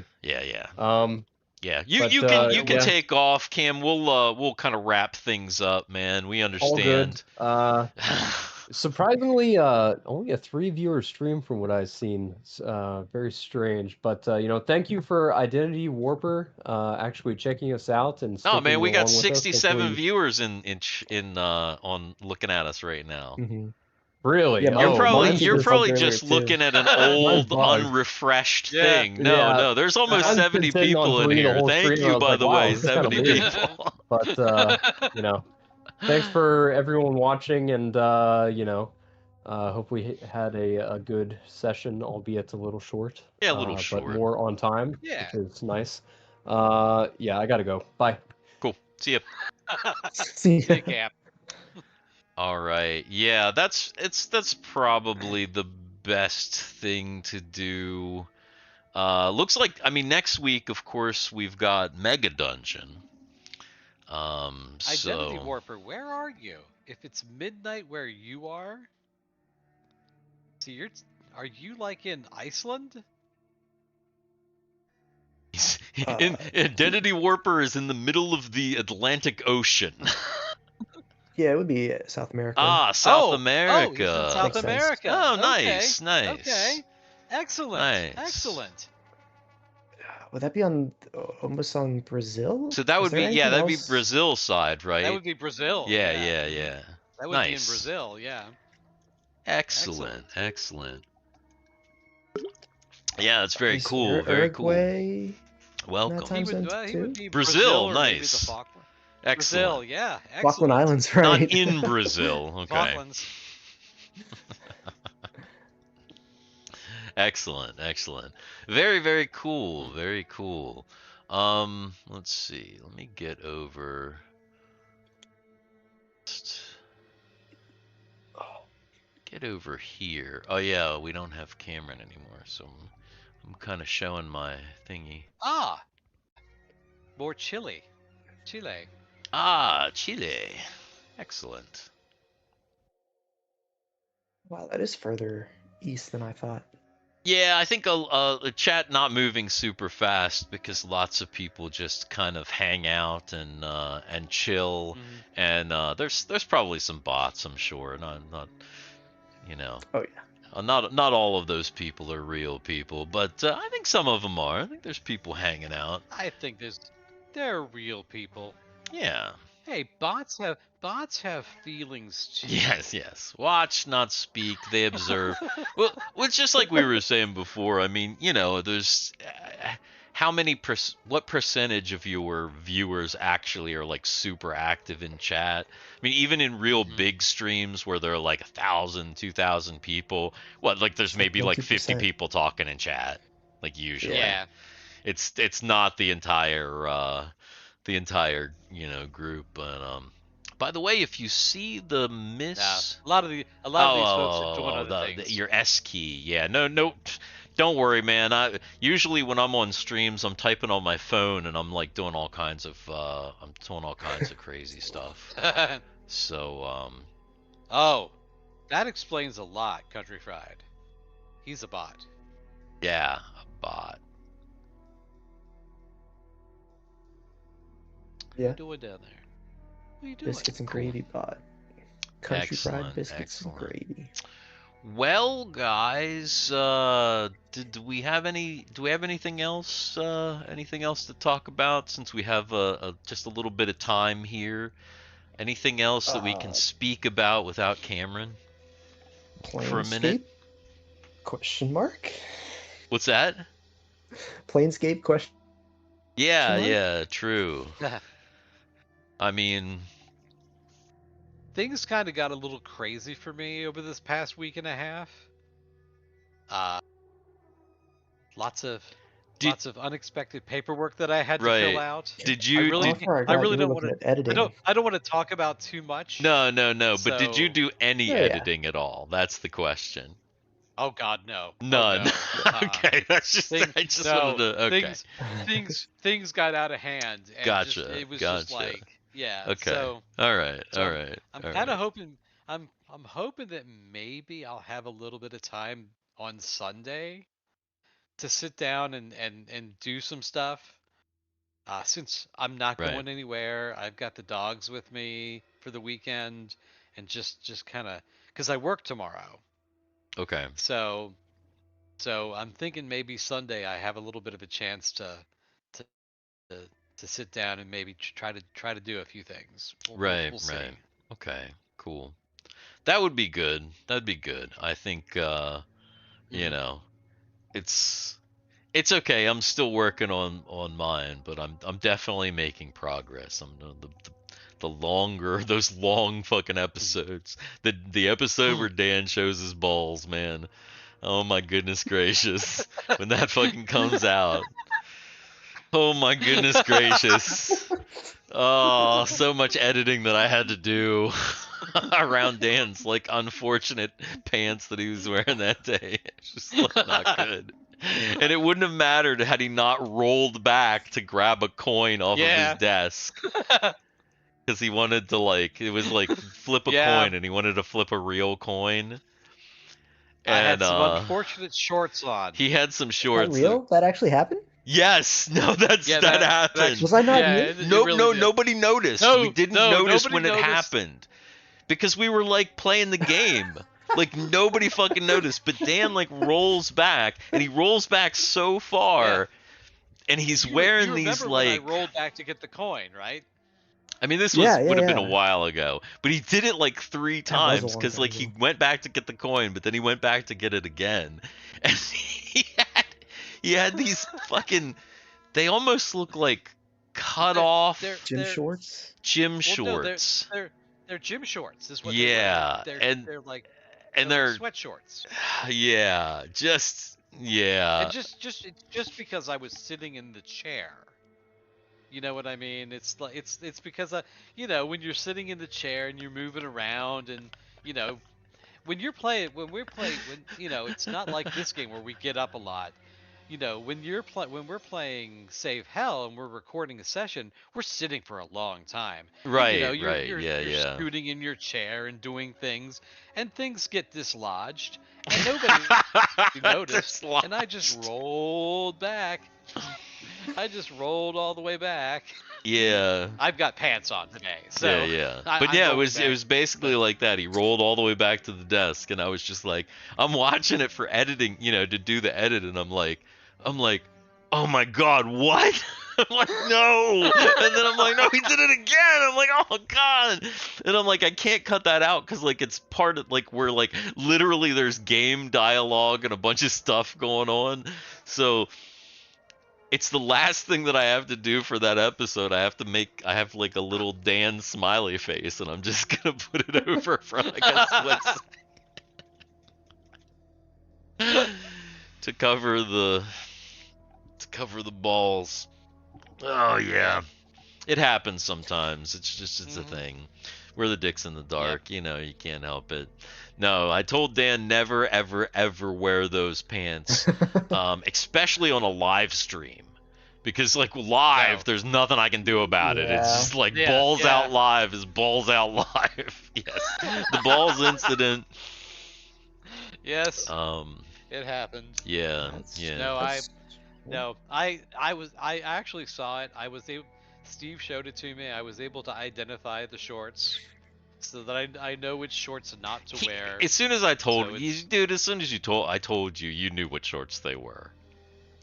Yeah, you But, you can yeah. take off, Cam. We'll kind of wrap things up, man. We All understand. good. Surprisingly, only a 3-viewer stream from what I've seen. It's very strange. But you know, thank you for Identity Warper actually checking us out and Oh sticking man, we along got with us. 67 Hopefully- viewers in on looking at us right now. Mm-hmm. Really? Yeah, You're Oh, probably mine's you're just- probably earlier, just too. looking at an old, buzzed. unrefreshed Yeah. thing. No, Yeah. there's almost Mine's been 70 sitting on people in 3 the here. whole Thank stream, and I you, was by like, the wow, way, this is kinda 70 weird. people. But you know, thanks for everyone watching, and you know, hope we had a good session, albeit a little short. Yeah, a little but short. more on time, Yeah. which is nice. Yeah, I gotta go. Bye. Cool. See ya. See See ya, Cap. All right. Yeah, that's probably the best thing to do. Looks like, I mean, next week, of course, we've got Mega Dungeon. Identity So Warper, where are you? If it's midnight where you are, see, are you like in Iceland? Identity Warper is in the middle of the Atlantic Ocean. Yeah, it would be South America. South Oh, America. he's in South Makes sense. America. Oh, Okay, nice. Okay, excellent, Nice. excellent. Would that be on almost on Brazil? So that Is would there be, anything that'd be else? Brazil side, right? That would be Brazil. yeah. That would be in Nice. Brazil. Yeah. Excellent. Yeah, that's very Is cool. Very cool. Uruguay? Welcome. Time zone He too? would be Brazil, or maybe nice. the Falkland. Excellent. Brazil, yeah, Falkland excellent. Islands, right? Not in Brazil. Okay. Falklands. Excellent. Very, very cool. Very cool. Let's see. Let me get over. Get over here. Oh yeah, we don't have Cameron anymore, so I'm kind of showing my thingy. Ah, more Chile. Chile. Ah, Chile. Excellent. Wow, that is further east than I thought. Yeah, I think the chat not moving super fast because lots of people just kind of hang out and chill, and there's probably some bots, I'm sure. Not you know. Oh yeah. Not all of those people are real people, but I think some of them are. I think there's people hanging out. I think they're real people. Yeah. Hey, bots have feelings too. Yes. Watch, not speak. They observe. Well, it's just like we were saying before. I mean, there's what percentage of your viewers actually are like super active in chat? I mean, even in real big streams where there are like 1,000, 2,000 people, like there's maybe like 50 20%. people talking in chat, like usually. Yeah. It's not the entire group, but by the way, if you see the miss, A lot of these folks are doing other things. your S key, yeah, no, don't worry, man. I usually when I'm on streams, I'm typing on my phone and I'm like doing all kinds of crazy stuff. So Oh, that explains a lot, Country Fried. He's a bot. yeah, a bot. Yeah. What are you doing down there? What are you doing? Biscuits and gravy bot. Country fried biscuits and gravy. Well, guys, do we have anything else? Anything else to talk about since we have just a little bit of time here? Anything else that we can speak about without Cameron for a minute? Question mark? What's that? Planescape question? Yeah, true. I mean, things kind of got a little crazy for me over this past week and a half. Lots of unexpected paperwork that I had to fill out. Did you? I really don't want to. Editing. I don't want to talk about too much. No. So, but did you do any editing at all? That's the question. Oh God, no. None. Oh, no. Okay, that's just. I just wanted to. Okay. Things got out of hand. And gotcha. It was just like, yeah. Okay. So, all right. I'm kind of hoping. I'm hoping that maybe I'll have a little bit of time on Sunday to sit down and do some stuff. Since I'm not going anywhere, I've got the dogs with me for the weekend, and just kind of because I work tomorrow. Okay. So I'm thinking maybe Sunday I have a little bit of a chance to sit down and maybe try to do a few things. We'll see. Okay. Cool. That would be good. That'd be good. I think it's okay. I'm still working on mine, but I'm definitely making progress. I'm the longer those long fucking episodes. The episode where Dan shows his balls, man. Oh my goodness gracious. When that fucking comes out. Oh my goodness gracious. Oh, so much editing that I had to do around Dan's like unfortunate pants that he was wearing that day. It's just like, not good. And it wouldn't have mattered had he not rolled back to grab a coin off of his desk. Because he wanted to it was like flip a coin, and he wanted to flip a real coin. And, I had some unfortunate shorts on. He had some shorts. Is that real? That actually happened? Yes. No, that happened. Was I not here? Nobody noticed. We didn't notice when it happened. Because we were playing the game. Nobody fucking noticed. But Dan rolls back, and he rolls back so far, and he's wearing these when I rolled back to get the coin, right? I mean, this would have been a while ago, but he did it 3 times because he went back to get the coin, but then he went back to get it again, and he had these fucking. They almost look like cut off gym shorts. Gym shorts. No, they're gym shorts. Is what they're they're sweat shorts. Yeah, just. And just because I was sitting in the chair. You know what I mean? It's like it's because you know, when you're sitting in the chair and you're moving around, and you know, when you know, it's not like this game where we get up a lot. You know, when we're playing Save Hell and we're recording a session, we're sitting for a long time, and you know, Right, right. Yeah, you're yeah. scooting in your chair and doing things, and things get dislodged, and nobody noticed, and I just Dislodged. rolled back. I just rolled all the way back. Yeah. I've got pants on today, Yeah, so yeah. But I'm yeah, rolling it back. was basically But like that. He rolled all the way back to the desk, and I was just like, I'm watching it for editing, you know, to do the edit, and I'm like, oh my god, what? I'm like, no, and then I'm like, no, he did it again. I'm like, oh god, and I'm like, I can't cut that out because like it's part of like where like literally there's game dialogue and a bunch of stuff going on, so it's the last thing that I have to do for that episode. I have like a little Dan smiley face, and I'm just gonna put it over for like a split to cover the balls. Oh yeah, it happens sometimes. It's a mhm. thing. We're the dicks in the Yep. dark, you know. You can't help it. No, I told Dan never, ever, ever wear those pants, especially on a live stream. Because like live, No. there's nothing I can do about it. It's Yeah. just like Yeah. balls Yeah. out live is balls out live. Yes, the balls incident. Yes, Um, it happened. yeah, That's yeah. No, that's I actually saw it. I was able. Steve showed it to me. I was able to identify the shorts, so that I know which shorts not to wear. As soon as I told So you, it's dude, as soon as I told you, you knew what shorts they were.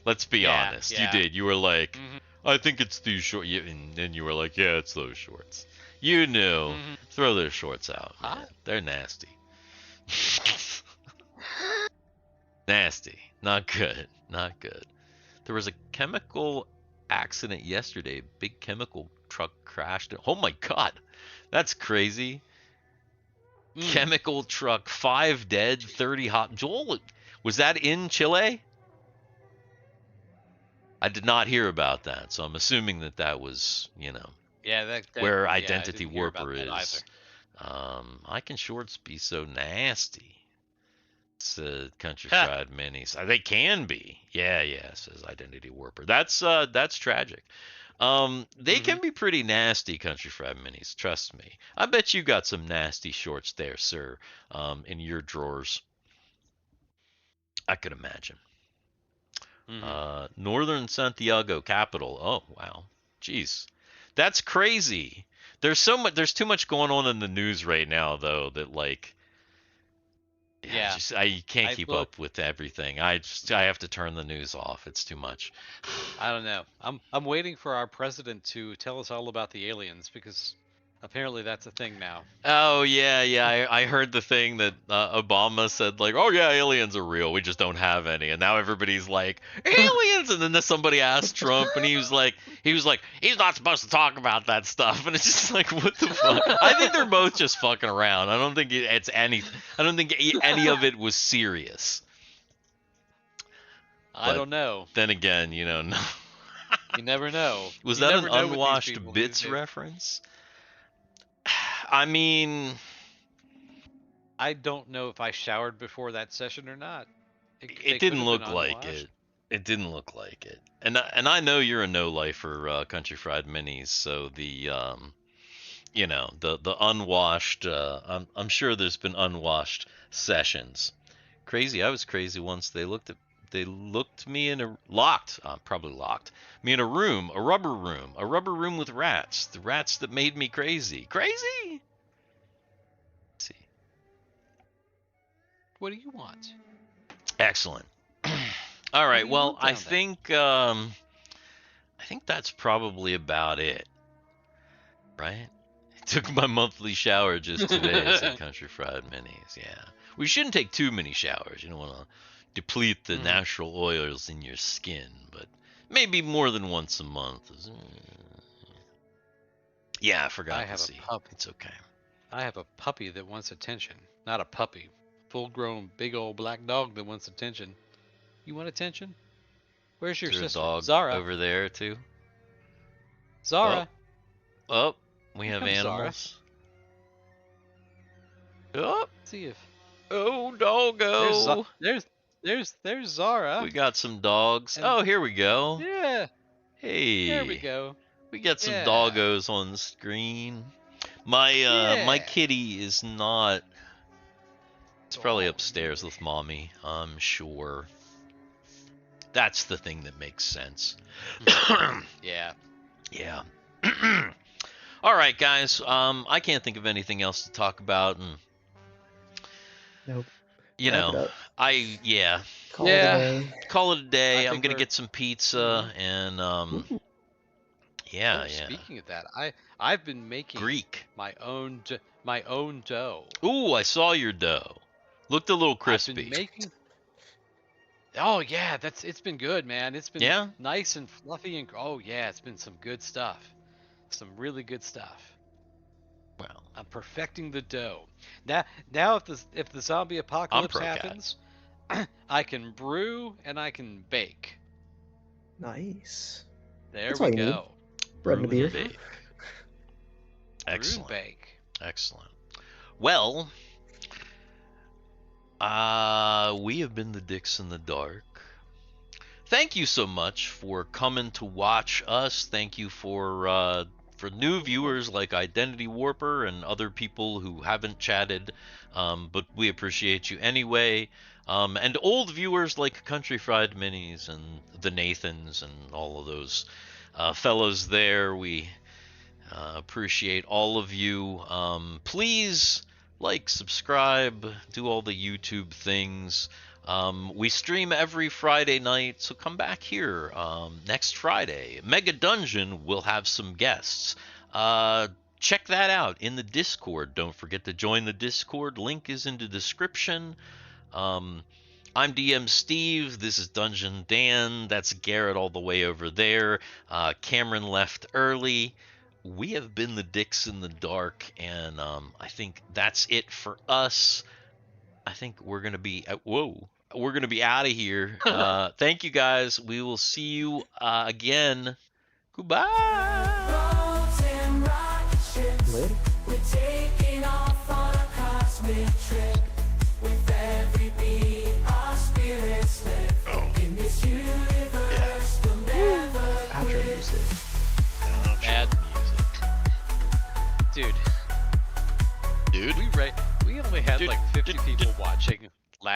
Let's be yeah, honest, you yeah. did. You were like, Mhm. I think it's these shorts, and then you were like, yeah, it's those shorts. You knew. Mhm. Throw those shorts out, man. I, They're nasty. Nasty. Not good. Not good. There was a chemical accident yesterday. Big chemical truck crashed. Oh my god. That's crazy. Chemical truck, 5 dead, 30 hot. Joel, was that in Chile? I did not hear about that, so I'm assuming that was, you know, yeah, where yeah, I Identity didn't hear about Warper that either. is. I can shorts be so nasty? Said Country Ha. Fried Minis. They can be. Yeah, yeah, says Identity Warper. That's tragic. They can be pretty nasty, Country Fried Minis. Trust me. I bet you got some nasty shorts there, sir. In your drawers. I could imagine. Northern Santiago capital. Oh wow, jeez, that's crazy. There's so much. There's too much going on in the news right now, though. That like, Yeah. I can't I keep look. up with everything. I have to turn the news off. It's too much. I don't know. I'm waiting for our president to tell us all about the aliens, because apparently that's a thing now. Oh yeah, yeah. I heard the thing that Obama said like, oh yeah, aliens are real. We just don't have any. And now everybody's like, aliens. And then somebody asked Trump, and he was like, he's not supposed to talk about that stuff. And it's just like, what the fuck? I think they're both just fucking around. I don't think it's any. I don't think any of it was serious. I But don't know. then again, you know, no. You never know. Was You that never an know with these unwashed people bits these days. reference? I mean, I don't know if I showered before that session or not. They it could didn't have look been like unwashed. it. It didn't look like it. And I know you're a no lifer, Country Fried Minis. So the you know, the unwashed. I'm sure there's been unwashed sessions. Crazy. I was crazy once. They looked me in a locked, probably locked me in a room, a rubber room with rats. The rats that made me crazy. Crazy. Let's see. What do you want? Excellent. All What right. do you Well, want down there? I think that's probably about it, right? I took my monthly shower just today, said Country Fried Minis. Yeah. We shouldn't take too many showers. You don't want to deplete the natural oils in your skin, but maybe more than once a month. Yeah, I forgot I to have see. a pup. It's okay. I have a puppy that wants attention. Not a puppy. Full-grown, big old black dog that wants attention. You want attention? Where's your Is there a sister? dog Zara. over there too? Zara. Oh, we Here have comes Zara. animals. Oh, Let's see if oh, doggo. there's Zara. We got some dogs. And- Oh, here we go. Yeah, Hey. there we go. We got some Yeah. doggos on the screen. My my Yeah. kitty is not. It's probably Oh, upstairs with mommy, I'm sure. That's the thing that makes sense. Yeah. Yeah. All right, guys. I can't think of anything else to talk about, and Nope. you Wrap it know, up. yeah. Call Yeah. it a day. Call it a day. I I'm think gonna we're- get some pizza and yeah, Oh, yeah. Speaking of that, I've been making Greek. my own dough. Ooh, I saw your dough. Looked a little I've crispy. been making. Oh yeah, it's been good, man. It's been Yeah? nice and fluffy and oh yeah, it's been some good stuff. Some really good stuff. Well, I'm perfecting the dough. Now if the zombie apocalypse pro cat. happens, I can brew and I can bake. Nice. There That's we all you need. go. Bread and a brew beer. bake. Brew and Excellent. bake. Excellent. Well, we have been the Dicks in the Dark. Thank you so much for coming to watch us. Thank you for new viewers like Identity Warper and other people who haven't chatted, but we appreciate you anyway. And old viewers like Country Fried Minis and the Nathans and all of those fellows there. We appreciate all of you. Please like, subscribe, do all the YouTube things. We stream every Friday night, so come back here next Friday. Mega Dungeon will have some guests. Check that out in the Discord. Don't forget to join the Discord. Link is in the description. I'm DM Steve. This is Dungeon Dan. That's Garrett all the way over there. Cameron left early. We have been the Dicks in the Dark, and I think that's it for us. I think we're gonna be we're gonna be out of here. Thank you guys. We will see you again. Goodbye. Later. We're taking off on a cosmic trip. With every beat, our spirits live. In this universe, we'll never Outro music. Bad music. Dude, we only had Dude, like 50 people watching.